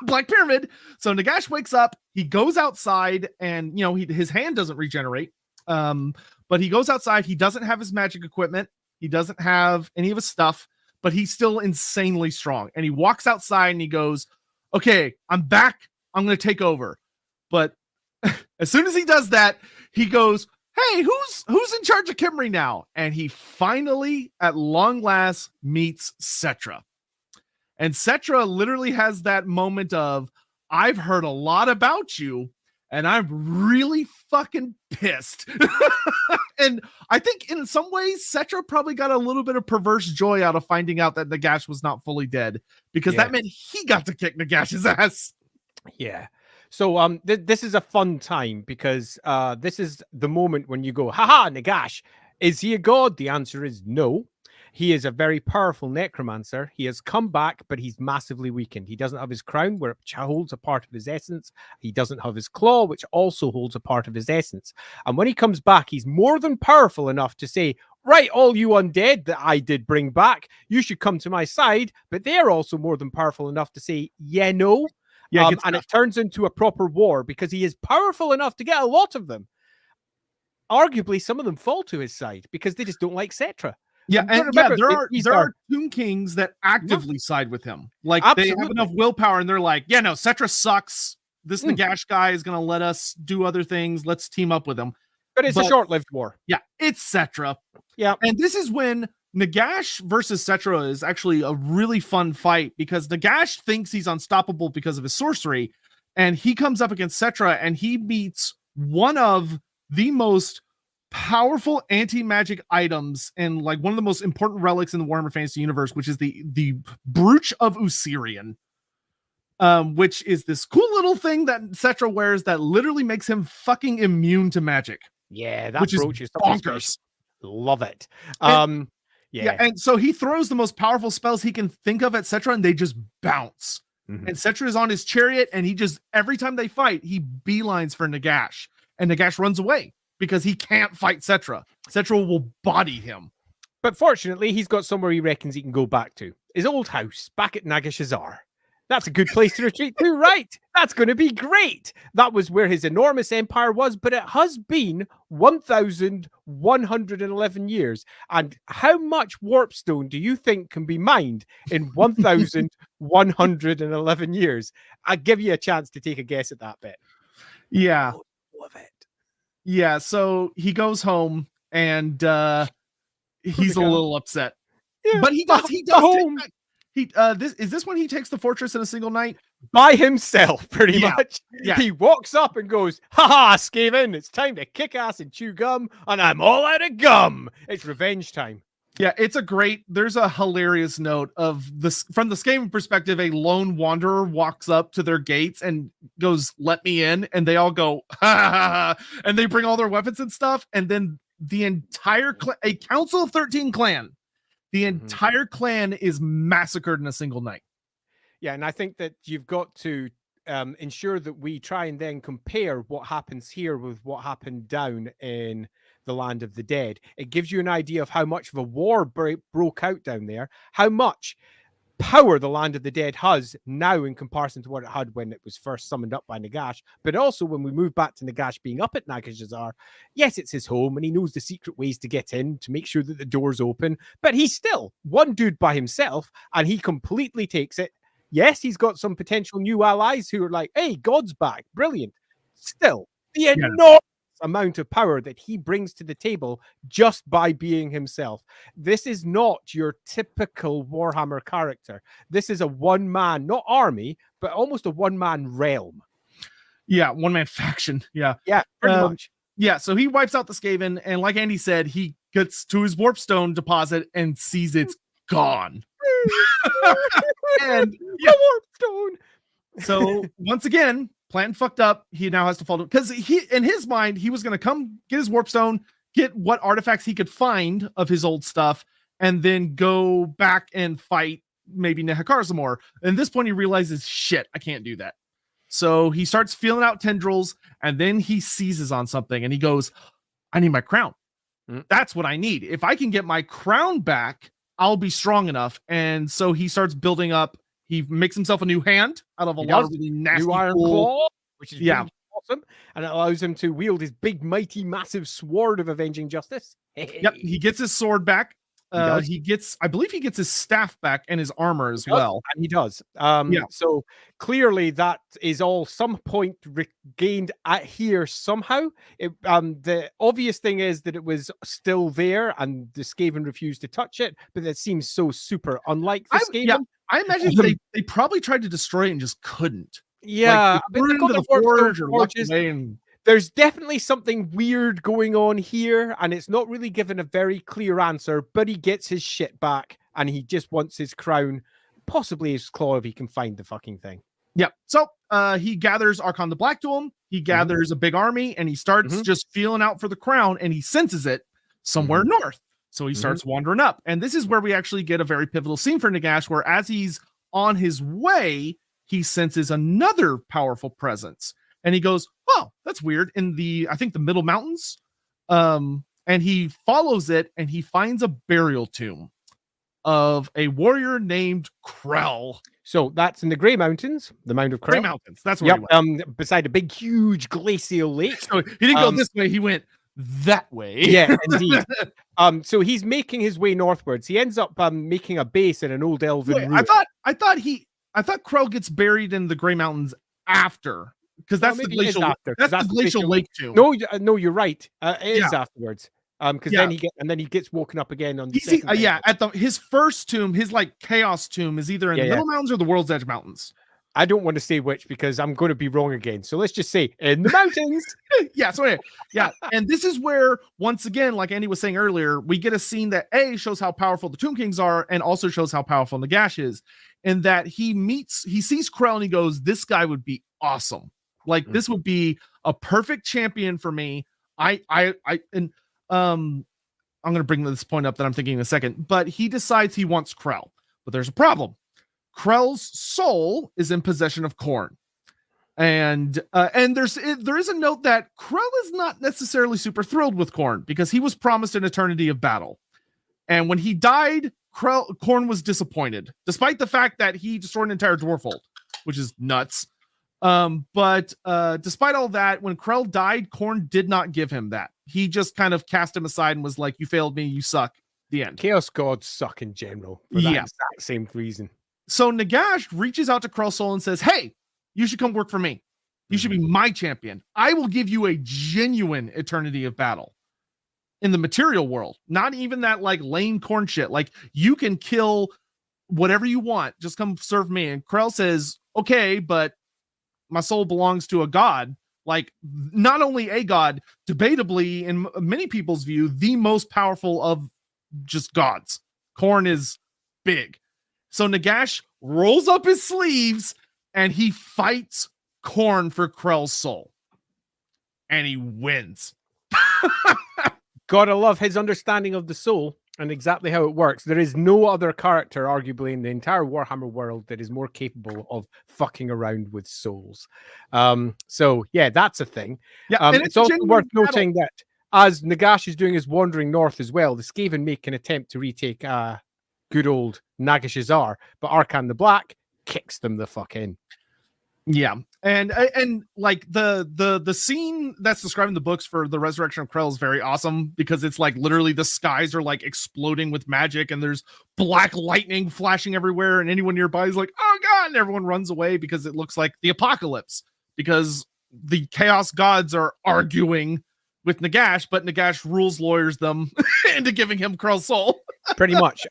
Black Pyramid. So Nagash wakes up, he goes outside, and his hand doesn't regenerate. But he goes outside, he doesn't have his magic equipment, he doesn't have any of his stuff, but he's still insanely strong. And he walks outside and he goes, okay, I'm back, I'm gonna take over. But as soon as he does that, he goes, hey, who's in charge of Kimry now? And he finally, at long last, meets Cetra. And Cetra literally has that moment of, I've heard a lot about you, and I'm really fucking pissed. And I think in some ways, Cetra probably got a little bit of perverse joy out of finding out that Nagash was not fully dead, because that meant he got to kick Nagash's ass. Yeah. So this is a fun time because this is the moment when you go, haha, Nagash, is he a god? The answer is no. He is a very powerful necromancer. He has come back, but he's massively weakened. He doesn't have his crown, which holds a part of his essence. He doesn't have his claw, which also holds a part of his essence. And when he comes back, he's more than powerful enough to say, right, all you undead that I did bring back, you should come to my side. But they're also more than powerful enough to say, yeah, no. Yeah, and it turns into a proper war because he is powerful enough to get a lot of them. Arguably, some of them fall to his side because they just don't like Cetra. Yeah, and there are Tomb Kings that actively side with him. Like, they have enough willpower and they're like, yeah, no, Cetra sucks. This Nagash guy is going to let us do other things. Let's team up with him. But it's a short-lived war. Yeah, it's Cetra. Yeah. And this is when Nagash versus Cetra is actually a really fun fight because Nagash thinks he's unstoppable because of his sorcery. And he comes up against Cetra and he meets one of the most powerful anti-magic items and like one of the most important relics in the Warhammer Fantasy universe, which is the Brooch of Usirian, which is this cool little thing that Cetra wears that literally makes him fucking immune to magic. Yeah, that brooch is bonkers. Love it. Yeah, and so he throws the most powerful spells he can think of at Cetra, and they just bounce. And Cetra is on his chariot, and he just, every time they fight, he beelines for Nagash, and Nagash runs away because he can't fight Cetra. Cetra will body him. But fortunately, he's got somewhere he reckons he can go back to. His old house, back at Nagashazar. That's a good place to retreat to, right? That's going to be great. That was where his enormous empire was, but it has been 1,111 years. And how much warpstone do you think can be mined in 1,111 years? I'll give you a chance to take a guess at that bit. Yeah. Love it. Yeah, so he goes home and he's a little upset. Yeah, but he does home. Is this when he takes the fortress in a single night? By himself, pretty much. Yeah. He walks up and goes, haha, Skaven, it's time to kick ass and chew gum, and I'm all out of gum. It's revenge time. Yeah, there's a hilarious note of this from the Skaven perspective. A lone wanderer walks up to their gates and goes, let me in. And they all go, ha ha ha, and they bring all their weapons and stuff. And then the entire a council of 13 clan, the entire clan is massacred in a single night. Yeah, and I think that you've got to ensure that we try and then compare what happens here with what happened down in the land of the dead. It gives you an idea of how much of a war broke out down there, how much power the land of the dead has now in comparison to what it had when it was first summoned up by Nagash. But also when we move back to Nagash being up at Nagashazar, yes, it's his home and he knows the secret ways to get in to make sure that the door's open, but he's still one dude by himself and he completely takes it. Yes, he's got some potential new allies who are like, hey, God's back, brilliant. Still, the enormous amount of power that he brings to the table just by being himself. This is not your typical Warhammer character. This is a one-man, not army, but almost a one-man realm. Yeah, one-man faction. Yeah. Yeah, pretty much. Yeah, so he wipes out the Skaven, and like Andy said, he gets to his warpstone deposit and sees it's gone. And yeah. Warpstone. So once again, plan fucked up. He now has to follow because he, in his mind, he was going to come get his warpstone, get what artifacts he could find of his old stuff, and then go back and fight maybe Nehakar some more. And at this point, he realizes, shit, I can't do that. So he starts feeling out tendrils, and then he seizes on something, and he goes, I need my crown. That's what I need. If I can get my crown back, I'll be strong enough. And so he starts building up. He makes himself a new hand out of a lot of really nasty new iron claw, which is awesome, and it allows him to wield his big, mighty, massive sword of avenging justice. Yep, he gets his sword back. He gets, I believe, he gets his staff back and his armor as well. And he does. So clearly, that is all some point regained at here somehow. The obvious thing is that it was still there, and the Skaven refused to touch it. But that seems so super unlike the Skaven. Yeah, I imagine they probably tried to destroy it and just couldn't. Yeah, and there's definitely something weird going on here, and it's not really given a very clear answer, but he gets his shit back, and he just wants his crown, possibly his claw if he can find the fucking thing. Yeah, so he gathers Archon the Black to him, he gathers a big army, and he starts just feeling out for the crown, and he senses it somewhere north. So he starts wandering up, and this is where we actually get a very pivotal scene for Nagash, where as he's on his way, he senses another powerful presence. And he goes, oh, that's weird. In I think the Middle Mountains. And he follows it and he finds a burial tomb of a warrior named Krell. So that's in the Grey Mountains, the Mound of Krell. Grey Mountains, that's where he went. Beside a big, huge glacial lake. So he didn't go this way, he went that way. Yeah, indeed. So he's making his way northwards. He ends up making a base in an old elven ruin. I thought Krell gets buried in the Grey Mountains after. Because that's the glacial. That's the glacial lake tomb. No, you're right. It is afterwards. Because then he gets woken up again on the at his first tomb, his like chaos tomb is either in the Middle Mountains or the World's Edge Mountains. I don't want to say which because I'm going to be wrong again. So let's just say in the mountains. And this is where once again, like Andy was saying earlier, we get a scene that shows how powerful the Tomb Kings are, and also shows how powerful Nagash is. And that he sees Krell and he goes, "This guy would be awesome." Like this would be a perfect champion for me. I'm going to bring this point up that I'm thinking in a second, but he decides he wants Krell, but there's a problem. Krell's soul is in possession of Khorne. And there is a note that Krell is not necessarily super thrilled with Khorne because he was promised an eternity of battle. And when he died, Khorne was disappointed, despite the fact that he destroyed an entire dwarfhold, which is nuts. But despite all that, when Krell died, Khorne did not give him that. He just kind of cast him aside and was like, "You failed me, you suck." The end. Chaos gods suck in general for that exact same reason. So Nagash reaches out to Krell's soul and says, "Hey, you should come work for me. You should be my champion. I will give you a genuine eternity of battle in the material world. Not even that like lame Khorne shit. Like you can kill whatever you want. Just come serve me." And Krell says, "Okay, but my soul belongs to a god, like not only a god, debatably in many people's view, the most powerful of just gods. Khorne is big." So Nagash rolls up his sleeves and he fights Khorne for Krell's soul. And he wins. Gotta love his understanding of the soul and exactly how it works. There is no other character, arguably, in the entire Warhammer world that is more capable of fucking around with souls. So, yeah, that's a thing. And it's also worth noting that as Nagash is doing his wandering north as well, the Skaven make an attempt to retake good old Nagashazar, but Archon the Black kicks them the fuck in. Yeah, and like the scene that's described in the books for the resurrection of Krell is very awesome because it's like literally the skies are like exploding with magic and there's black lightning flashing everywhere and anyone nearby is like, "Oh god," and everyone runs away because it looks like the apocalypse because the chaos gods are arguing with Nagash, but Nagash rules lawyers them into giving him Krell's soul. Pretty much.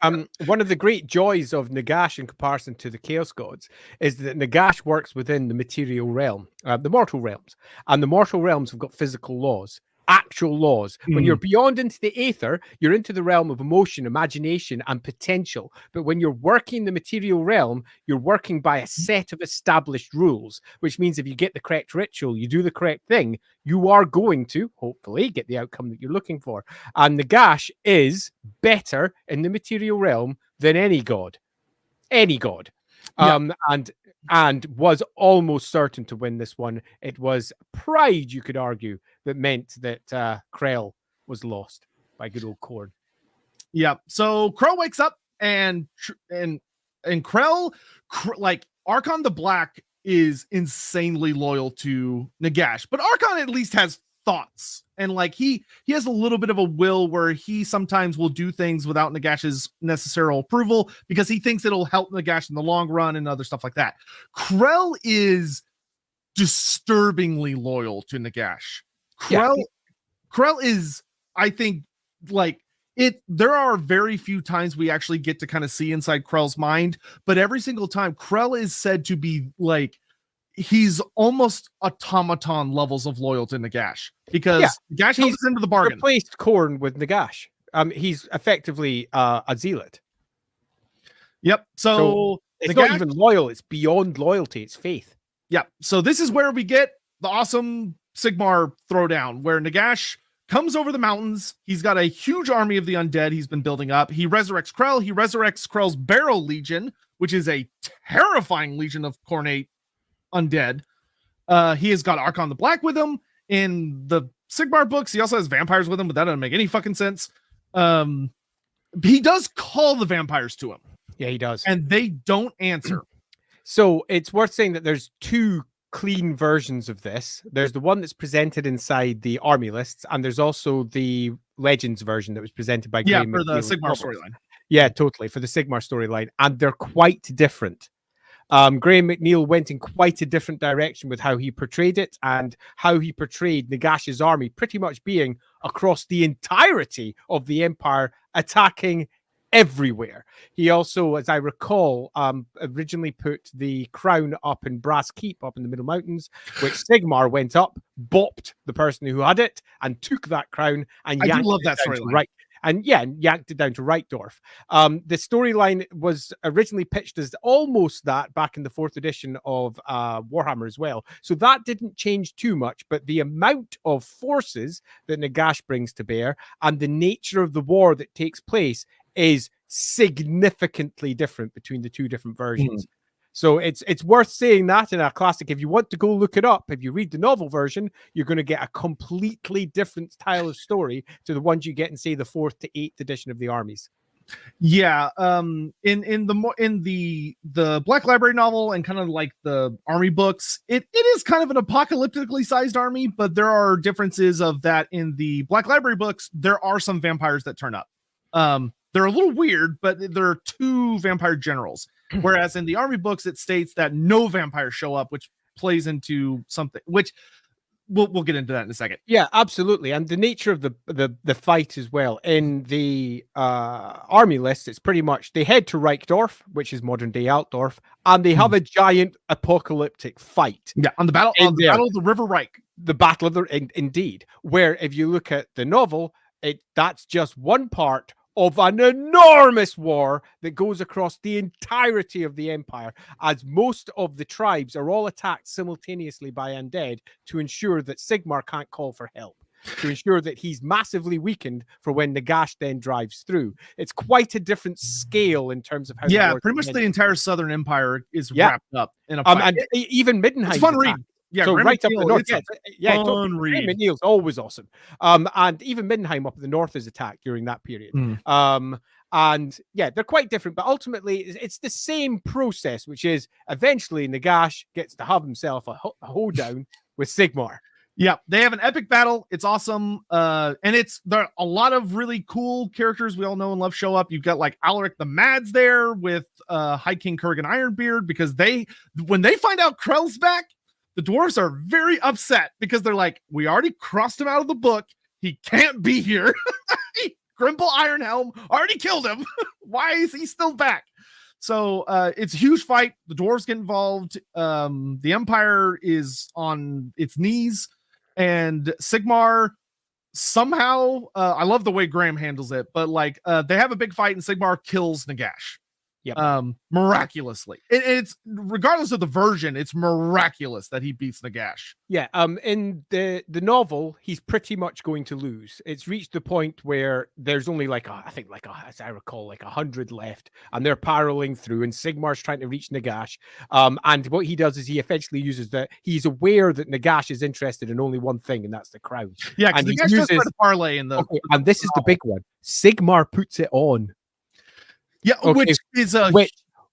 One of the great joys of Nagash in comparison to the Chaos Gods is that Nagash works within the material realm, the mortal realms, and the mortal realms have got physical laws. Actual laws. When you're beyond into the aether, you're into the realm of emotion, imagination, and potential. But when you're working the material realm, you're working by a set of established rules, which means if you get the correct ritual, you do the correct thing, you are going to, hopefully, get the outcome that you're looking for. And Nagash is better in the material realm than any god. Any god. And was almost certain to win this one. It was pride, you could argue, that meant that Krell was lost by good old Khorne. Yeah. So Krell wakes up and Krell, like Archon the Black is insanely loyal to Nagash, but Archon at least has thoughts, and like he has a little bit of a will where he sometimes will do things without Nagash's necessary approval because he thinks it'll help Nagash in the long run and other stuff like that. Krell is disturbingly loyal to Nagash. Krell is, I think, like it. There are very few times we actually get to kind of see inside Krell's mind, but every single time Krell is said to be like, he's almost automaton levels of loyal to Nagash because Nagash held us into the bargain. Replaced Khorne with Nagash. He's effectively a zealot. Yep. So it's not even loyal. It's beyond loyalty. It's faith. Yep. So this is where we get the awesome Sigmar throwdown where Nagash comes over the mountains. He's got a huge army of the undead he's been building up. He resurrects Krell. He resurrects Krell's Barrow Legion, which is a terrifying legion of Khornate undead. He has got Archon the Black with him in the Sigmar books. He also has vampires with him, but that doesn't make any fucking sense. He does call the vampires to him. Yeah, he does. And they don't answer. So it's worth saying that there's two clean versions of this. There's the one that's presented inside the army lists, and there's also the Legends version that was presented by Graham for the Sigmar storyline. Yeah, totally, for the Sigmar storyline. And they're quite different. Graham McNeil went in quite a different direction with how he portrayed it and how he portrayed Nagash's army pretty much being across the entirety of the Empire, attacking everywhere. He also, as I recall, originally put the crown up in Brass Keep up in the Middle Mountains, which Sigmar went up, bopped the person who had it, and took that crown and yanked it down to right. And yanked it down to Reichdorf. The storyline was originally pitched as almost that back in the 4th edition of Warhammer as well. So that didn't change too much, but the amount of forces that Nagash brings to bear and the nature of the war that takes place is significantly different between the two different versions. So it's worth saying that in a classic. If you want to go look it up, if you read the novel version, you're going to get a completely different style of story to the ones you get in, say, the 4th to 8th edition of the armies. Yeah, in the Black Library novel and kind of like the army books, it is kind of an apocalyptically sized army, but there are differences of that. In the Black Library books, there are some vampires that turn up. They're a little weird, but there are 2 vampire generals. Whereas in the army books, it states that no vampires show up, which plays into something, which we'll get into that in a second. Yeah, absolutely. And the nature of the fight as well. In the army list, it's pretty much they head to Reichdorf, which is modern day Altdorf, and they have a giant apocalyptic fight. Yeah, on the battle of the River Reich. The Battle of the indeed. Where if you look at the novel, that's just one part of an enormous war that goes across the entirety of the Empire, as most of the tribes are all attacked simultaneously by undead to ensure that Sigmar can't call for help, to ensure that he's massively weakened for when Nagash then drives through. It's quite a different scale in terms of how. Yeah, pretty much the entire Southern Empire is wrapped up in a fight. And even Middenheim. It's fun read. Yeah, so right up the north. Fun read. McNeil's always awesome. And even Middenheim up in the north is attacked during that period. And yeah, they're quite different, but ultimately it's the same process, which is eventually Nagash gets to have himself a hoedown with Sigmar. Yeah, they have an epic battle. It's awesome. And there are a lot of really cool characters we all know and love show up. You've got like Alaric the Mads there with High King Kurgan Ironbeard, because when they find out Krell's back, the dwarves are very upset because they're like, we already crossed him out of the book. He can't be here. Grimble Ironhelm already killed him. Why is he still back? So it's a huge fight. The dwarves get involved. The Empire is on its knees, and Sigmar somehow, I love the way Graham handles it, but like they have a big fight and Sigmar kills Nagash. Yep. Miraculously. It's regardless of the version, it's miraculous that he beats Nagash. Yeah. In the novel, he's pretty much going to lose. It's reached the point where there's only as I recall, 100 left, and they're paroling through, and Sigmar's trying to reach Nagash. And what he does is he eventually uses he's aware that Nagash is interested in only one thing, and that's the crown. Yeah, because Nagash does try to parlay in the. Okay, and this is the big one. Sigmar puts it on. Yeah, okay.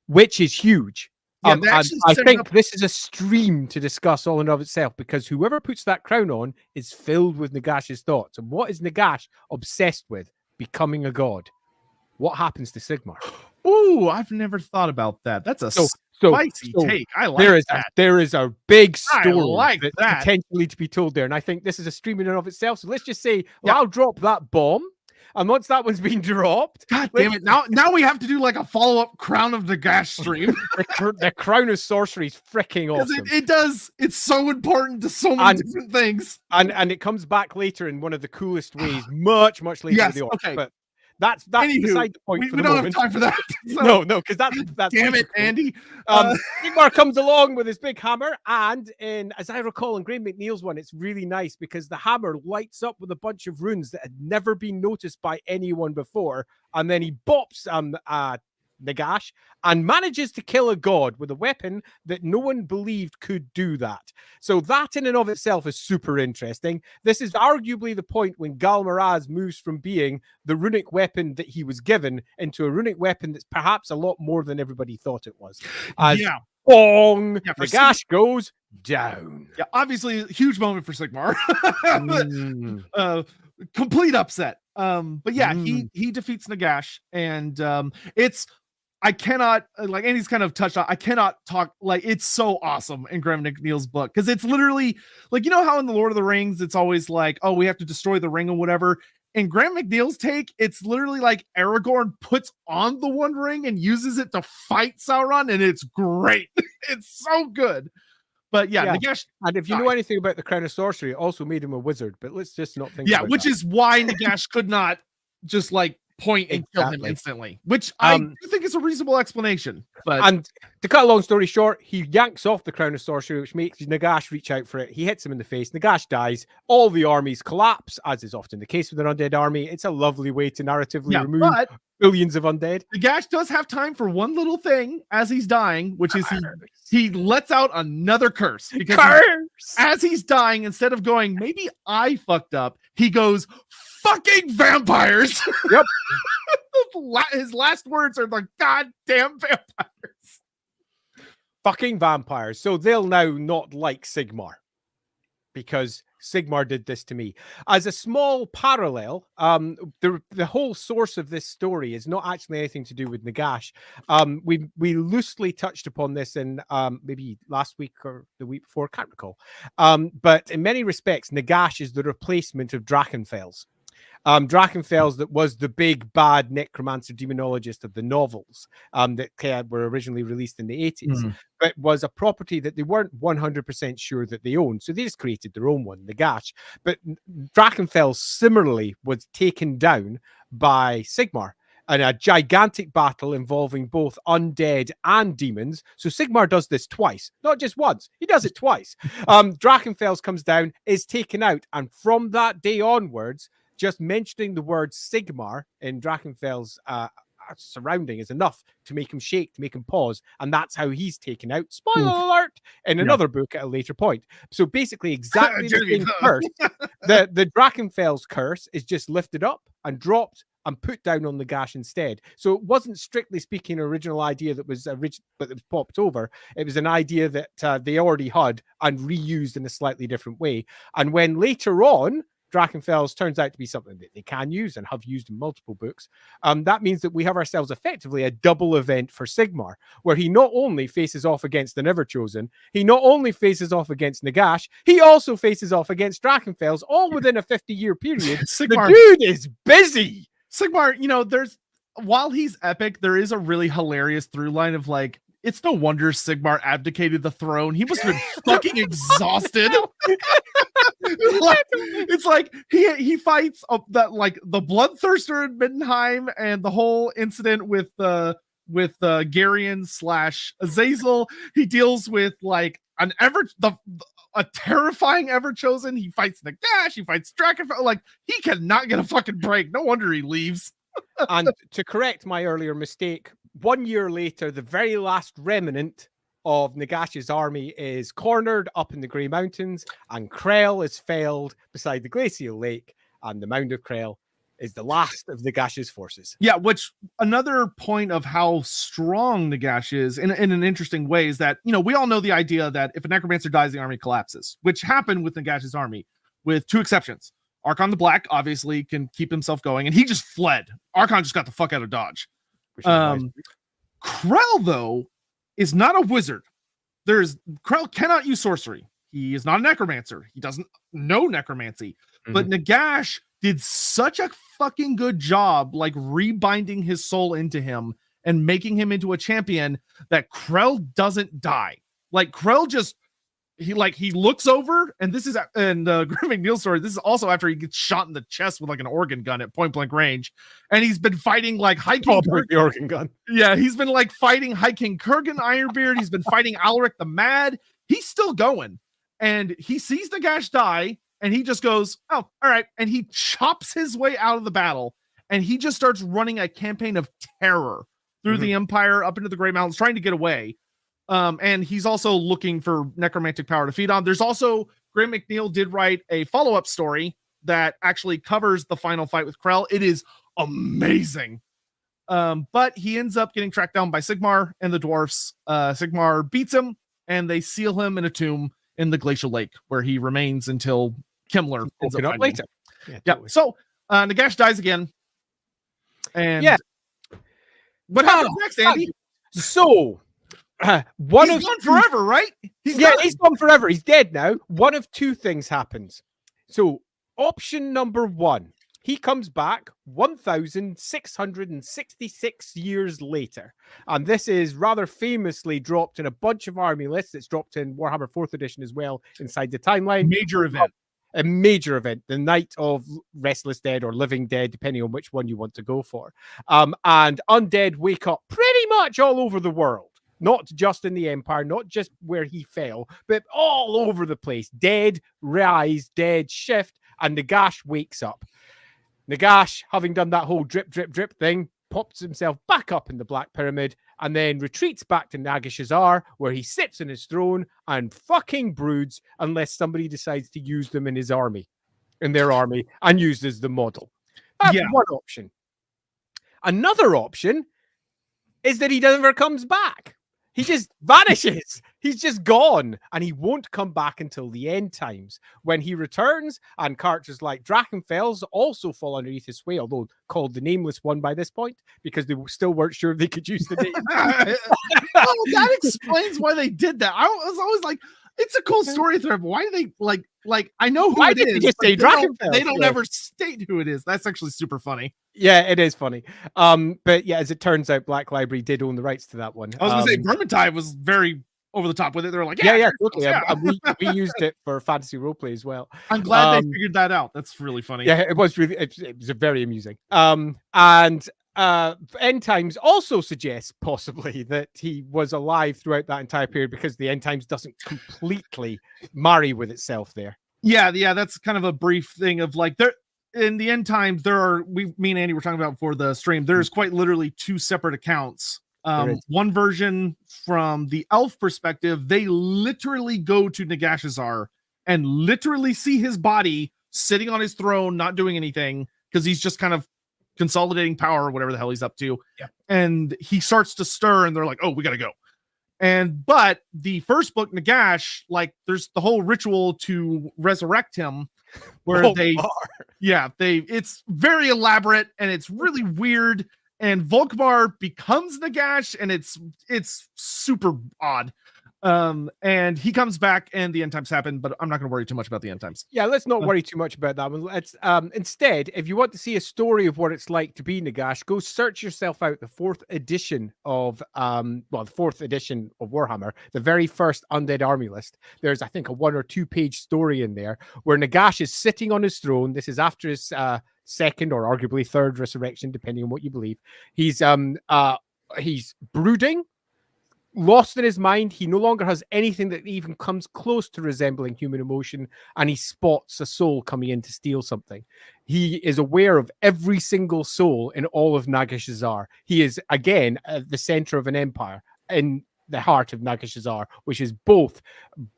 which is huge. Yeah, and I think this is a stream to discuss all in of itself, because whoever puts that crown on is filled with Nagash's thoughts. And what is Nagash obsessed with? Becoming a god. What happens to Sigmar? Ooh, I've never thought about that. That's a spicy take. I like that. There is a big story that potentially to be told there. And I think this is a stream in and of itself. So let's just say, I'll drop that bomb. And once that one's been dropped, God damn it! Now we have to do like a follow-up Crown of Nagash stream. the Crown of Sorcery is freaking awesome. It does. It's so important to so many different things. And it comes back later in one of the coolest ways, much later in the arc. Okay. But that's beside the point. We don't have time for that. So, no, because that's damn it, Andy. Sigmar comes along with his big hammer, and as I recall in Graham McNeil's one, it's really nice because the hammer lights up with a bunch of runes that had never been noticed by anyone before, and then he bops Nagash and manages to kill a god with a weapon that no one believed could do that. So that in and of itself is super interesting. This is arguably the point when Gal Maraz moves from being the runic weapon that he was given into a runic weapon that's perhaps a lot more than everybody thought it was. Bong! Yeah, Nagash goes down. Yeah, obviously a huge moment for Sigmar. Complete upset. But yeah, he defeats Nagash, and I cannot, like Andy's kind of touched on, I cannot talk, like, it's so awesome in Graham McNeil's book, because it's literally, like, you know how in the Lord of the Rings, it's always like, oh, we have to destroy the ring or whatever. In Graham McNeil's take, it's literally like Aragorn puts on the One Ring and uses it to fight Sauron, and it's great. It's so good. But yeah, Nagash, and if you know anything about the Crown of Sorcery, it also made him a wizard, but let's just not think about which that. Is why Nagash could not just like point and kill him instantly, which I do think is a reasonable explanation. And to cut a long story short, he yanks off the Crown of Sorcery, which makes Nagash reach out for it. He hits him in the face. Nagash dies. All the armies collapse, as is often the case with an undead army. It's a lovely way to narratively remove billions of undead. Nagash does have time for one little thing as he's dying, which is he lets out another curse. Because as he's dying, instead of going, maybe I fucked up, he goes, fucking vampires. Yep. His last words are the goddamn vampires. Fucking vampires. So they'll now not like Sigmar, because Sigmar did this to me. As a small parallel, the whole source of this story is not actually anything to do with Nagash. We loosely touched upon this in maybe last week or the week before, can't recall. But in many respects, Nagash is the replacement of Drachenfels. Drachenfels, that was the big bad necromancer demonologist of the novels that were originally released in the 80s, but was a property that they weren't 100% sure that they owned. So they just created their own one, Nagash. But Drachenfels similarly was taken down by Sigmar in a gigantic battle involving both undead and demons. So Sigmar does this twice, not just once. He does it twice. Drachenfels comes down, is taken out, and from that day onwards, just mentioning the word Sigmar in Drachenfels' surrounding is enough to make him shake, to make him pause, and that's how he's taken out. Spoiler alert! In another book at a later point. So basically, exactly the same curse. The Drachenfels curse is just lifted up and dropped and put down on Nagash instead. So it wasn't strictly speaking an original idea that was popped over. It was an idea that they already had and reused in a slightly different way. And when later on Drachenfels turns out to be something that they can use and have used in multiple books. That means that we have ourselves effectively a double event for Sigmar, where he not only faces off against the Neverchosen, he not only faces off against Nagash, he also faces off against Drachenfels, all within a 50-year period. Sigmar, the dude is busy. Sigmar, while he's epic, there is a really hilarious through line of like, it's no wonder Sigmar abdicated the throne. He must have been fucking exhausted. It's like he fights that like the Bloodthirster in Middenheim and the whole incident with Garion / Azazel. He deals with like a terrifying Everchosen. He fights Nagash. He fights Drakenfell. Like he cannot get a fucking break. No wonder he leaves. And to correct my earlier mistake, 1 year later, the very last remnant of Nagash's army is cornered up in the Grey Mountains, and Krell is felled beside the Glacial Lake, and the Mound of Krell is the last of Nagash's forces. Yeah, which another point of how strong Nagash is in an interesting way is that, we all know the idea that if a Necromancer dies, the army collapses, which happened with Nagash's army, with two exceptions. Archon the Black obviously can keep himself going, and he just fled. Archon just got the fuck out of Dodge. Krell, though, is not a wizard. Krell cannot use sorcery. He is not a necromancer. He doesn't know necromancy. Mm-hmm. But Nagash did such a fucking good job, like rebinding his soul into him and making him into a champion that Krell doesn't die. Like Krell just he looks over, and this is in the Grim McNeil story. This is also after he gets shot in the chest with like an organ gun at point blank range, and he's been fighting like High King the organ gun. Yeah, he's been like fighting High King Kurgan Ironbeard. He's been fighting Alaric the Mad. He's still going, and he sees Nagash die, and he just goes, "Oh, all right," and he chops his way out of the battle, and he just starts running a campaign of terror through the Empire up into the Grey Mountains, trying to get away. And he's also looking for necromantic power to feed on. There's also, Graham McNeil did write a follow-up story that actually covers the final fight with Krell. It is amazing. But he ends up getting tracked down by Sigmar and the dwarfs. Sigmar beats him, and they seal him in a tomb in the Glacial Lake, where he remains until Kimmler ends up later. Yeah. Totally. So Nagash dies again. And what happens next, Andy? So he's gone forever, right? He's gone forever. He's dead now. One of two things happens. So option number one, he comes back 1,666 years later. And this is rather famously dropped in a bunch of army lists. It's dropped in Warhammer 4th edition as well inside the timeline. Major event. A major event, the Night of Restless Dead or Living Dead, depending on which one you want to go for. And undead wake up pretty much all over the world. Not just in the Empire, not just where he fell, but all over the place. Dead, rise, dead, shift, and Nagash wakes up. Nagash, having done that whole drip, drip, drip thing, pops himself back up in the Black Pyramid and then retreats back to Nagashazar, where he sits on his throne and fucking broods unless somebody decides to use them in their army, and uses the model. That's one option. Another option is that he never comes back. He just vanishes. He's just gone, and he won't come back until the end times, when he returns, and characters like Drachenfels also fall underneath his sway, although called the Nameless One by this point, because they still weren't sure if they could use the name. Oh, that explains why they did that. I was always like, it's a cool story thread, but why do they like I know who it is. They just say Drachenfels? They don't ever state who it is. That's actually super funny. Yeah, it is funny. But yeah, as it turns out, Black Library did own the rights to that one. I was gonna say Vermintide was very over the top with it. They were like, yeah, totally. Yeah. We used it for fantasy roleplay as well. I'm glad they figured that out. That's really funny. Yeah, it was very amusing. End Times also suggests possibly that he was alive throughout that entire period, because the End Times doesn't completely marry with itself there. Yeah, that's kind of a brief thing of like there in the End Times me and Andy were talking about before the stream. There's quite literally two separate accounts. One version from the elf perspective, they literally go to Nagashazar and literally see his body sitting on his throne, not doing anything, because he's just kind of consolidating power or whatever the hell he's up to. Yeah. And he starts to stir, and they're like, oh, we gotta go. But the first book, Nagash, like there's the whole ritual to resurrect him, where Volkmar. it's very elaborate and it's really weird. And Volkmar becomes Nagash, and it's super odd. And he comes back, and the end times happen, but I'm not going to worry too much about the end times. Yeah, let's not worry too much about that one. Let's instead, if you want to see a story of what it's like to be Nagash, go search yourself out the fourth edition of Warhammer, the very first Undead Army list. There's, I think, a 1 or 2 page story in there where Nagash is sitting on his throne. This is after his second or arguably third resurrection, depending on what you believe. He's brooding, lost in his mind. He no longer has anything that even comes close to resembling human emotion, and he spots a soul coming in to steal something. He is aware of every single soul in all of Nagashazar. He is, again, at the center of an empire in the heart of Nagashazar, which is both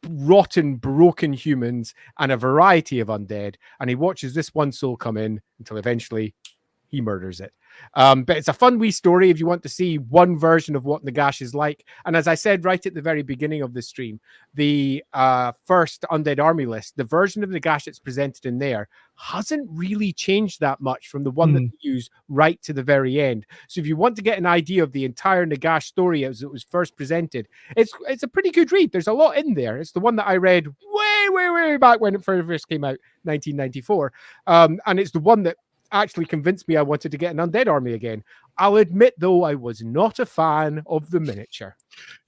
rotten, broken humans and a variety of undead. And he watches this one soul come in until eventually he murders it. But it's a fun wee story if you want to see one version of what Nagash is like. And as I said right at the very beginning of the stream, the first Undead Army list, the version of Nagash that's presented in there hasn't really changed that much from the one that they use right to the very end. So if you want to get an idea of the entire Nagash story as it was first presented, it's a pretty good read. There's a lot in there. It's the one that I read way back when it first came out, 1994. And it's the one that actually convinced me I wanted to get an Undead Army again. I'll admit, though, I was not a fan of the miniature.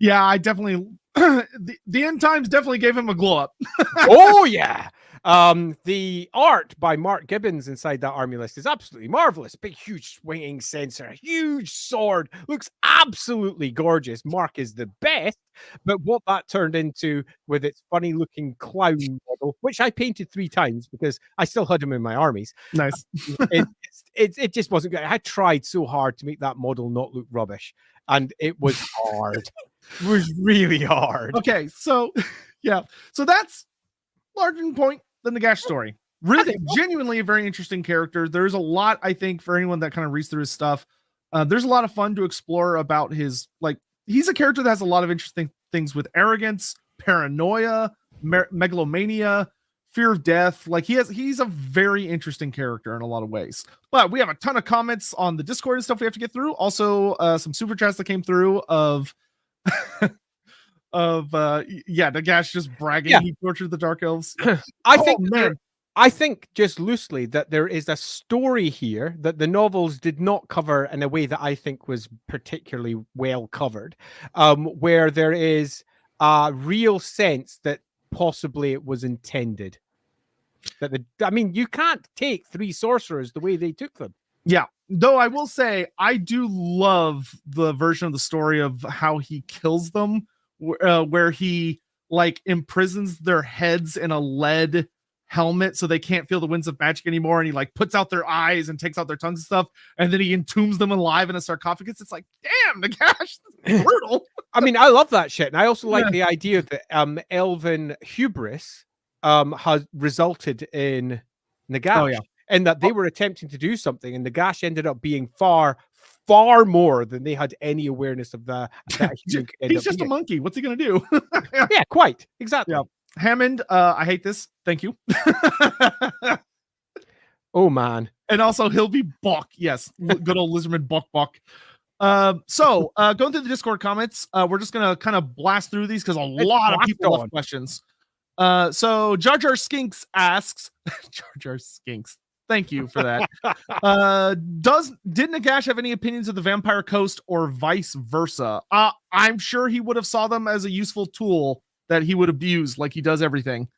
Yeah, I definitely the end times definitely gave him a glow up. Oh yeah. The art by Mark Gibbons inside that army list is absolutely marvelous. Big, huge swinging censer, a huge sword, looks absolutely gorgeous. Mark is the best, but what that turned into with its funny looking clown model, which I painted 3 times because I still had him in my armies. Nice. It just wasn't good. I tried so hard to make that model not look rubbish, and it was hard. It was really hard. Okay, so yeah, so that's large in point the Nagash story. Really, genuinely a very interesting character. There's a lot, I think, for anyone that kind of reads through his stuff. There's a lot of fun to explore about his, like, he's a character that has a lot of interesting things with arrogance, paranoia, megalomania, fear of death. Like, he's a very interesting character in a lot of ways. But we have a ton of comments on the Discord and stuff we have to get through. Also, some super chats that came through of Nagash just bragging he tortured the Dark Elves. I think just loosely that there is a story here that the novels did not cover in a way that I think was particularly well covered, where there is a real sense that possibly it was intended. You can't take 3 sorcerers the way they took them. Yeah, though I will say I do love the version of the story of how he kills them, where he like imprisons their heads in a lead helmet so they can't feel the winds of magic anymore, and he like puts out their eyes and takes out their tongues and stuff, and then he entombs them alive in a sarcophagus. It's like, damn, Nagash, that's brutal. I mean, I love that shit, and I also like the idea that elven hubris has resulted in Nagash, and that they were attempting to do something, and Nagash ended up being far more than they had any awareness of that. He's just a monkey. What's he gonna do? Yeah, quite exactly. Yeah. Hammond, I hate this. Thank you. Oh man. And also he'll be Buck. Yes, good old Lizardman Buck. So going through the Discord comments, we're just gonna kind of blast through these because a lot of people left questions. So Jar Jar Skinks asks, Jar Jar Skinks, thank you for that. Did Nagash have any opinions of the Vampire Coast or vice versa? I'm sure he would have saw them as a useful tool that he would abuse like he does everything.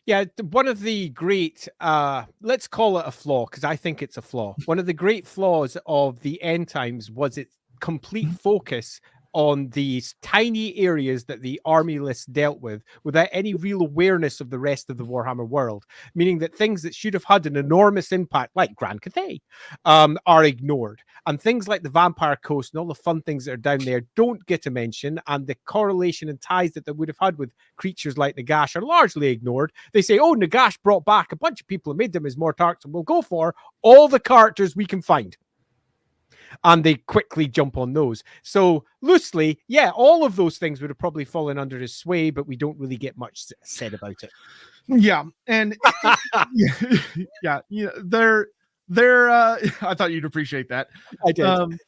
Yeah, one of the great, let's call it a flaw, because I think it's a flaw. One of the great flaws of the end times was its complete focus on these tiny areas that the army list dealt with without any real awareness of the rest of the Warhammer world, meaning that things that should have had an enormous impact, like Grand Cathay, are ignored. And things like the Vampire Coast and all the fun things that are down there don't get a mention, and the correlation and ties that they would have had with creatures like Nagash are largely ignored. They say, oh, Nagash brought back a bunch of people and made them as Mortarks, and we'll go for all the characters we can find. and they quickly jump on those. So loosely, yeah, all of those things would have probably fallen under his sway, but we don't really get much said about it. Yeah, and yeah, they're I thought you'd appreciate that. I did.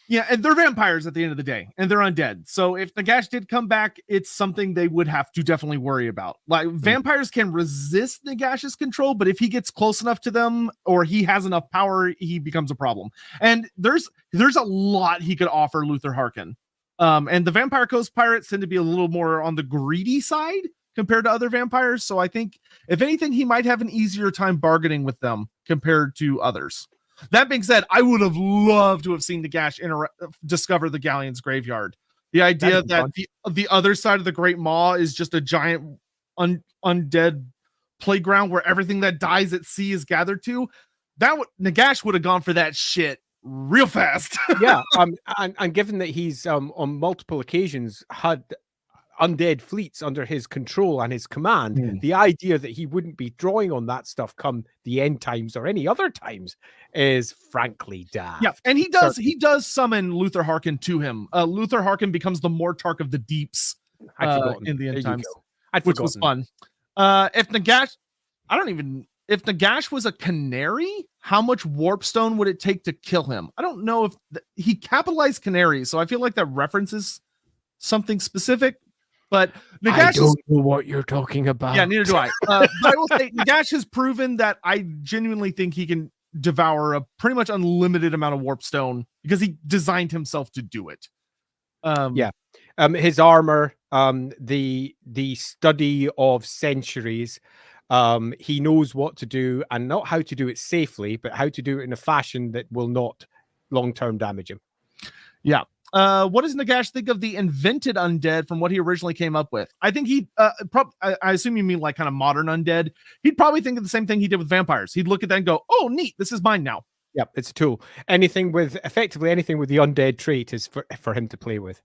Yeah, and they're vampires at the end of the day, and they're undead. So if Nagash did come back, it's something they would have to definitely worry about. Like vampires can resist Nagash's control, but if he gets close enough to them or he has enough power, he becomes a problem. And there's a lot he could offer Luther Harkin. And the Vampire Coast pirates tend to be a little more on the greedy side compared to other vampires. So I think if anything, he might have an easier time bargaining with them compared to others. That being said, I would have loved to have seen Nagash discover the galleon's graveyard. The idea that the other side of the Great Maw is just a giant undead playground where everything that dies at sea is gathered to. Nagash would have gone for that shit real fast. Yeah, and given that he's on multiple occasions had undead fleets under his control and his command, the idea that he wouldn't be drawing on that stuff come the end times or any other times is frankly daft. Yeah, and he does summon Luther Harkin to him. Luther Harkin becomes the Mortarch of the Deeps in the end times, which was fun. If Nagash was a canary, how much warpstone would it take to kill him? I don't know if he capitalized canary, so I feel like that references something specific. But Nagash, I don't know what you're talking about. Yeah, neither do I. But I will say Nagash has proven that I genuinely think he can devour a pretty much unlimited amount of warpstone because he designed himself to do it. His armor, the study of centuries. He knows what to do, and not how to do it safely, but how to do it in a fashion that will not long-term damage him. Yeah. What does Nagash think of the invented undead from what he originally came up with? I think I assume you mean like kind of modern undead. He'd probably think of the same thing he did with vampires. He'd look at that and go, oh, neat, this is mine now. Yep, it's a tool. Effectively anything with the undead trait is for him to play with.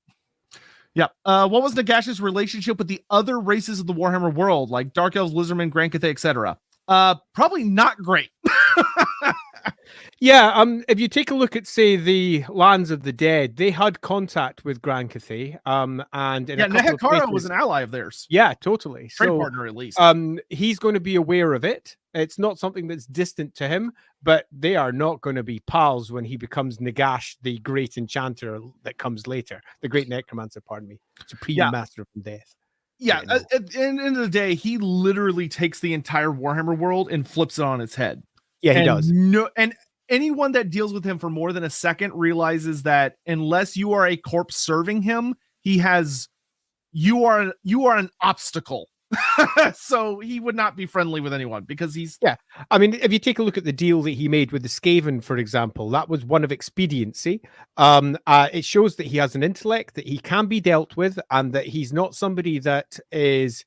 Yeah. What was Nagash's relationship with the other races of the Warhammer world, like Dark Elves, Lizardmen, Grand Cathay, etc.? Probably not great. Yeah, if you take a look at, say, the Lands of the Dead, they had contact with Grand Cathay, and Nehekara was an ally of theirs. Yeah, totally. Trade partner, at least. He's going to be aware of it. It's not something that's distant to him, but they are not going to be pals when he becomes Nagash, the great enchanter that comes later, the great necromancer, pardon me, supreme master of death. Yeah, at the end of the day, he literally takes the entire Warhammer world and flips it on its head. Yeah, he does. And anyone that deals with him for more than a second realizes that unless you are a corpse serving him, you are an obstacle. So he would not be friendly with anyone because he's... Yeah, I mean, if you take a look at the deal that he made with the Skaven, for example, that was one of expediency. It shows that he has an intellect, that he can be dealt with, and that he's not somebody that is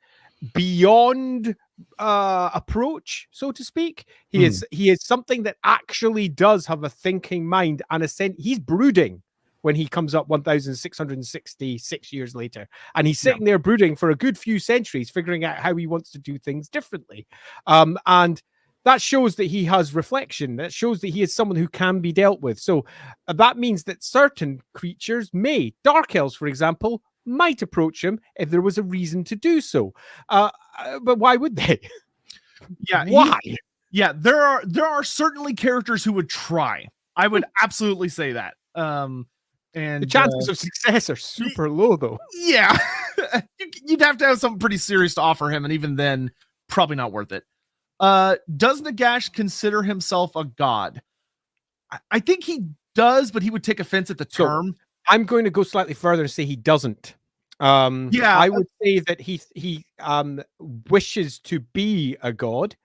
beyond approach, so to speak. He is something that actually does have a thinking mind, and he's brooding when he comes up 1,666 years later, and he's sitting there brooding for a good few centuries, figuring out how he wants to do things differently. And that shows that he has reflection. That shows that he is someone who can be dealt with. So that means that certain creatures Dark Elves, for example, might approach him if there was a reason to do so. But why would they? Yeah. Why? There are certainly characters who would try. I would absolutely say that. And the chances of success are super low, though. Yeah. You'd have to have something pretty serious to offer him, and even then, probably not worth it. Does Nagash consider himself a god? I think he does, but he would take offense at the term. I'm going to go slightly further and say he doesn't. I would say that he wishes to be a god,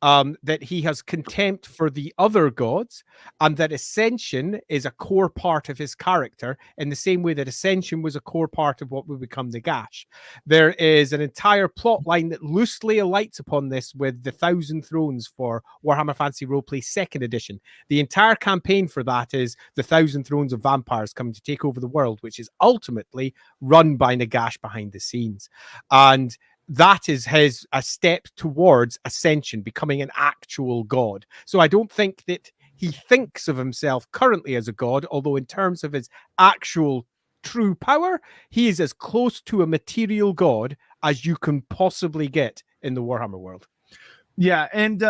that he has contempt for the other gods, and that ascension is a core part of his character in the same way that ascension was a core part of what would become Nagash. There is an entire plot line that loosely alights upon this with the 1,000 Thrones for Warhammer Fantasy Roleplay 2nd edition. The entire campaign for that is the 1,000 Thrones of vampires coming to take over the world, which is ultimately run by Nagash behind the scenes. And that is a step towards ascension, becoming an actual god. So I don't think that he thinks of himself currently as a god, although in terms of his actual true power, he is as close to a material god as you can possibly get in the Warhammer world. Yeah, and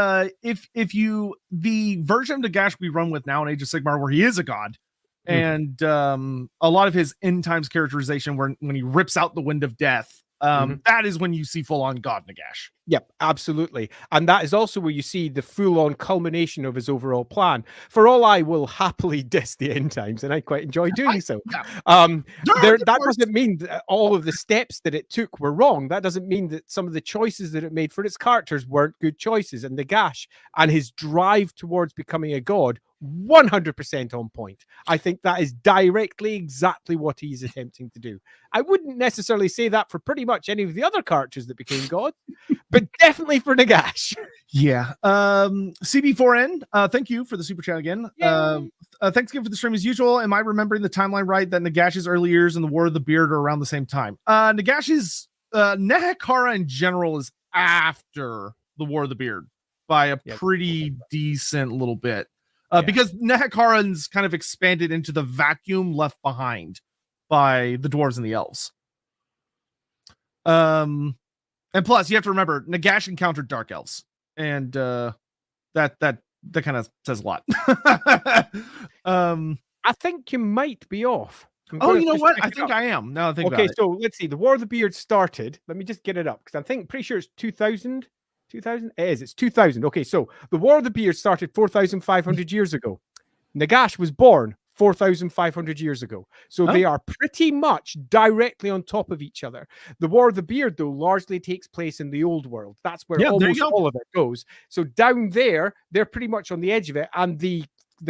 if the version of Nagash we run with now in Age of Sigmar, where he is a god, and a lot of his end times characterization, when he rips out the wind of death, that is when you see full on God Nagash. Yep, absolutely. And that is also where you see the full-on culmination of his overall plan. For all I will happily diss the end times, and I quite enjoy doing so. That doesn't mean that all of the steps that it took were wrong. That doesn't mean that some of the choices that it made for its characters weren't good choices. And Nagash and his drive towards becoming a god, 100% on point. I think that is directly exactly what he's attempting to do. I wouldn't necessarily say that for pretty much any of the other characters that became gods, but definitely for Nagash. Yeah. CB4N, thank you for the super chat again. Thanks again for the stream as usual. Am I remembering the timeline right that Nagash's early years and the War of the Beard are around the same time? Nagash's Nehekara in general is after the War of the Beard by a pretty decent little bit. Because Nehekara's kind of expanded into the vacuum left behind by the dwarves and the elves. And plus, you have to remember, Nagash encountered dark elves, and that kind of says a lot. I think you might be off. Oh, you know what? I think I am. Now I think about it. Okay, so let's see. The War of the Beard started. Let me just get it up because I'm pretty sure it's 2000. 2000? It's 2000. Okay, so the War of the Beard started 4,500 years ago. Nagash was born 4,500 years ago. So they are pretty much directly on top of each other. The War of the Beard, though, largely takes place in the old world. That's where almost all of it goes. So down there, they're pretty much on the edge of it. And the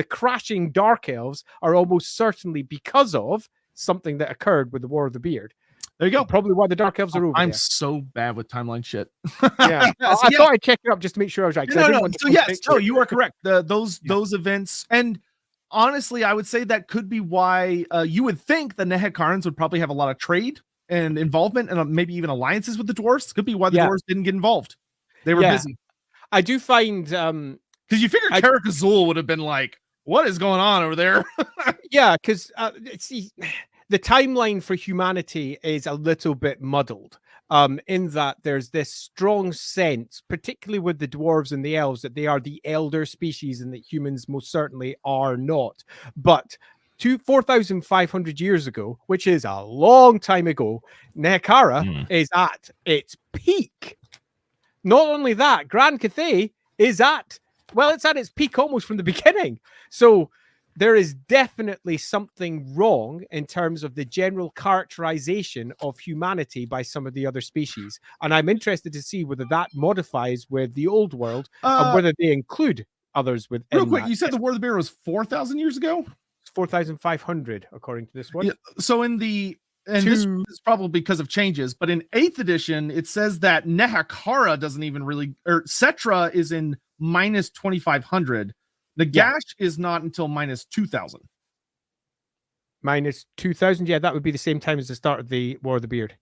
crashing Dark Elves are almost certainly because of something that occurred with the War of the Beard. There you go. Probably why the Dark Elves are over I'm there. so bad with timeline shit. I thought I'd check it up just to make sure I was right. So you are correct. Those events, and honestly, I would say that could be why you would think the Nehekarans would probably have a lot of trade and involvement and maybe even alliances with the dwarves. Could be why the dwarves didn't get involved. They were busy. I do find because you figure Karak Azul would have been like, what is going on over there? Because see, the timeline for humanity is a little bit muddled. In that there's this strong sense, particularly with the dwarves and the elves, that they are the elder species and that humans most certainly are not. But 4,500 years ago, which is a long time ago, Nehekara is at its peak. Not only that, Grand Cathay is it's at its peak almost from the beginning. So there is definitely something wrong in terms of the general characterization of humanity by some of the other species. And I'm interested to see whether that modifies with the old world and whether they include others with. Real quick, you said the War of the Beard was 4,000 years ago? It's 4,500, according to this one. Yeah, so this is probably because of changes, but in 8th edition, it says that Nehekara doesn't even really, or Cetra is in minus 2,500. Nagash is not until minus 2,000. Minus 2,000? Yeah, that would be the same time as the start of the War of the Beard.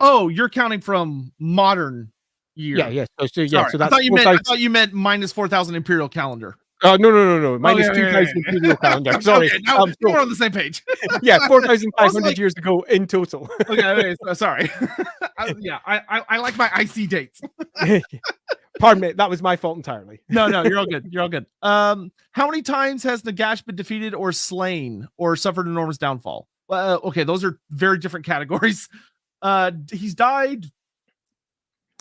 Oh, you're counting from modern year. Yeah. So that's I thought you meant minus 4,000 imperial calendar. No. Minus 2,000 imperial calendar. Sorry. Okay, now we're on the same page. 4,500 years ago in total. Okay, sorry. I like my IC dates. Pardon me, that was my fault entirely. No, you're all good. You're all good. How many times has Nagash been defeated or slain or suffered enormous downfall? Okay, those are very different categories. He's died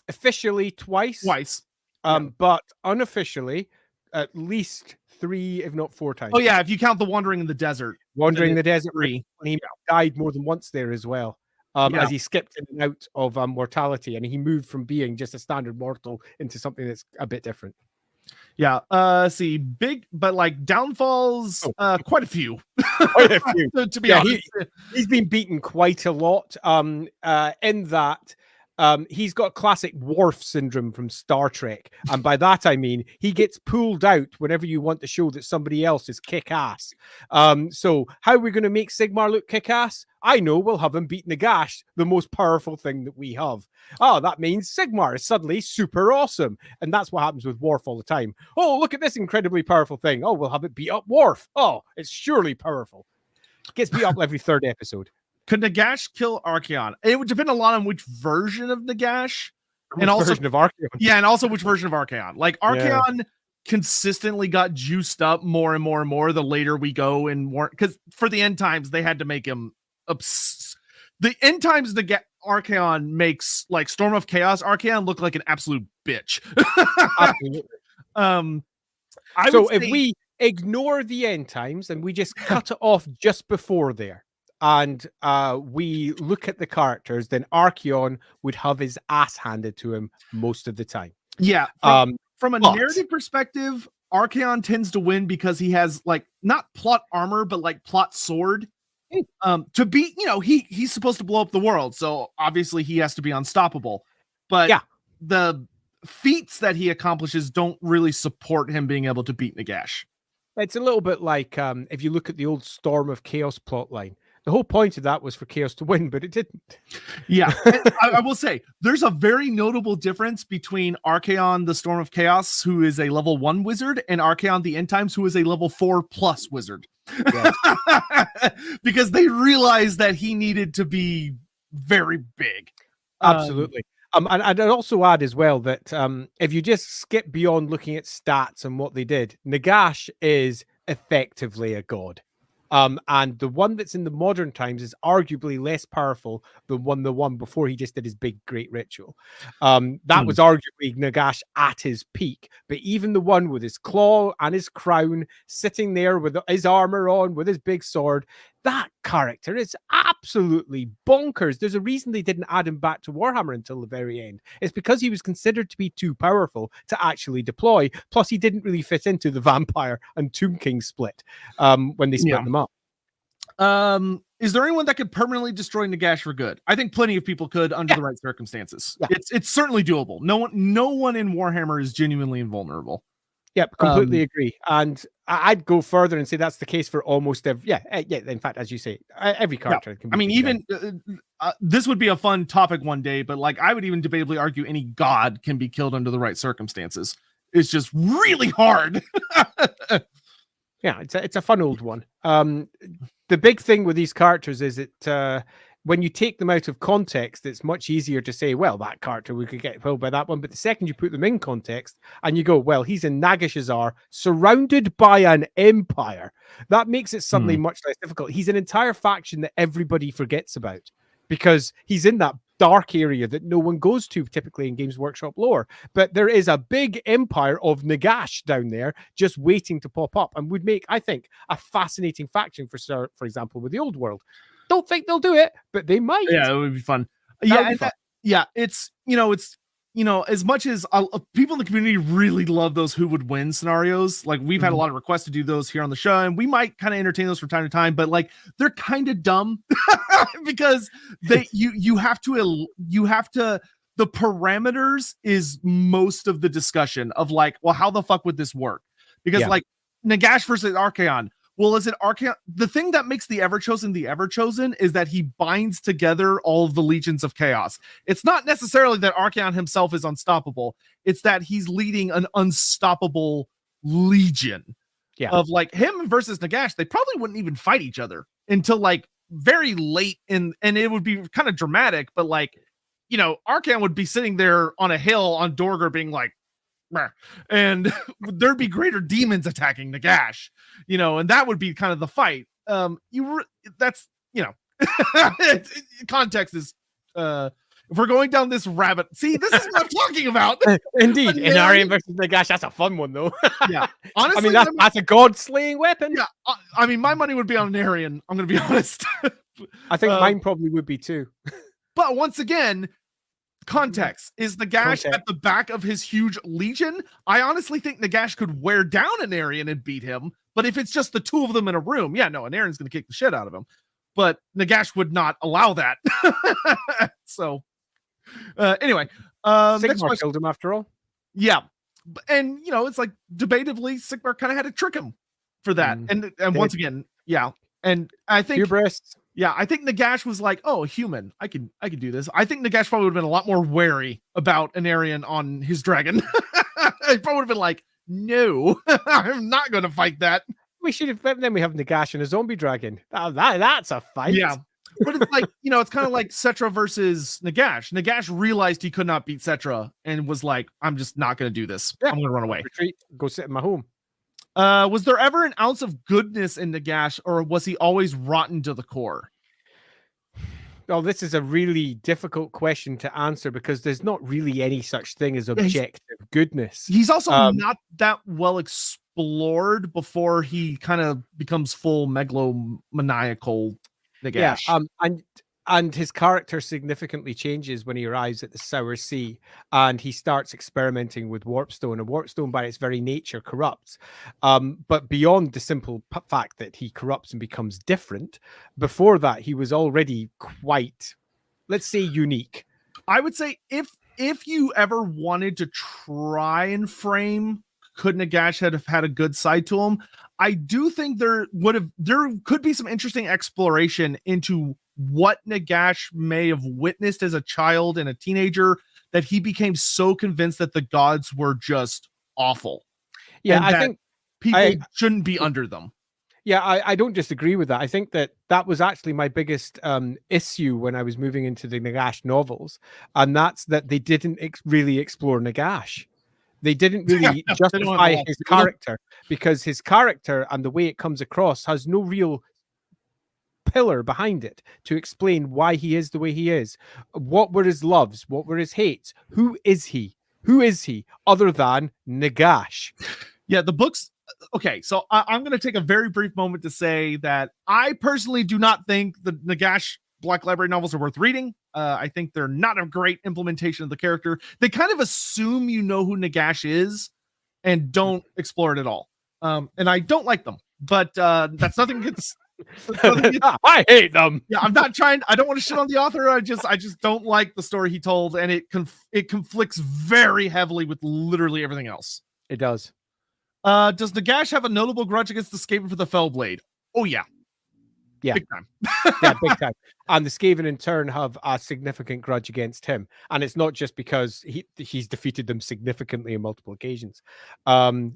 officially twice. But unofficially at least 3, if not 4 times. Oh yeah, if you count the wandering in the desert. Wandering the desert 3. And he died more than once there as well. As he skipped in and out of mortality, and he moved from being just a standard mortal into something that's a bit different. Yeah. See, big, but like downfalls, quite a few. Quite a few. To be honest, he's been beaten quite a lot. In that he's got classic Worf syndrome from Star Trek. And by that, I mean, he gets pulled out whenever you want to show that somebody else is kick-ass. So how are we going to make Sigmar look kick-ass? I know, we'll have him beat Nagash, the most powerful thing that we have. Oh, that means Sigmar is suddenly super awesome. And that's what happens with Worf all the time. Oh, look at this incredibly powerful thing. Oh, we'll have it beat up Worf. Oh, it's surely powerful. Gets beat up every third episode. Could Nagash kill Archaon? It would depend a lot on which version of Nagash. And also version of Archaon. Yeah, and also which version of Archaon. Like Archaon consistently got juiced up more and more and more the later we go in war. Because for the end times, they had to make him the end times Archaon makes like Storm of Chaos Archaon look like an absolute bitch. Absolutely. So if we ignore the end times and we just cut it off just before there, and we look at the characters, then Archaon would have his ass handed to him most of the time. Yeah. From a narrative perspective, Archaon tends to win because he has like not plot armor, but like plot sword. To beat, he's supposed to blow up the world, so obviously he has to be unstoppable. But the feats that he accomplishes don't really support him being able to beat Nagash. It's a little bit like if you look at the old Storm of Chaos plotline. The whole point of that was for Chaos to win, but it didn't. Yeah, I will say there's a very notable difference between Archaon, the Storm of Chaos, who is a level 1 wizard, and Archaon, the End Times, who is a level 4+ wizard. Yeah. Because they realized that he needed to be very big. Absolutely. And I'd also add as well that if you just skip beyond looking at stats and what they did, Nagash is effectively a god. And the one that's in the modern times is arguably less powerful than the one before he just did his big great ritual. That was arguably Nagash at his peak, but even the one with his claw and his crown sitting there with his armor on, with his big sword, that character is absolutely bonkers. There's a reason they didn't add him back to Warhammer until the very end. It's because he was considered to be too powerful to actually deploy. Plus, he didn't really fit into the Vampire and Tomb King split when they split them up. Is there anyone that could permanently destroy Nagash for good? I think plenty of people could under the right circumstances. Yeah. It's certainly doable. No one in Warhammer is genuinely invulnerable. Yep, completely agree. And I'd go further and say that's the case for almost every. In fact, as you say, every character. Can be even this would be a fun topic one day, but like I would even debatably argue any god can be killed under the right circumstances. It's just really hard. Yeah, it's a fun old one. The big thing with these characters is that when you take them out of context, it's much easier to say, well, that character, we could get killed by that one. But the second you put them in context and you go, well, he's in Nagashazar, surrounded by an empire, that makes it suddenly much less difficult. He's an entire faction that everybody forgets about because he's in that dark area that no one goes to typically in Games Workshop lore. But there is a big empire of Nagash down there just waiting to pop up and would make, I think, a fascinating faction for example, with the old world. Don't think they'll do it, but they might. Yeah, it would be fun. It's as much as people in the community really love those who would win scenarios. Like we've had a lot of requests to do those here on the show, and we might kind of entertain those from time to time. But like they're kind of dumb because you have to the parameters is most of the discussion of like, well, how the fuck would this work? Because like Nagash versus Archaon. Well, is it Archaon? The thing that makes the Everchosen is that he binds together all of the legions of chaos. It's not necessarily that Archaon himself is unstoppable. It's that he's leading an unstoppable legion. Yeah. Of like him versus Nagash, they probably wouldn't even fight each other until like very late and it would be kind of dramatic, but like, Archaon would be sitting there on a hill on Dorger being like, and there'd be greater demons attacking Nagash, and that would be kind of the fight. Context is if we're going down this rabbit, see, this is what I'm talking about. Indeed, in Aryan versus Nagash, that's a fun one though. Yeah, honestly, that's a god-slaying weapon. Yeah, my money would be on an Aryan. I'm gonna be honest. I think mine probably would be too. But once again, context is Nagash at the back of his huge legion. I honestly think Nagash could wear down an Aryan and beat him. But if it's just the two of them in a room, an Aryan's going to kick the shit out of him. But Nagash would not allow that. So, Anyway, next Sigmar question. killed him after all. Yeah, and it's like debatably Sigmar kind of had to trick him for that, and once again, yeah, and I think hubris. Yeah, I think Nagash was like, "Oh, a human, I can do this." I think Nagash probably would have been a lot more wary about an Aryan on his dragon. He probably would have been like, "No, I'm not going to fight that." We should have. Then we have Nagash and a zombie dragon. That's a fight. Yeah, but it's like it's kind of like Cetra versus Nagash. Nagash realized he could not beat Cetra and was like, "I'm just not going to do this. I'm going to run away, retreat, go sit in my home." Was there ever an ounce of goodness in Nagash, or was he always rotten to the core? Well, this is a really difficult question to answer because there's not really any such thing as objective goodness. He's also not that well explored before he kind of becomes full megalomaniacal Nagash. Yeah, and his character significantly changes when he arrives at the Sour Sea and he starts experimenting with Warpstone. And Warpstone, by its very nature, corrupts. But beyond the simple fact that he corrupts and becomes different, before that, he was already quite, let's say, unique. I would say if you ever wanted to try and frame could Nagash have had a good side to him, I do think there could be some interesting exploration into what Nagash may have witnessed as a child and a teenager that he became so convinced that the gods were just awful. Yeah, I think people shouldn't be under them. Yeah, I don't disagree with that. I think that was actually my biggest issue when I was moving into the Nagash novels, and that's that they didn't really explore Nagash. They didn't really justify his character, because his character and the way it comes across has no real pillar behind it to explain why he is the way he is. What were his loves? What were his hates? Who is he? Who is he other than Nagash? Yeah, the books. Okay, so I'm going to take a very brief moment to say that I personally do not think the Nagash Black Library novels are worth reading. I think they're not a great implementation of the character. They kind of assume you know who Nagash is and don't explore it at all. And I don't like them, but that's nothing against. I hate them. Yeah, I'm not trying. I don't want to shit on the author. I just don't like the story he told, and it conflicts very heavily with literally everything else. It does. Does Nagash have a notable grudge against the Skaven for the Fellblade? Oh yeah. Yeah, big time. Yeah, big time. And the Skaven in turn have a significant grudge against him, and it's not just because he's defeated them significantly on multiple occasions. Just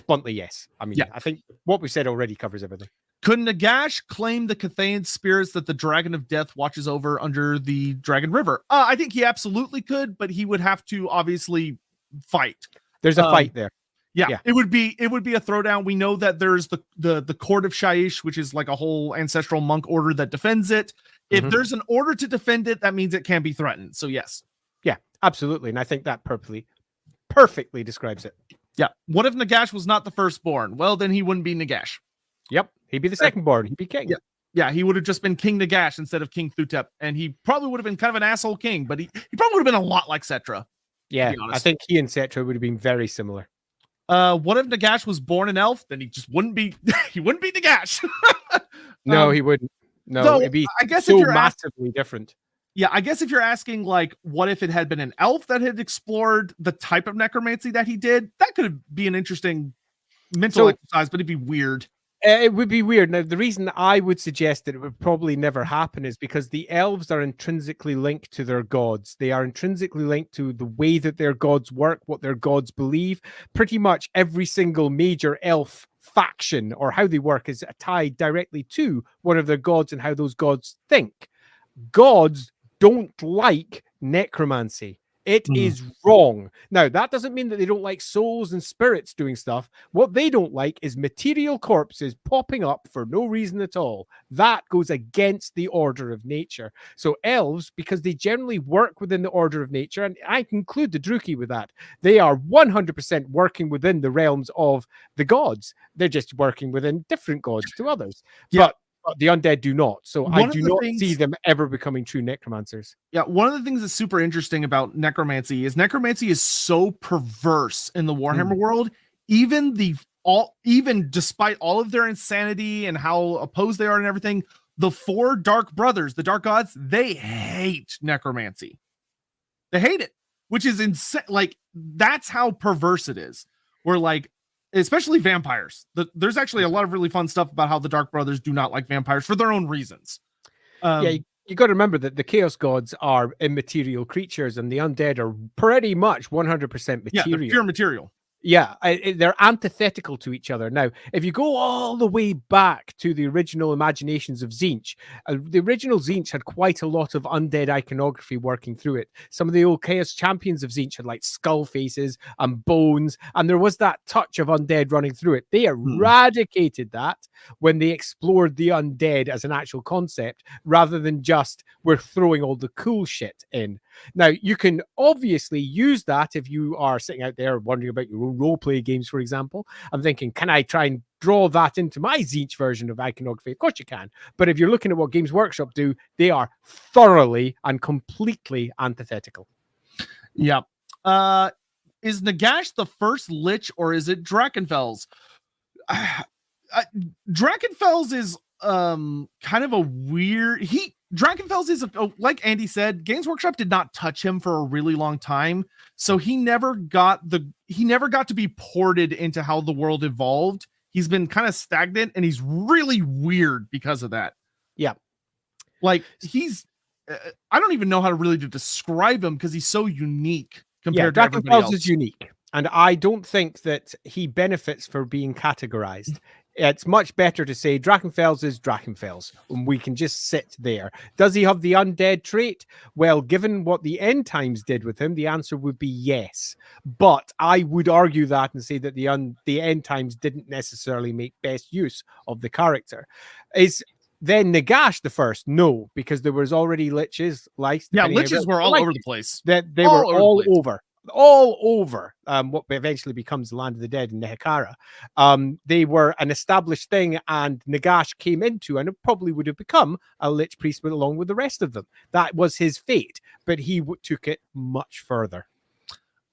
bluntly, yes. I mean, I think what we said already covers everything. Could Nagash claim the Cathayan spirits that the Dragon of Death watches over under the Dragon River? I think he absolutely could, but he would have to obviously fight. There's a fight there. Yeah, it would be a throwdown. We know that there's the Court of Shaiish, which is like a whole ancestral monk order that defends it. If there's an order to defend it, that means it can be threatened. So yes. Yeah, absolutely. And I think that perfectly describes it. Yeah. What if Nagash was not the firstborn? Well, then he wouldn't be Nagash. Yep. He'd be the secondborn. He'd be king. Yeah. Yeah, he would have just been King Nagash instead of King Thutep. And he probably would have been kind of an asshole king, but he probably would have been a lot like Cetra. Yeah, I think he and Cetra would have been very similar. What if Nagash was born an elf? Then he just wouldn't be he wouldn't be Nagash. No, he wouldn't. No, it'd be so massively different. Yeah, I guess if you're asking, like, what if it had been an elf that had explored the type of necromancy that he did, that could be an interesting mental exercise, but it'd be weird. It would be weird. Now, the reason I would suggest that it would probably never happen is because the elves are intrinsically linked to their gods. They are intrinsically linked to the way that their gods work, what their gods believe. Pretty much every single major elf faction or how they work is tied directly to one of their gods and how those gods think. Gods don't like necromancy. It is wrong. Now, that doesn't mean that they don't like souls and spirits doing stuff. What they don't like is material corpses popping up for no reason at all. That goes against the order of nature. So elves, because they generally work within the order of nature, and I include the Druchii with that, they are 100% working within the realms of the gods. They're just working within different gods to others. Yeah. But the undead do not. So I do not see them ever becoming true necromancers. Yeah, one of the things that's super interesting about necromancy is so perverse in the Warhammer world. Even despite all of their insanity and how opposed they are and everything, the 4 dark brothers, the dark gods, they hate necromancy. They hate it, which is insane. Like, that's how perverse it is. We're like, especially vampires. There's actually a lot of really fun stuff about how the dark brothers do not like vampires for their own reasons. You got to remember that the chaos gods are immaterial creatures, and the undead are pretty much 100% material. Yeah, they're pure material. Yeah, they're antithetical to each other. Now, if you go all the way back to the original imaginations of Tzeentch, the original Tzeentch had quite a lot of undead iconography working through it. Some of the old Chaos champions of Tzeentch had like skull faces and bones, and there was that touch of undead running through it. They eradicated that when they explored the undead as an actual concept, rather than just we're throwing all the cool shit in. Now, you can obviously use that if you are sitting out there wondering about your own role-play games, for example. I'm thinking, can I try and draw that into my Tzeentch version of iconography? Of course you can. But if you're looking at what Games Workshop do, they are thoroughly and completely antithetical. Yeah. Is Nagash the first Lich, or is it Drakenfels? Drakenfels is kind of a weird... Drakenfels is, like Andy said, Games Workshop did not touch him for a really long time, so he never got to be ported into how the world evolved. He's been kind of stagnant, and he's really weird because of that. Yeah, like he's I don't even know how to really describe him because he's so unique compared to everybody else. Drakenfels is unique, and I don't think that he benefits for being categorized. It's much better to say Drakenfels is Drakenfels, and we can just sit there. Does he have the undead trait? Well, given what the End Times did with him, the answer would be yes. But I would argue that and say that the End Times didn't necessarily make best use of the character. Is then Nagash the first? No, because there was already liches. Liches were all over the place. That they were all over. All over what eventually becomes the Land of the Dead in Nehekara. They were an established thing, and Nagash came into, and it probably would have become a Lich Priest along with the rest of them. That was his fate, but he took it much further.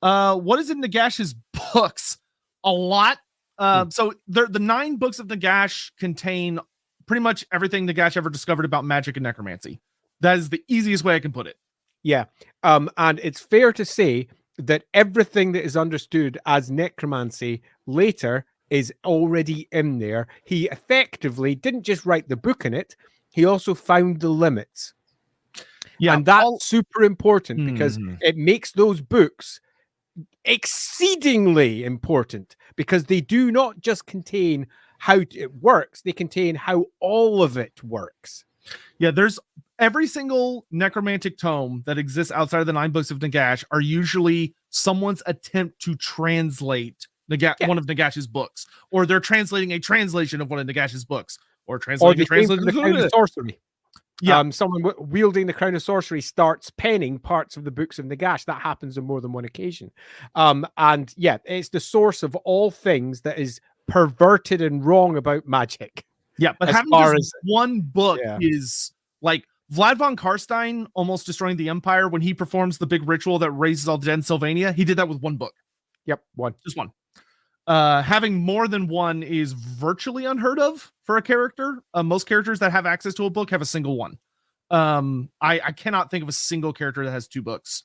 What is in Nagash's books? A lot. So the 9 books of Nagash contain pretty much everything Nagash ever discovered about magic and necromancy. That is the easiest way I can put it. Yeah. And it's fair to say that everything that is understood as necromancy later is already in there. He effectively didn't just write the book in it, he also found the limits. Yeah, and that's super important because it makes those books exceedingly important, because they do not just contain how it works, they contain how all of it works. Yeah, there's every single necromantic tome that exists outside of the 9 books of Nagash are usually someone's attempt to translate one of Nagash's books, or they're translating a translation of one of Nagash's books, or translating the Crown of Sorcery. Yeah, someone wielding the Crown of Sorcery starts penning parts of the books of Nagash. That happens on more than one occasion. And yeah, it's the source of all things that is perverted and wrong about magic. Yeah, but having just one book is like Vlad von Karstein almost destroying the Empire when he performs the big ritual that raises all the dead in Sylvania. He did that with one book. Yep, one. Just one. Having more than one is virtually unheard of for a character. Most characters that have access to a book have a single one. I cannot think of a single character that has 2 books.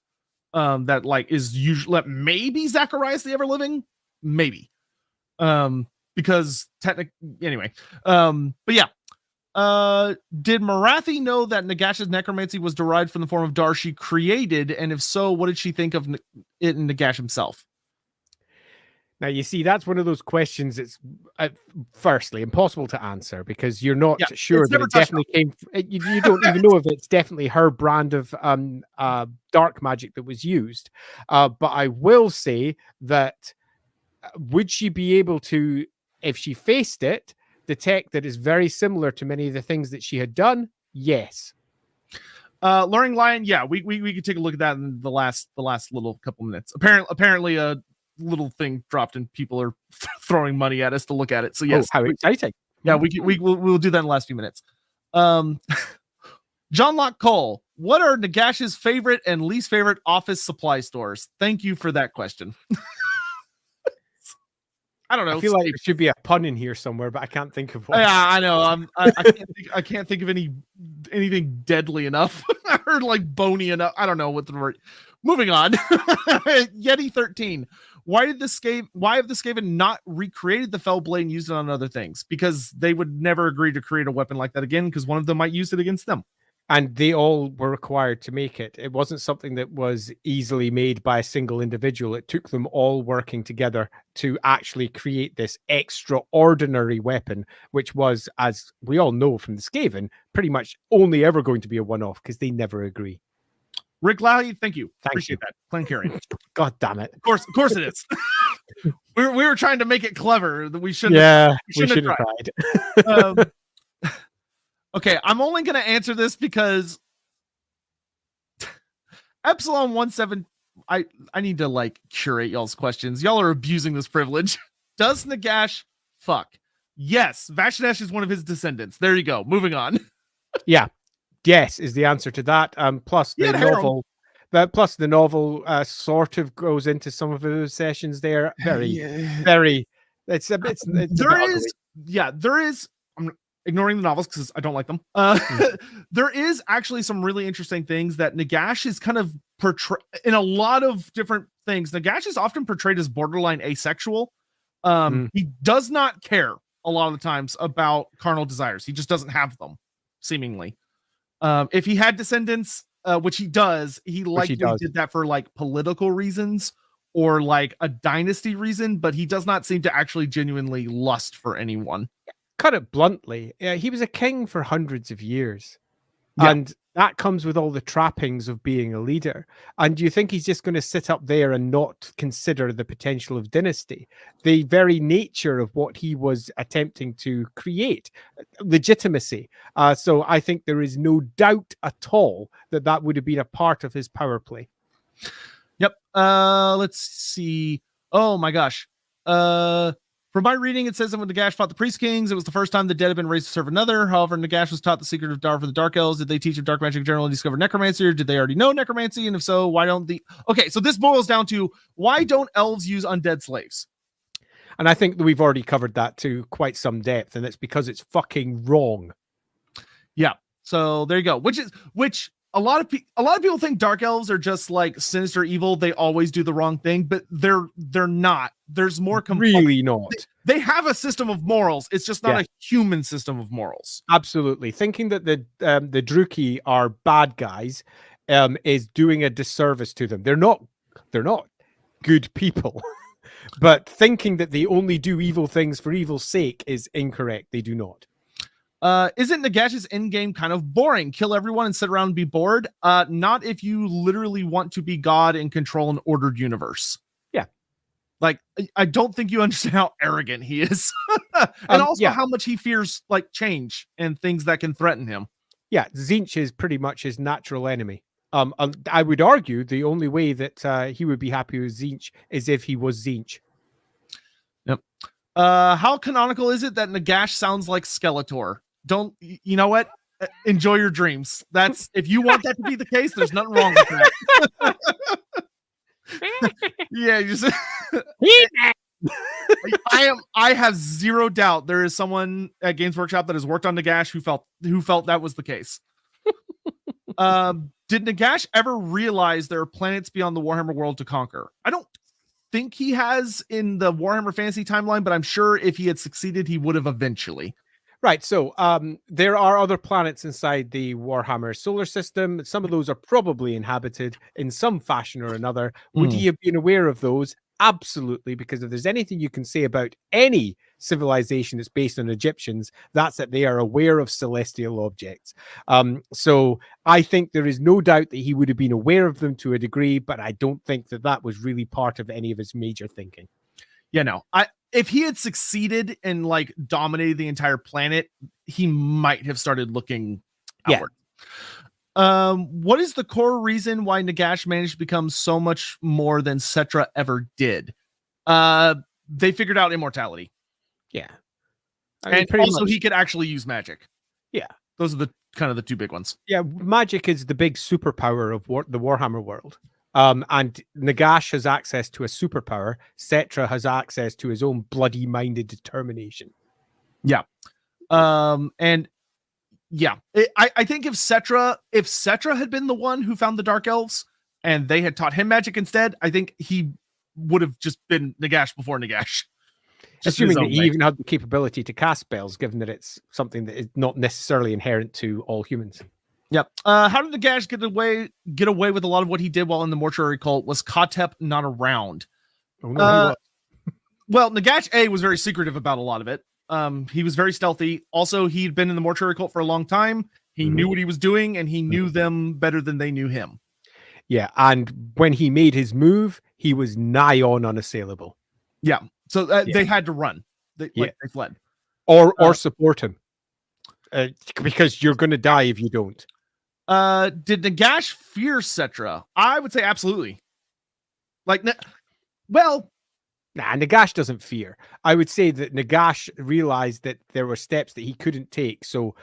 That like is usually maybe Zacharias the Everliving, maybe. Because anyway. But yeah. Did Marathi know that Nagash's necromancy was derived from the form of Dar she created? And if so, what did she think of it in Nagash himself? Now, you see, that's one of those questions that's, firstly, impossible to answer, because you're not sure that it definitely came... You don't even know if it's definitely her brand of dark magic that was used. But I will say that would she be able to, if she faced it, detect that it's very similar to many of the things that she had done? Yes. Luring Lion, yeah, we could take a look at that in the last little couple minutes. Apparently a little thing dropped and people are throwing money at us to look at it. So yes, how exciting. Yeah, we'll do that in the last few minutes. John Locke Cole, what are Nagash's favorite and least favorite office supply stores? Thank you for that question. I don't know. I feel like there should be a pun in here somewhere, but I can't think of one. Yeah, I know. I can't think of anything deadly enough or like bony enough. I don't know what the word. Moving on. Yeti 13. Why have the Skaven not recreated the Fell Blade and used it on other things? Because they would never agree to create a weapon like that again, because one of them might use it against them. And they all were required to make it. It wasn't something that was easily made by a single individual. It took them all working together to actually create this extraordinary weapon, which was, as we all know from the Skaven, pretty much only ever going to be a one-off because they never agree. Rick Lally, thank you. Thank Appreciate you. that. Plan carrying. God damn it. Of course it is. we were trying to make it clever that we shouldn't we should have tried. Okay, I'm only going to answer this because Epsilon 17. I need to like curate y'all's questions. Y'all are abusing this privilege. Does Nagash fuck? Yes, Vashnesh is one of his descendants. There you go. Moving on. Yeah. Yes is the answer to that. Plus the novel. Plus the novel sort of goes into some of those sessions there. Very. It's a bit. There is. I'm ignoring the novels because I don't like them. There is actually some really interesting things that Nagash is kind of portrayed in a lot of different things. Nagash is often portrayed as borderline asexual. He does not care a lot of the times about carnal desires. He just doesn't have them, seemingly. If he had descendants, which he does, he likely did that for like political reasons or like a dynasty reason, but he does not seem to actually genuinely lust for anyone. Cut it bluntly, he was a king for hundreds of years. Yeah. And that comes with all the trappings of being a leader. And do you think he's just going to sit up there and not consider the potential of dynasty? The very nature of what he was attempting to create, legitimacy. So I think there is no doubt at all that that would have been a part of his power play. Yep. Let's see. Oh my gosh. From my reading, it says that when Nagash fought the Priest Kings, it was the first time the dead had been raised to serve another. However, Nagash was taught the secret of Dar for the Dark Elves. Did they teach him dark magic in general and discover necromancy? Or did they already know necromancy? And if so, why don't the... Okay, so this boils down to, why don't elves use undead slaves? And I think that we've already covered that to quite some depth, and it's because it's fucking wrong. Yeah, so there you go. Which a lot of people think dark elves are just like sinister evil. They always do the wrong thing, but they're not. There's more really not. They have a system of morals. It's just not a human system of morals. Absolutely. Thinking that the Druki are bad guys is doing a disservice to them. They're not good people. But thinking that they only do evil things for evil's sake is incorrect. They do not. Isn't Nagash's endgame kind of boring? Kill everyone and sit around and be bored? Not if you literally want to be God and control an ordered universe. Yeah. Like, I don't think you understand how arrogant he is. And also how much he fears like change and things that can threaten him. Yeah, Tzeentch is pretty much his natural enemy. I would argue the only way that he would be happy with Tzeentch is if he was Tzeentch. Yep. How canonical is it that Nagash sounds like Skeletor? You know what? Enjoy your dreams. That's, if you want that to be the case, there's nothing wrong with that. Yeah, you just I have zero doubt there is someone at Games Workshop that has worked on Nagash who felt that was the case. Did Nagash ever realize there are planets beyond the Warhammer world to conquer? I don't think he has in the Warhammer Fantasy timeline, but I'm sure if he had succeeded, he would have eventually. Right. So there are other planets inside the Warhammer solar system. Some of those are probably inhabited in some fashion or another. Would he have been aware of those? Absolutely. Because if there's anything you can say about any civilization that's based on Egyptians, that's that they are aware of celestial objects. So I think there is no doubt that he would have been aware of them to a degree, but I don't think that that was really part of any of his major thinking. Yeah, no. If he had succeeded and like dominated the entire planet, he might have started looking outward. What is the core reason why Nagash managed to become so much more than Cetra ever did? They figured out immortality. Yeah. And also he could actually use magic. Yeah. Those are the kind of the two big ones. Yeah, magic is the big superpower of the Warhammer world. And Nagash has access to a superpower. Cetra has access to his own bloody-minded determination. Yeah. And yeah, I think if Cetra had been the one who found the Dark Elves and they had taught him magic instead, I think he would have just been Nagash before Nagash. Assuming that he even had the capability to cast spells, given that it's something that is not necessarily inherent to all humans. Yep. How did Nagash get away with a lot of what he did while in the mortuary cult? Was Kotep not around? Oh no, he was. Well, Nagash A was very secretive about a lot of it. He was very stealthy. Also, he'd been in the mortuary cult for a long time. He knew what he was doing, and he knew them better than they knew him. Yeah, and when he made his move, he was nigh on unassailable. Yeah, so they had to run. They fled. Or support him. Because you're going to die if you don't. Did Nagash fear Cetra? I would say absolutely. Nah, Nagash doesn't fear. I would say that Nagash realized that there were steps that he couldn't take, so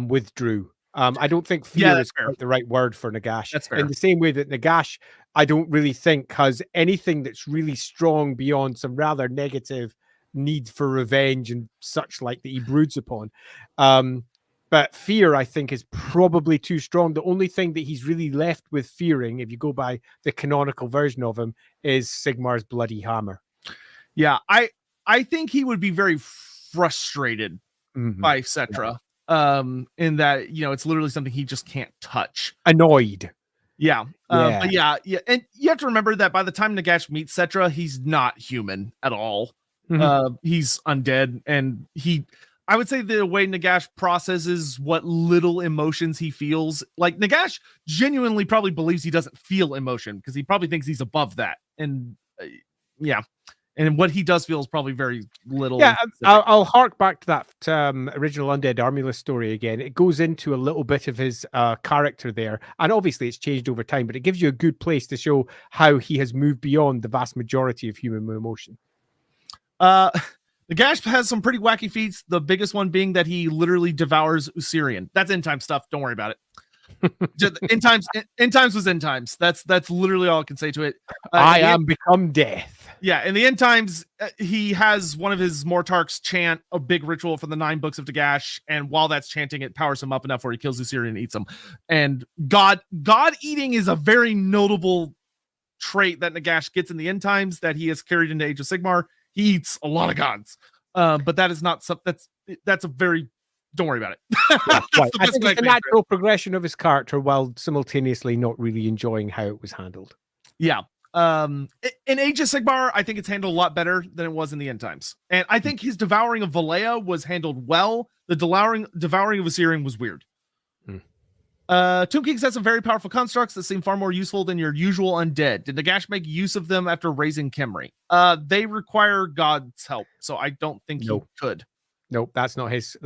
withdrew. I don't think fear is quite the right word for Nagash. That's fair. In the same way that Nagash, I don't really think has anything that's really strong beyond some rather negative need for revenge and such like that he broods upon. But fear, I think, is probably too strong. The only thing that he's really left with fearing, if you go by the canonical version of him, is Sigmar's bloody hammer. Yeah, I think he would be very frustrated by Cetra. In that, it's literally something he just can't touch. Annoyed. Yeah. But yeah. And you have to remember that by the time Nagash meets Cetra, he's not human at all. He's undead, and I would say the way Nagash processes what little emotions he feels, like Nagash genuinely probably believes he doesn't feel emotion because he probably thinks he's above that. And and what he does feel is probably very little. Yeah, I'll hark back to that original Undead Army List story again. It goes into a little bit of his character there. And obviously it's changed over time, but it gives you a good place to show how he has moved beyond the vast majority of human emotion. Nagash has some pretty wacky feats, the biggest one being that he literally devours Usirian. That's end time stuff. Don't worry about it. End times was end times. That's literally all I can say to it. I am become death. Yeah, in the end times, he has one of his Mortarks chant a big ritual from the 9 books of Nagash, and while that's chanting, it powers him up enough where he kills Usirian and eats him. And God eating is a very notable trait that Nagash gets in the end times that he has carried into Age of Sigmar. He eats a lot of gods, but that is not something that's a very. Don't worry about it. Right. I think it's a natural progression of his character while simultaneously not really enjoying how it was handled. Yeah. In Age of Sigmar, I think it's handled a lot better than it was in the end times. And I think his devouring of Valea was handled well. The devouring of Assyrian was weird. Tomb Kings has some very powerful constructs that seem far more useful than your usual undead. Did Nagash make use of them after raising Khemri? They require God's help, so I don't think he could. Nope, that's not his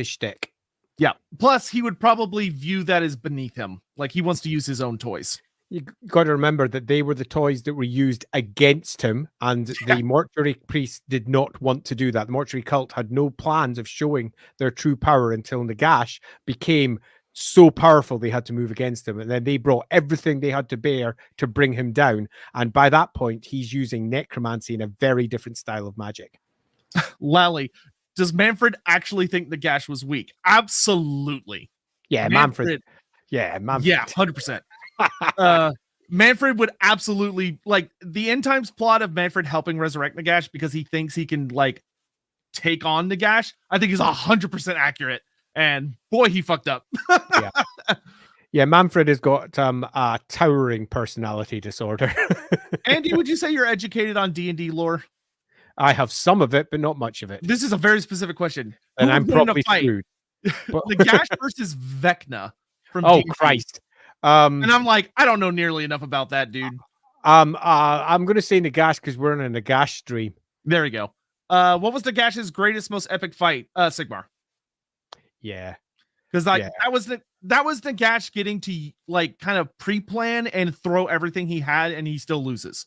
shtick. Yeah. Plus, he would probably view that as beneath him. Like he wants to use his own toys. You got to remember that they were the toys that were used against him, and the mortuary priests did not want to do that. The mortuary cult had no plans of showing their true power until Nagash became so powerful they had to move against him, and then they brought everything they had to bear to bring him down. And by that point, he's using necromancy in a very different style of magic. Lally, does Manfred actually think Nagash was weak? Absolutely. Yeah, Manfred. Yeah, 100%. Manfred would absolutely, like, the end times plot of Manfred helping resurrect Nagash because he thinks he can, like, take on Nagash, I think is 100% accurate. And boy, he fucked up. Yeah, Manfred has got a towering personality disorder. Andy, would you say you're educated on D&D lore? I have some of it, but not much of it. This is a very specific question. And I'm probably screwed. Nagash versus Vecna from Oh, D&D. Christ. And I'm like, I don't know nearly enough about that, dude. I'm going to say Nagash because we're in a Nagash stream. There we go. What was Nagash's greatest, most epic fight? Sigmar. Yeah. Because that was Nagash getting to like kind of pre-plan and throw everything he had, and he still loses.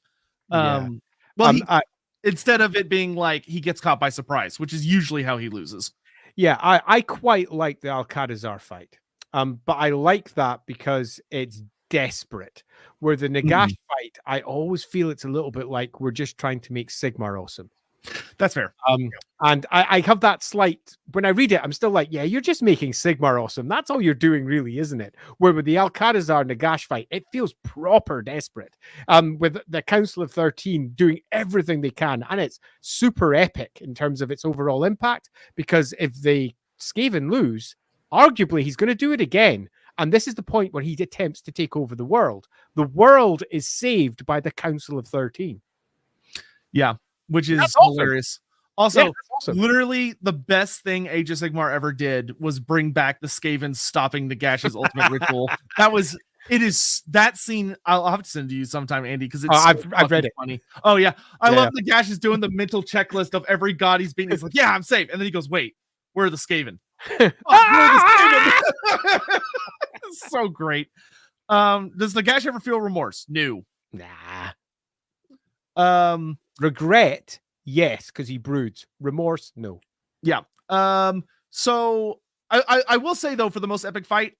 Instead of it being like he gets caught by surprise, which is usually how he loses. Yeah, I quite like the Alcatazar fight. But I like that because it's desperate. Where the Nagash fight, I always feel it's a little bit like we're just trying to make Sigmar awesome. That's fair. And I have that slight, when I read it, I'm still like, yeah, you're just making Sigmar awesome. That's all you're doing, really, isn't it? Where with the Alcatrazar Nagash fight, it feels proper desperate. With the Council of 13 doing everything they can, and it's super epic in terms of its overall impact, because if the Skaven lose, arguably he's going to do it again. And this is the point where he attempts to take over the world. The world is saved by the Council of 13. Yeah. Which is hilarious. Also, literally the best thing Age of Sigmar ever did was bring back the Skavens stopping Nagash's ultimate ritual. That scene. I'll have to send to you sometime, Andy, because it's I've read it. Funny. Oh yeah, I love Nagash is doing the mental checklist of every god he's beaten. He's like, yeah, I'm safe, and then he goes, wait, where are the Skaven? Where are the Skaven? It's so great. Does Nagash ever feel remorse? No. Nah. Regret, yes, because he broods. Remorse, no. Yeah. So I will say though, for the most epic fight,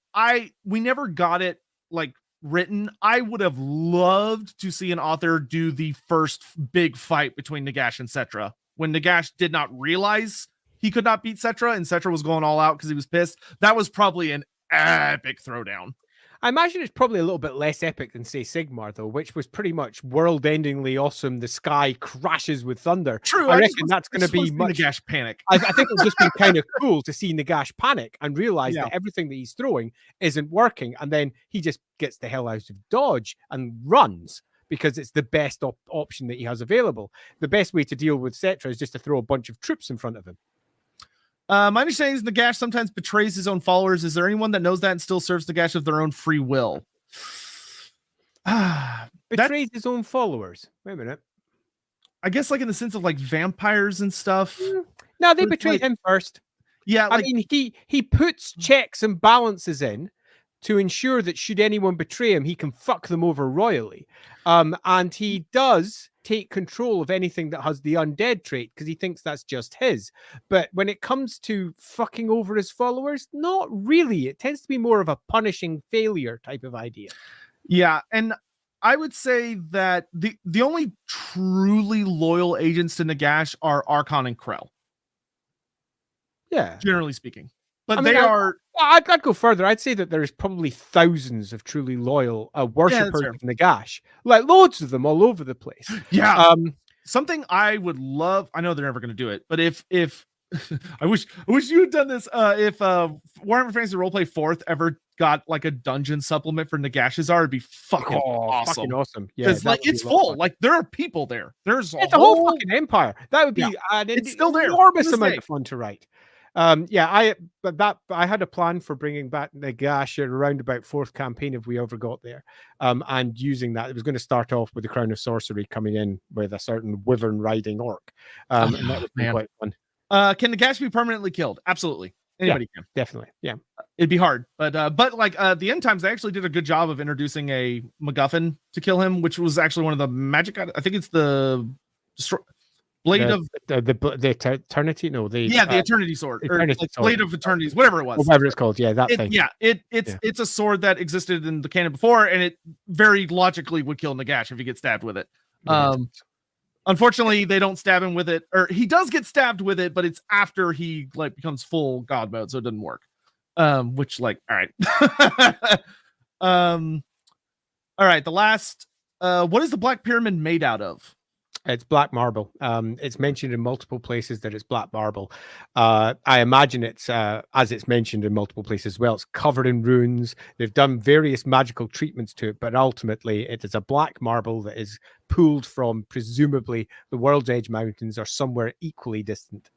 we never got it like written. I would have loved to see an author do the first big fight between Nagash and Cetra when Nagash did not realize he could not beat Cetra, and Cetra was going all out because he was pissed. That was probably an epic throwdown. I imagine it's probably a little bit less epic than, say, Sigmar, though, which was pretty much world-endingly awesome. The sky crashes with thunder. True. I reckon that's going to be much... Nagash panic. I think it'll just be kind of cool to see Nagash panic and realize that everything that he's throwing isn't working, and then he just gets the hell out of dodge and runs because it's the best option that he has available. The best way to deal with Cetra is just to throw a bunch of troops in front of him. My understanding is Nagash sometimes betrays his own followers. Is there anyone that knows that and still serves Nagash of their own free will? Betrays his own followers. Wait a minute. I guess like in the sense of like vampires and stuff. No, they betrayed him first. Yeah. I mean, he puts checks and balances in to ensure that should anyone betray him, he can fuck them over royally. And he does take control of anything that has the undead trait because he thinks that's just his. But when it comes to fucking over his followers, not really. It tends to be more of a punishing failure type of idea. Yeah, and I would say that the only truly loyal agents to Nagash are Archon and Krell. Yeah. Generally speaking. But I'd go further. I'd say that there's probably thousands of truly loyal worshippers of Nagash. Like loads of them all over the place. Yeah. Something I would love, I know they're never going to do it, but if I wish you had done this, if Warhammer Fantasy Roleplay 4th ever got like a dungeon supplement for Nagashazar, it'd be fucking awesome. Fucking awesome. Yeah, because like it's full. Like there are people there. There's a whole fucking empire. That would be it's still there. Enormous amount of fun to write. I had a plan for bringing back Nagash around about 4th campaign if we ever got there, and using that. It was going to start off with the Crown of Sorcery coming in with a certain wyvern riding orc, and that would be quite fun. Can Nagash be permanently killed? Absolutely, anybody can. Definitely, yeah. It'd be hard, but like the end times, they actually did a good job of introducing a MacGuffin to kill him, which was actually one of the magic. I think it's the Blade of the Eternity. No, the Eternity Sword, Eternity or like sword. Blade of Eternities, whatever it was. Whatever it's called, that thing. Yeah, it's a sword that existed in the canon before, and it very logically would kill Nagash if he gets stabbed with it. Unfortunately, they don't stab him with it, or he does get stabbed with it, but it's after he like becomes full god mode, so it doesn't work. Which like, all right. All right, the last. What is the Black Pyramid made out of? It's black marble. It's mentioned in multiple places that it's black marble. I imagine it's, as it's mentioned in multiple places as well, it's covered in runes. They've done various magical treatments to it, but ultimately it is a black marble that is pulled from presumably the World's Edge Mountains or somewhere equally distant.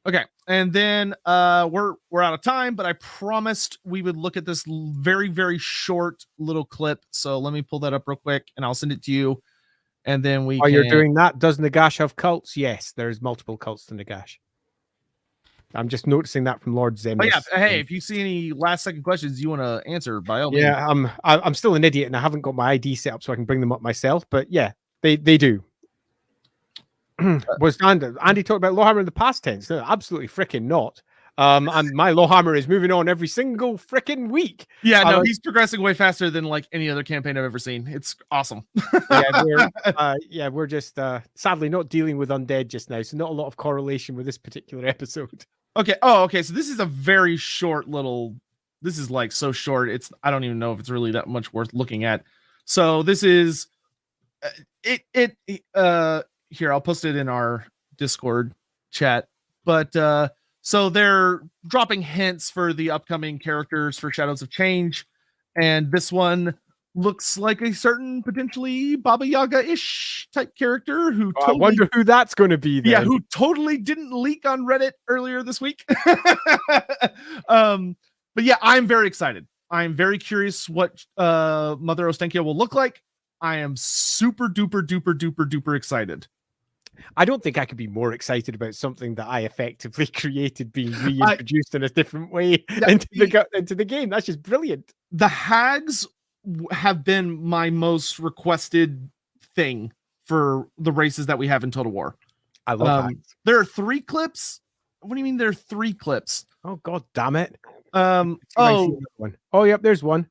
Okay, and then we're out of time, but I promised we would look at this very, very short little clip. So let me pull that up real quick, and I'll send it to you. And then we. You're doing that. Does Nagash have cults? Yes, there's multiple cults to Nagash. I'm just noticing that from Lord Zemis. But yeah, hey, if you see any last-second questions you want to answer, by all means. Yeah, I'm still an idiot and I haven't got my ID set up so I can bring them up myself. But yeah, they do. Was Andy talked about Lorehammer in the past tense? No, absolutely freaking not. And my Lawhammer is moving on every single freaking week. Yeah, no, he's progressing way faster than like any other campaign I've ever seen. It's awesome. We're just sadly not dealing with undead just now, so not a lot of correlation with this particular episode. Okay. Oh, okay. So this is a very short little. This is like so short. I don't even know if it's really that much worth looking at. So this is here, I'll post it in our Discord chat. But so they're dropping hints for the upcoming characters for Shadows of Change, and this one looks like a certain potentially Baba Yaga-ish type character who I wonder who that's going to be then. Yeah, who totally didn't leak on Reddit earlier this week. But yeah, I'm very excited. I'm very curious what Mother Ostenkia will look like. I am super duper excited. I don't think I could be more excited about something that I effectively created being reintroduced in a different way into the game. That's just brilliant. The hags have been my most requested thing for the races that we have in Total War. I love hags. There are 3 clips. What do you mean there are 3 clips? Oh, God damn it. Yep, there's one.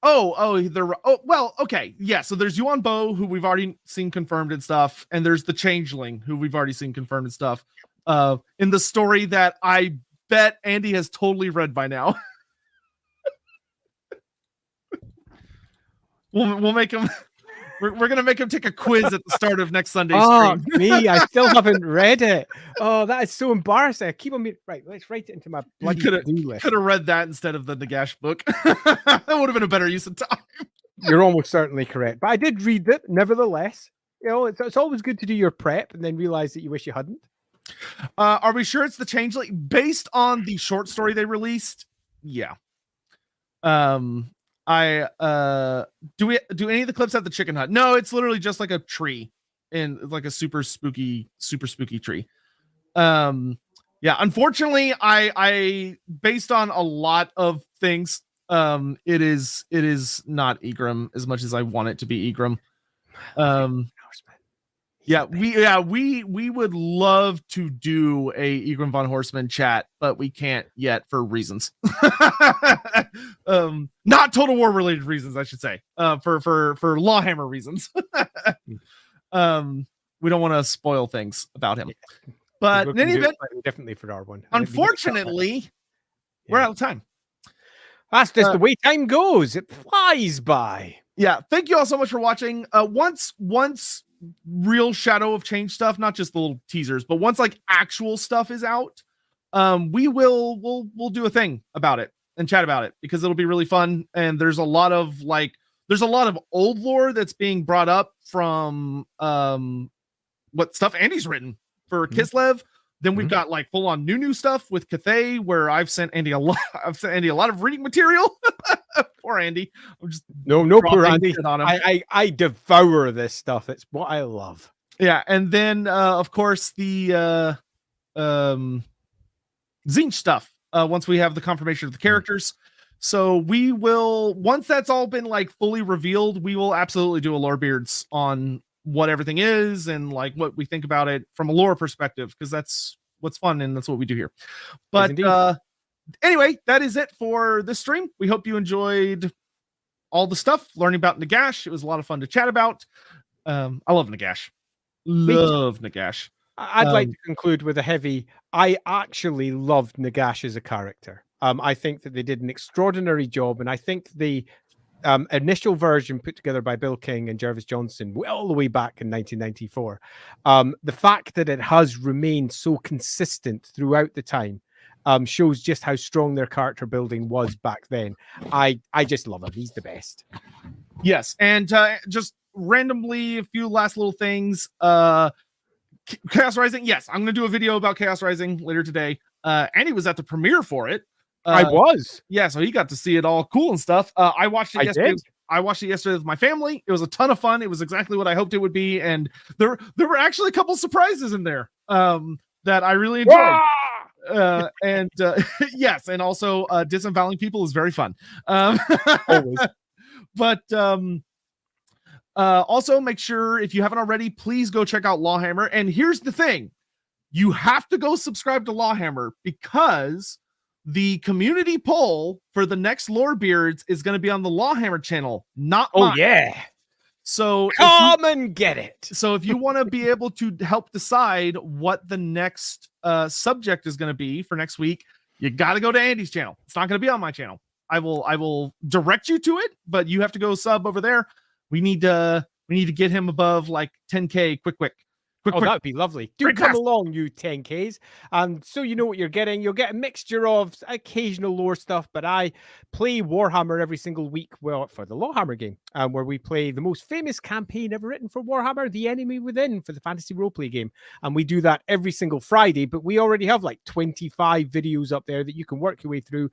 Well, okay. Yeah, so there's Yuan Bo, who we've already seen confirmed and stuff, and there's the Changeling, who we've already seen confirmed and stuff. In the story that I bet Andy has totally read by now. We'll make him. We're gonna make him take a quiz at the start of next Sunday's stream. Me, I still haven't read it. Oh, that is so embarrassing. I keep on me. Right, let's write it into my bloody to-do list. Could have read that instead of the Nagash book. That would have been a better use of time. You're almost certainly correct, but I did read it nevertheless. You know, it's always good to do your prep and then realize that you wish you hadn't. Are we sure it's the Changeling based on the short story they released? Yeah. Do any of the clips have the chicken hut? No, it's literally just like a tree and like a super spooky tree. Yeah, unfortunately, I based on a lot of things, it is not Egram as much as I want it to be Egram. We would love to do a Egram von Horseman chat, but we can't yet for reasons. Not Total War related reasons, I should say. For Lawhammer reasons. We don't want to spoil things about him. But in any event, definitely for our one. Unfortunately, we're out of time. That's just the way time goes. It flies by. Yeah, thank you all so much for watching. Once real Shadow of Change stuff, not just the little teasers, but once like actual stuff is out, we'll do a thing about it and chat about it because it'll be really fun. And there's a lot of old lore that's being brought up from what stuff Andy's written for Kislev. Then we've got like full on new stuff with Cathay, where I've sent Andy a lot of reading material. Poor Andy. I'm just no poor Andy. On him. I devour this stuff. It's what I love. Yeah, and then of course the Zinch stuff. Once we have the confirmation of the characters. So we will, once that's all been like fully revealed, we will absolutely do a Lorebeards on what everything is and like what we think about it from a lore perspective, because that's what's fun and that's what we do here. But anyway, that is it for this stream. We hope you enjoyed all the stuff, learning about Nagash. It was a lot of fun to chat about. I love Nagash. Love Nagash. I'd like to conclude with a heavy, I actually loved Nagash as a character. I think that they did an extraordinary job, and I think the initial version put together by Bill King and Jervis Johnson all the way back in 1994, the fact that it has remained so consistent throughout the time shows just how strong their character building was back then. I just love him. He's the best. Yes, and just randomly a few last little things. Chaos Rising. Yes, I'm going to do a video about Chaos Rising later today. Andy was at the premiere for it. I was. Yeah, so he got to see it all cool and stuff. I watched it yesterday. I watched it yesterday with my family. It was a ton of fun. It was exactly what I hoped it would be, and there were actually a couple surprises in there that I really enjoyed. And yes, and also disemvoweling people is very fun. Always. But also make sure, if you haven't already, please go check out Lawhammer. And here's the thing: you have to go subscribe to Lawhammer because the community poll for the next Lorebeards is going to be on the Lawhammer channel, not Oh, mine. yeah. So Come and get it. So if you want to be able to help decide what the next subject is going to be for next week, you got to go to Andy's channel. It's not going to be on my channel. I will direct you to it, but you have to go sub over there. We need to get him above like 10K quick. Oh, that would be lovely. Do come along, you 10Ks. So you know what you're getting. You'll get a mixture of occasional lore stuff, but I play Warhammer every single week, well, for the Lawhammer game, where we play the most famous campaign ever written for Warhammer, The Enemy Within, for the fantasy roleplay game. And we do that every single Friday, but we already have like 25 videos up there that you can work your way through,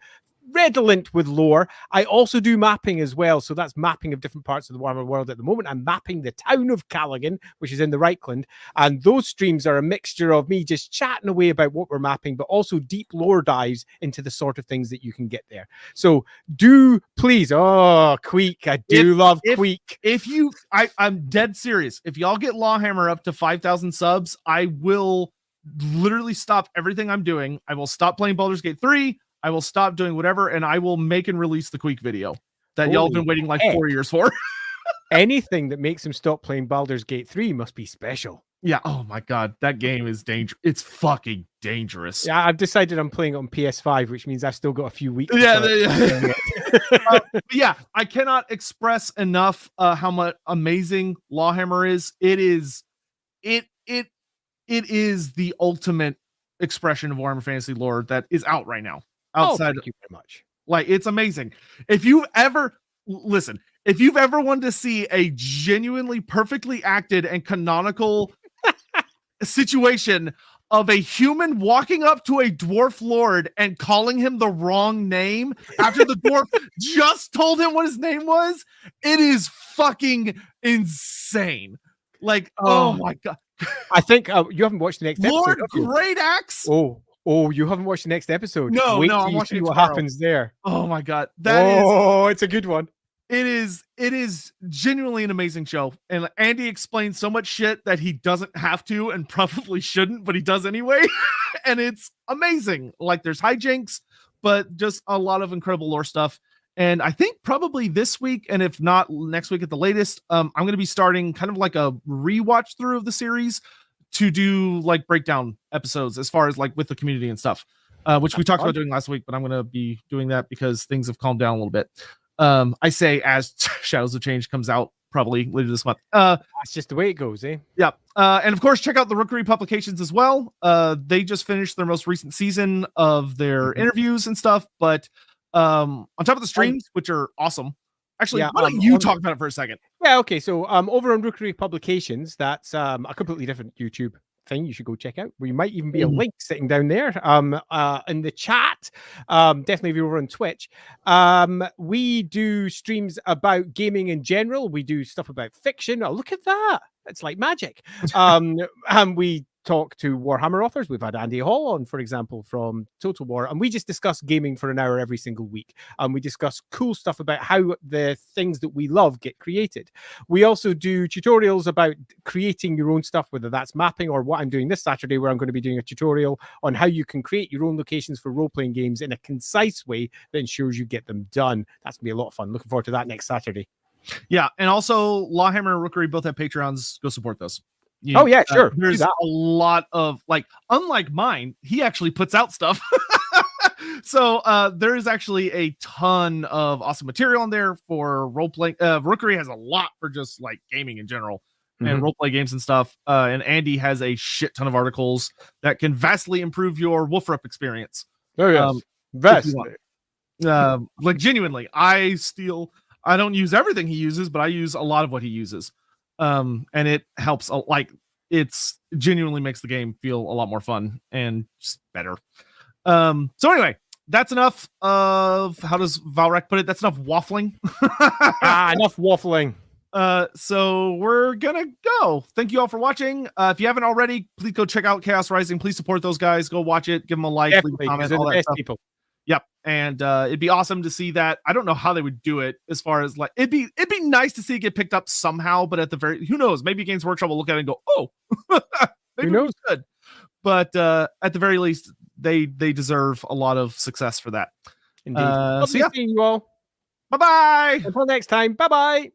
redolent with lore. I also do mapping as well, so that's mapping of different parts of the Warhammer world. At the moment, I'm mapping the town of Callaghan, which is in the Reichland, and those streams are a mixture of me just chatting away about what we're mapping, but also deep lore dives into the sort of things that you can get there. So do please, Queek, I do love Queek. I'm dead serious. If y'all get Lawhammer up to 5,000 subs, I will literally stop everything I'm doing. I will stop playing Baldur's Gate 3. I will stop doing whatever, and I will make and release the Queek video that y'all have been waiting like 4 years for. Anything that makes him stop playing Baldur's Gate 3 must be special. Yeah. Oh my God. That game is dangerous. It's fucking dangerous. Yeah. I've decided I'm playing it on PS5, which means I've still got a few weeks. Yeah. Yeah. I cannot express enough how much amazing Lawhammer is. It is the ultimate expression of Warhammer Fantasy lore that is out right now. Outside, thank you very much. Like, it's amazing. If you've ever wanted to see a genuinely perfectly acted and canonical situation of a human walking up to a dwarf lord and calling him the wrong name after the dwarf just told him what his name was, it is fucking insane. Like, oh my God. I think you haven't watched the next episode. Lord Great Axe. Oh, you haven't watched the next episode. No, I'm watching it. What happens there? Oh my God, it's a good one. It is genuinely an amazing show, and Andy explains so much shit that he doesn't have to and probably shouldn't, but he does anyway, and it's amazing. Like, there's hijinks, but just a lot of incredible lore stuff. And I think probably this week, and if not next week at the latest, I'm going to be starting kind of like a rewatch through of the series to do like breakdown episodes as far as like with the community and stuff, which we talked about doing last week, but I'm going to be doing that because things have calmed down a little bit. I say as Shadows of Change comes out probably later this month. That's just the way it goes, eh? Yeah. And of course, check out the Rookery publications as well. They just finished their most recent season of their interviews and stuff, but on top of the streams, which are awesome. Actually, why don't you talk about it for a second? Yeah, okay. So over on Rookery Publications, that's a completely different YouTube thing you should go check out. We might even be a link sitting down there in the chat. Definitely if you're over on Twitch. We do streams about gaming in general. We do stuff about fiction. Oh, look at that. It's like magic. And we talk to Warhammer authors. We've had Andy Hall on, for example, from Total War, and we just discuss gaming for an hour every single week. We discuss cool stuff about how the things that we love get created. We also do tutorials about creating your own stuff, whether that's mapping or what I'm doing this Saturday, where I'm going to be doing a tutorial on how you can create your own locations for role-playing games in a concise way that ensures you get them done. That's going to be a lot of fun. Looking forward to that next Saturday. Yeah, and also Lawhammer and Rookery both have Patreons. Go support those. Sure. There's a lot of, like, unlike mine, he actually puts out stuff. So there is actually a ton of awesome material on there for role playing. Rookery has a lot for just like gaming in general and role play games and stuff. And Andy has a shit ton of articles that can vastly improve your Wolfrup experience. Oh yes, vastly. Like, genuinely, I don't use everything he uses, but I use a lot of what he uses. And it helps, like, it's genuinely makes the game feel a lot more fun and just better. So anyway, that's enough of, how does Valrak put it? That's enough waffling. Enough waffling. So we're gonna go. Thank you all for watching. If you haven't already, please go check out Chaos Rising. Please support those guys. Go watch it. Give them a like, leave a comment, all that stuff. People. Yep. And it'd be awesome to see that. I don't know how they would do it as far as, like, it'd be nice to see it get picked up somehow, but at the very, who knows, maybe Games Workshop will look at it and go, oh, maybe who knows? Good. but at the very least, they deserve a lot of success for that. Indeed. So Lovely yeah, seeing you all. bye bye. Until next time. Bye bye.